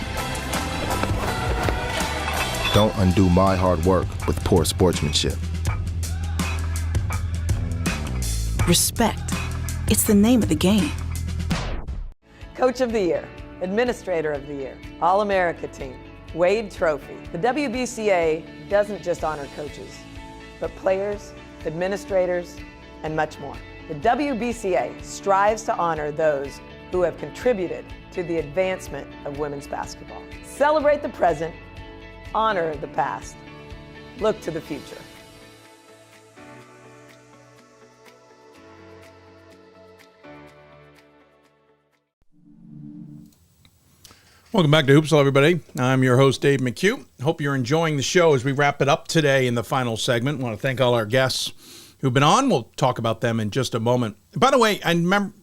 Don't undo my hard work with poor sportsmanship. Respect. It's the name of the game. Coach of the Year, Administrator of the Year, All-America Team, Wade Trophy. The WBCA doesn't just honor coaches, but players, administrators, and much more. The WBCA strives to honor those who have contributed to the advancement of women's basketball. Celebrate the present, honor the past, look to the future. Welcome back to Hoopsville, everybody. I'm your host, Dave McHugh. Hope you're enjoying the show as we wrap it up today in the final segment. I want to thank all our guests who've been on. We'll talk about them in just a moment. By the way, I remember,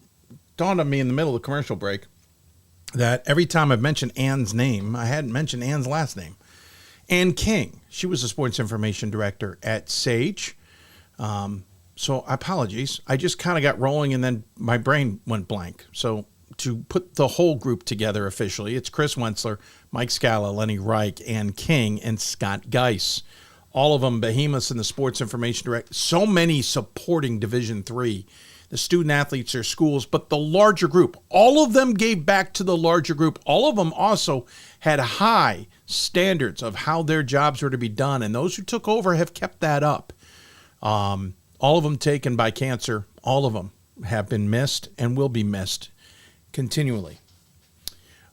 dawned on me in the middle of the commercial break that every time I've mentioned Ann's name, I hadn't mentioned Ann's last name. Ann King. She was the sports information director at Sage. So apologies. I just kind of got rolling and then my brain went blank. So to put the whole group together officially, it's Chris Wentzler, Mike Scala, Lenny Reich, Ann King, and Scott Guise. All of them behemoths in the sports information direct. So many supporting Division III, the student athletes, their schools, but the larger group. All of them gave back to the larger group. All of them also had high standards of how their jobs were to be done, and those who took over have kept that up. All of them taken by cancer. All of them have been missed and will be missed continually.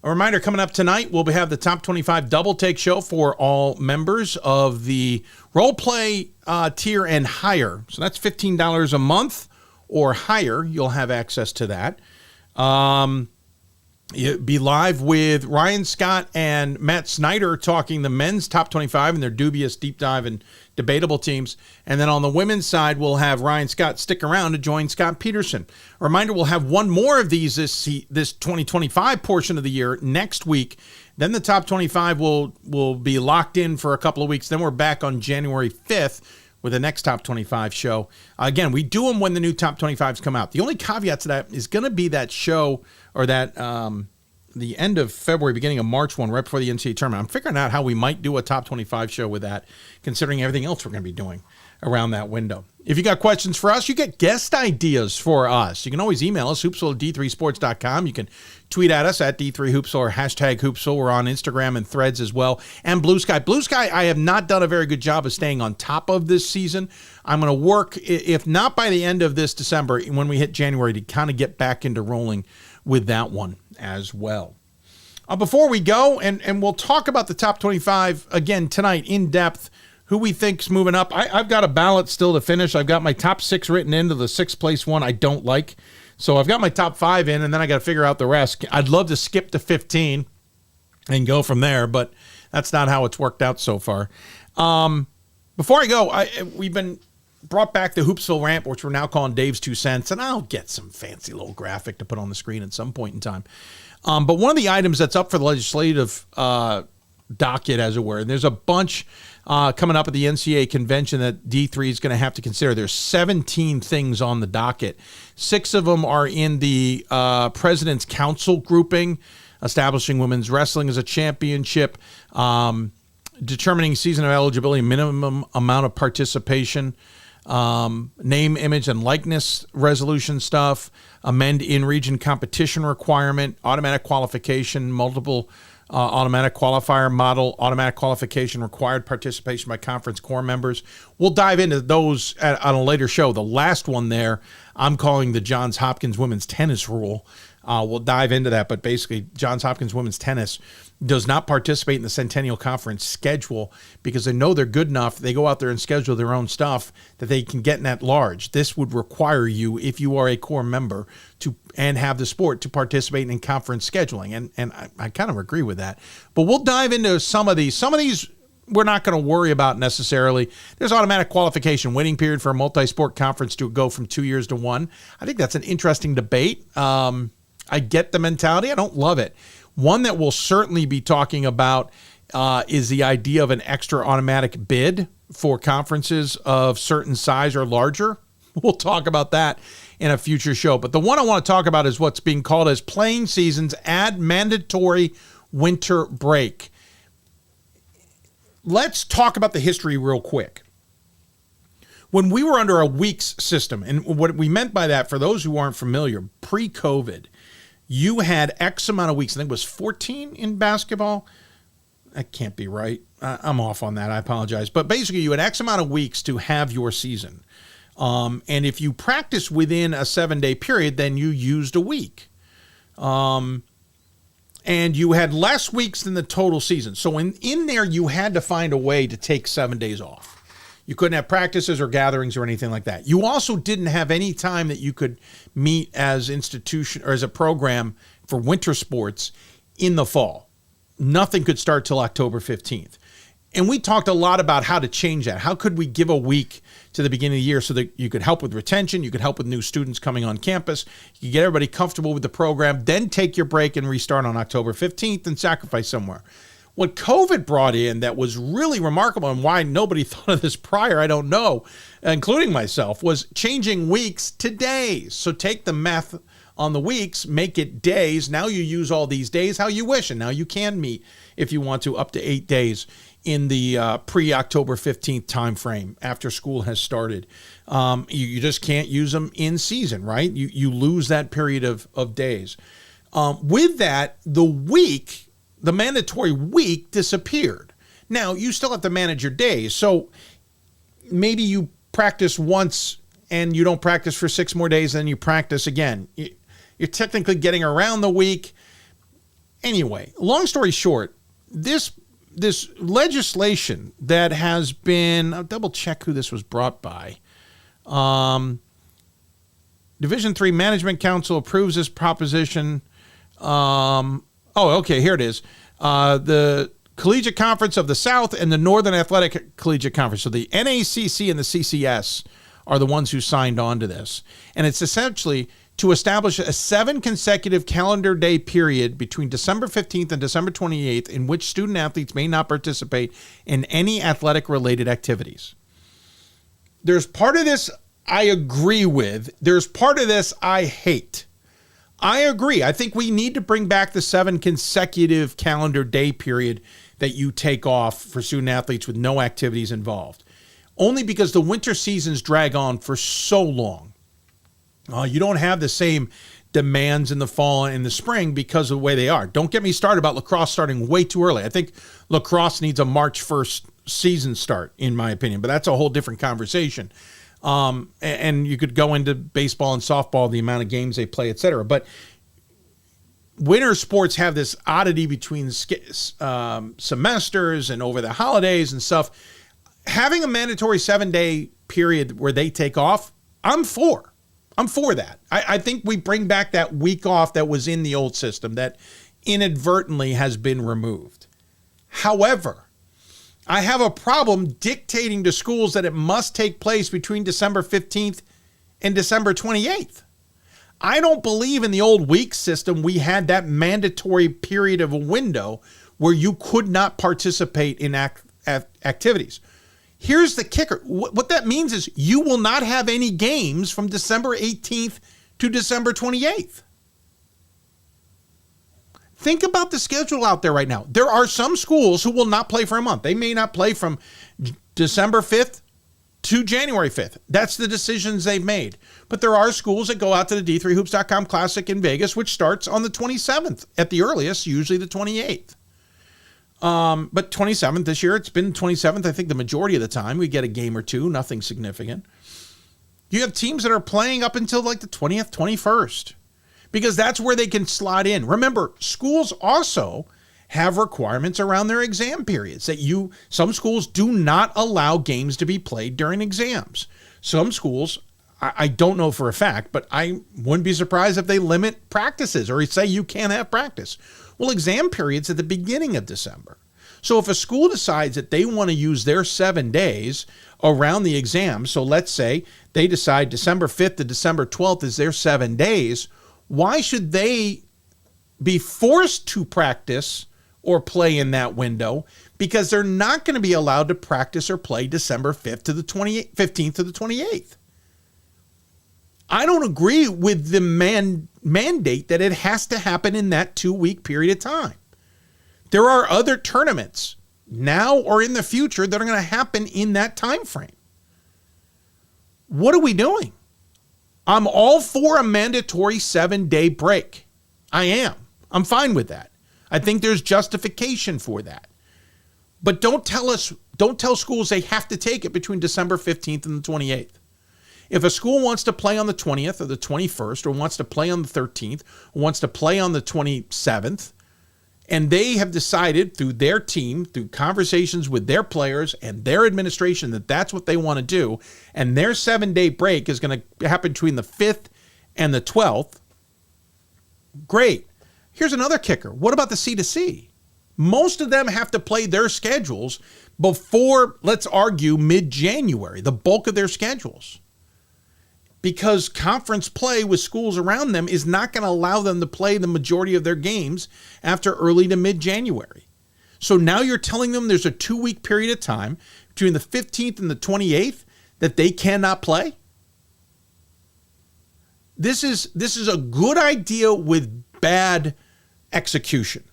A reminder, coming up tonight, we'll have the Top 25 Double Take Show for all members of the role play tier and higher. So that's $15 a month or higher. You'll have access to that. You'll be live with Ryan Scott and Matt Snyder talking the men's top 25 and their dubious deep dive and debatable teams. And then on the women's side, we'll have Ryan Scott stick around to join Scott Peterson. A reminder, we'll have one more of these this 2025 portion of the year next week. Then the top 25 will be locked in for a couple of weeks. Then we're back on January 5th with the next top 25 show. Again, we do them when the new top 25s come out. The only caveat to that is going to be that show or that the end of February, beginning of March one, right before the NCAA tournament. I'm figuring out how we might do a top 25 show with that, considering everything else we're going to be doing around that window. If you got questions for us, you get guest ideas for us, you can always email us, hoopsville@d3sports.com. You can tweet at us at D3Hoopsville or hashtag Hoopsville. We're on Instagram and Threads as well. And Blue Sky. Blue Sky, I have not done a very good job of staying on top of this season. I'm going to work, if not by the end of this December, when we hit January, to kind of get back into rolling with that one as well. Before we go, and we'll talk about the top 25 again tonight in depth, who we think's moving up. I've got a ballot still to finish. I've got my top 6 written into the 6th place one I don't like. So I've got my top 5 in, and then I got to figure out the rest. I'd love to skip to 15 and go from there, but that's not how it's worked out so far. Before I go, we've been brought back the Hoopsville Rant, which we're now calling Dave's 2 cents, and I'll get some fancy little graphic to put on the screen at some point in time. But one of the items that's up for the legislative docket, as it were, and there's a bunch coming up at the NCAA convention that D3 is going to have to consider. There's 17 things on the docket. 6 of them are in the President's Council grouping, establishing women's wrestling as a championship, determining season of eligibility, minimum amount of participation, name, image, and likeness resolution stuff, amend in-region competition requirement, automatic qualification, multiple automatic qualifier model, automatic qualification, required participation by conference core members. We'll dive into those on a later show. The last one there, I'm calling the Johns Hopkins women's tennis rule. We'll dive into that, but basically Johns Hopkins women's tennis does not participate in the Centennial Conference schedule because they know they're good enough. They go out there and schedule their own stuff that they can get in at large. This would require you, if you are a core member, to and have the sport, to participate in conference scheduling. And I kind of agree with that. But we'll dive into some of these. Some of these we're not going to worry about necessarily. There's automatic qualification, waiting period for a multi-sport conference to go from 2 years to 1. I think that's an interesting debate. I get the mentality. I don't love it. One that we'll certainly be talking about is the idea of an extra automatic bid for conferences of certain size or larger. We'll talk about that in a future show. But the one I want to talk about is what's being called as playing seasons add mandatory winter break. Let's talk about the history real quick. When we were under a weeks system, and what we meant by that, for those who aren't familiar, pre-COVID, you had X amount of weeks. I think it was 14 in basketball. That can't be right. I'm off on that. I apologize. But basically, you had X amount of weeks to have your season. And if you practice within a 7-day period, then you used a week. And you had less weeks than the total season. So in there, you had to find a way to take 7 days off. You couldn't have practices or gatherings or anything like that. You also didn't have any time that you could meet as institution or as a program for winter sports in the fall. nothing could start till October 15th. And we talked a lot about how to change that. How could we give a week to the beginning of the year so that you could help with retention, you could help with new students coming on campus, you could get everybody comfortable with the program, then take your break and restart on October 15th and sacrifice somewhere. What COVID brought in that was really remarkable, and why nobody thought of this prior, I don't know, including myself, was changing weeks to days. So take the math on the weeks, make it days. Now you use all these days how you wish, and now you can meet, if you want to, up to 8 days in the pre-October 15th time frame after school has started. You just can't use them in season, right? You lose that period of days. With that, the mandatory week disappeared. Now, you still have to manage your days. So maybe you practice once and you don't practice for 6 more days, then you practice again. You're technically getting around the week. Anyway, long story short, this legislation that has been, I'll double check who this was brought by. Division III Management Council approves this proposition. Here it is. The Collegiate Conference of the South and the Northern Athletic Collegiate Conference. So the NACC and the CCS are the ones who signed on to this. And it's essentially to establish a 7 consecutive calendar day period between December 15th and December 28th in which student athletes may not participate in any athletic-related activities. There's part of this I agree with. There's part of this I hate. I agree. I think we need to bring back the 7 consecutive calendar day period that you take off for student athletes with no activities involved. Only because the winter seasons drag on for so long. You don't have the same demands in the fall and in the spring because of the way they are. Don't get me started about lacrosse starting way too early. I think lacrosse needs a March 1st season start, in my opinion, but that's a whole different conversation. And you could go into baseball and softball, the amount of games they play, et cetera. But winter sports have this oddity between semesters and over the holidays and stuff. Having a mandatory 7-day period where they take off, I'm for that. I think we bring back that week off that was in the old system that inadvertently has been removed. However, I have a problem dictating to schools that it must take place between December 15th and December 28th. I don't believe in the old week system. We had that mandatory period of a window where you could not participate in activities. Here's the kicker. What that means is you will not have any games from December 18th to December 28th. Think about the schedule out there right now. There are some schools who will not play for a month. They may not play from December 5th to January 5th. That's the decisions they've made. But there are schools that go out to the D3Hoops.com Classic in Vegas, which starts on the 27th at the earliest, usually the 28th. But 27th this year, it's been 27th, I think the majority of the time. We get a game or two, nothing significant. You have teams that are playing up until like the 20th, 21st, because that's where they can slot in. Remember, schools also have requirements around their exam periods that some schools do not allow games to be played during exams. Some schools, I don't know for a fact, but I wouldn't be surprised if they limit practices or say you can't have practice. Well, exam period's at the beginning of December. So if a school decides that they want to use their 7 days around the exam, so let's say they decide December 5th to December 12th is their 7 days, why should they be forced to practice or play in that window? Because they're not going to be allowed to practice or play December 5th to the 15th to the 28th. I don't agree with the mandate that it has to happen in that 2-week period of time. There are other tournaments now or in the future that are going to happen in that time frame. What are we doing? I'm all for a mandatory 7-day break. I am. I'm fine with that. I think there's justification for that. But don't tell schools they have to take it between December 15th and the 28th. If a school wants to play on the 20th or the 21st or wants to play on the 13th or wants to play on the 27th, and they have decided through their team, through conversations with their players and their administration that that's what they want to do, and their 7-day break is going to happen between the 5th and the 12th, great. Here's another kicker. What about the C2C? Most of them have to play their schedules before, let's argue, mid-January, the bulk of their schedules. Because conference play with schools around them is not going to allow them to play the majority of their games after early to mid-January. So now you're telling them there's a 2-week period of time between the 15th and the 28th that they cannot play? This is a good idea with bad execution.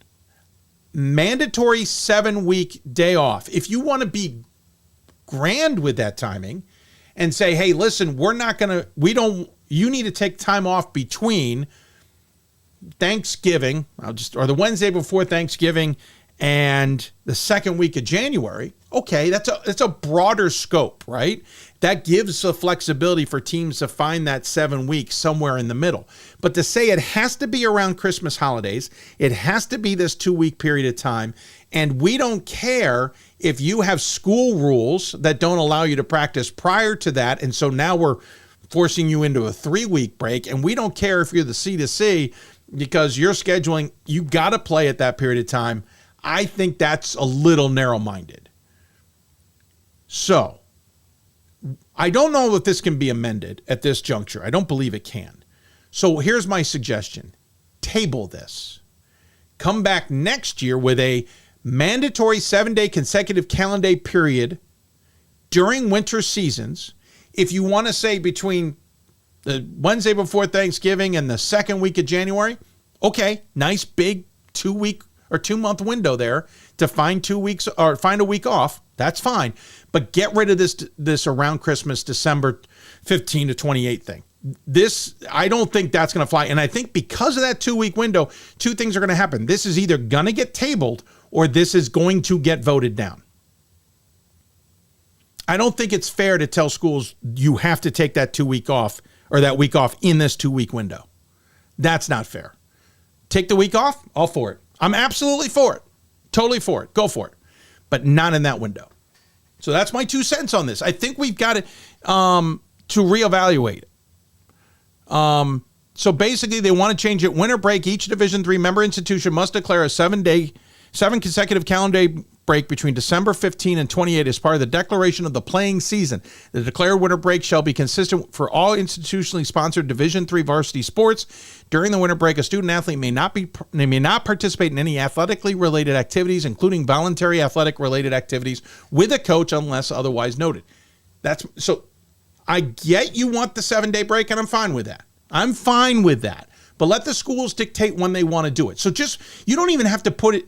Mandatory 7-week day off. If you want to be grand with that timing and say, hey, listen, you need to take time off between Thanksgiving, or the Wednesday before Thanksgiving and the second week of January. Okay, that's a broader scope, right? That gives the flexibility for teams to find that 7 weeks somewhere in the middle. But to say it has to be around Christmas holidays, it has to be this 2-week period of time, and we don't care if you have school rules that don't allow you to practice prior to that, and so now we're forcing you into a 3-week break, and we don't care if you're the C2C because you're scheduling, you got to play at that period of time. I think that's a little narrow-minded. So, I don't know if this can be amended at this juncture. I don't believe it can. So here's my suggestion. Table this. Come back next year with a mandatory 7-day consecutive calendar period during winter seasons. If you want to say between the Wednesday before Thanksgiving and the second week of January, okay, nice big 2-week or 2-month window there to find 2 weeks or find a week off. That's fine. But get rid of this around Christmas, December 15 to 28 thing. I don't think that's going to fly. And I think because of that 2-week window, 2 things are going to happen. This is either going to get tabled or this is going to get voted down. I don't think it's fair to tell schools you have to take that 2-week off or that week off in this 2-week window. That's not fair. Take the week off, all for it. I'm absolutely for it. Totally for it. Go for it. But not in that window. So that's my 2 cents on this. I think we've got to reevaluate it. So basically, they want to change it. Winter break, each Division III member institution must declare a 7 consecutive calendar break between December 15 and 28 as part of the declaration of the playing season. The declared winter break shall be consistent for all institutionally sponsored Division III varsity sports. During the winter break, a student athlete may not participate in any athletically related activities, including voluntary athletic related activities with a coach unless otherwise noted. So I get you want the 7-day break, and I'm fine with that. But let the schools dictate when they want to do it. So you don't even have to put it.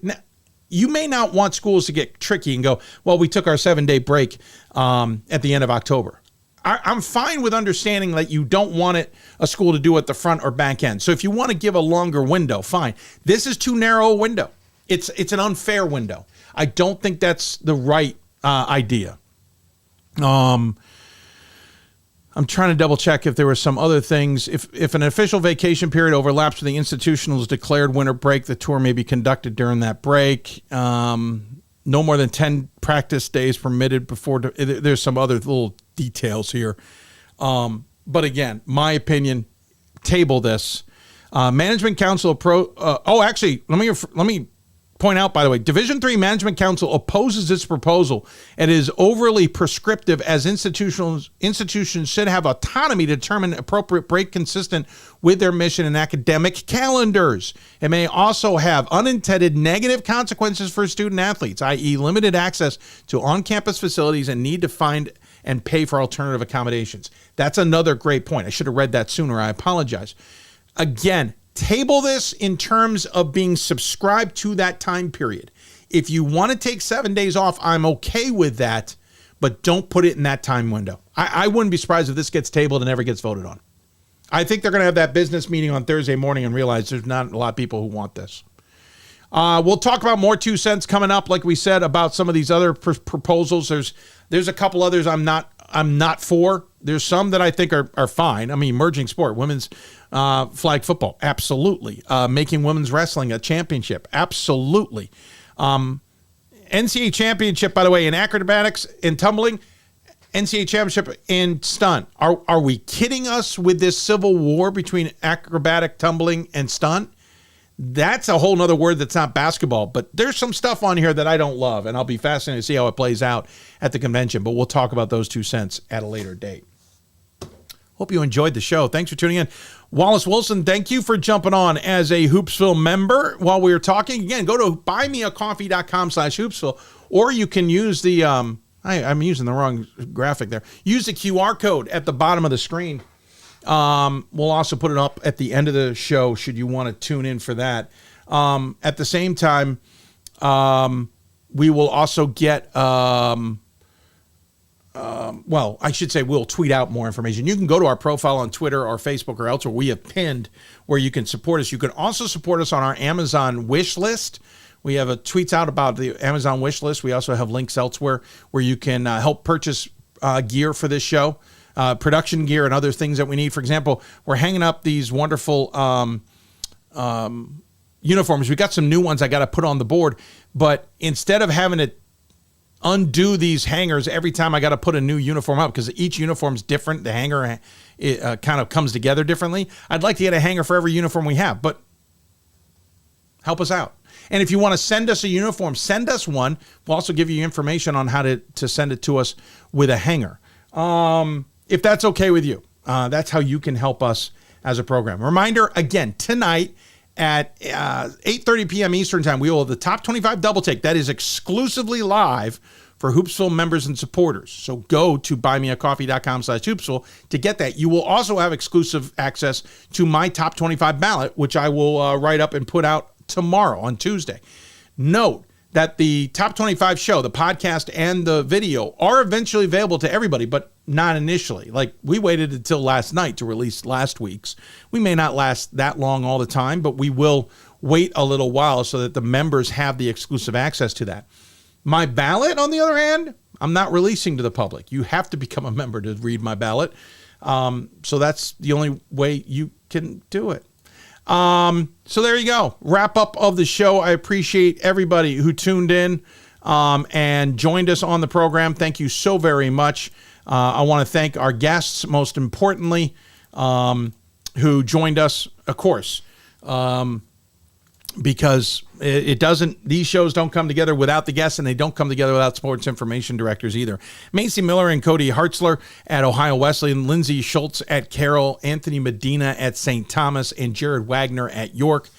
You may not want schools to get tricky and go, well, we took our 7-day break at the end of October. I'm fine with understanding that you don't want a school to do it at the front or back end. So if you want to give a longer window, fine. This is too narrow a window. It's an unfair window. I don't think that's the right idea. I'm trying to double check if there were some other things. If an official vacation period overlaps with the institutional's declared winter break, the tour may be conducted during that break. No more than 10 practice days permitted before. There's some other little details here. But again, my opinion, table this. Management Council actually, let me point out, by the way, Division III Management Council opposes this proposal and is overly prescriptive, as institutions should have autonomy to determine appropriate break consistent with their mission and academic calendars. It may also have unintended negative consequences for student athletes, i.e. limited access to on-campus facilities and need to find and pay for alternative accommodations. That's another great point. I should have read that sooner. I apologize. Again, table this in terms of being subscribed to that time period. If you want to take 7 days off, I'm okay with that, but don't put it in that time window. I wouldn't be surprised if this gets tabled and never gets voted on. I think they're going to have that business meeting on Thursday morning and realize there's not a lot of people who want this. We'll talk about more 2 cents coming up, like we said, about some of these other proposals. There's a couple others I'm not for. There's some that I think are fine. I mean, emerging sport, women's flag football, absolutely. Making women's wrestling a championship, absolutely. NCAA championship, by the way, in acrobatics and tumbling, NCAA championship in stunt. Are we kidding us with this civil war between acrobatic, tumbling, and stunt? That's a whole nother word that's not basketball, but there's some stuff on here that I don't love, and I'll be fascinated to see how it plays out at the convention, but we'll talk about those 2 cents at a later date. Hope you enjoyed the show. Thanks for tuning in. Wallace Wilson, thank you for jumping on as a Hoopsville member while we were talking. Again, go to buymeacoffee.com/Hoopsville, or you can use the, I'm using the wrong graphic there. Use the QR code at the bottom of the screen. We'll also put it up at the end of the show should you want to tune in for that. At the same time, we will also get, well, I should say we'll tweet out more information. You can go to our profile on Twitter or Facebook or elsewhere. We have pinned where you can support us. You can also support us on our Amazon wish list. We have tweets out about the Amazon wish list. We also have links elsewhere where you can help purchase gear for this show, production gear and other things that we need. For example, we're hanging up these wonderful uniforms. We got some new ones I got to put on the board, but instead of having to undo these hangers every time I got to put a new uniform up because each uniform's different, the hanger kind of comes together differently, I'd like to get a hanger for every uniform we have, but help us out. And if you want to send us a uniform, send us one. We'll also give you information on how to send it to us with a hanger. If that's okay with you, that's how you can help us as a program. Reminder, again, tonight at 8:30 p.m. Eastern Time, we will have the Top 25 Double Take. That is exclusively live for Hoopsville members and supporters. So go to buymeacoffee.com/Hoopsville to get that. You will also have exclusive access to my Top 25 ballot, which I will write up and put out tomorrow on Tuesday. Note that the Top 25 show, the podcast and the video, are eventually available to everybody, but not initially. Like, we waited until last night to release last week's. We may not last that long all the time, but we will wait a little while so that the members have the exclusive access to that. My ballot, on the other hand, I'm not releasing to the public. You have to become a member to read my ballot. So that's the only way you can do it. So there you go. Wrap up of the show. I appreciate everybody who tuned in and joined us on the program. Thank you so very much. I want to thank our guests, most importantly, who joined us, of course, because these shows don't come together without the guests, and they don't come together without sports information directors either. Macy Miller and Cody Hartzler at Ohio Wesleyan, Lindsay Schultz at Carroll, Anthony Medina at St. Thomas, and Jared Wagner at York.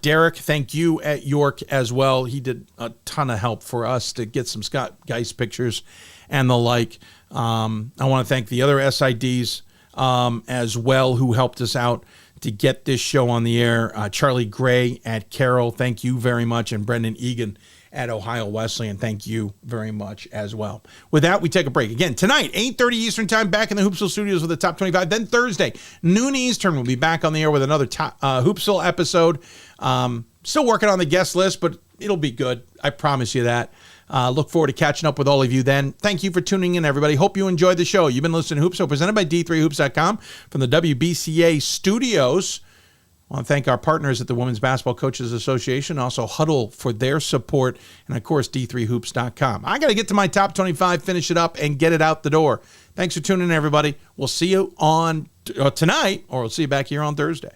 Derek, thank you at York as well. He did a ton of help for us to get some Scott Guise pictures and the like. I want to thank the other SIDs as well who helped us out to get this show on the air. Charlie Gray at Carroll, thank you very much. And Brendan Egan at Ohio Wesleyan, thank you very much as well. With that, we take a break. Again, tonight, 8:30 Eastern Time, back in the Hoopsville studios with the Top 25. Then Thursday, noon Eastern, we'll be back on the air with another Hoopsville episode. Still working on the guest list, but it'll be good. I promise you that. Look forward to catching up with all of you then. Thank you for tuning in, everybody. Hope you enjoyed the show. You've been listening to Hoopsville, presented by D3Hoops.com from the WBCA studios. I want to thank our partners at the Women's Basketball Coaches Association, also Hudl for their support, and, of course, D3Hoops.com. I got to get to my top 25, finish it up, and get it out the door. Thanks for tuning in, everybody. We'll see you on tonight, or we'll see you back here on Thursday.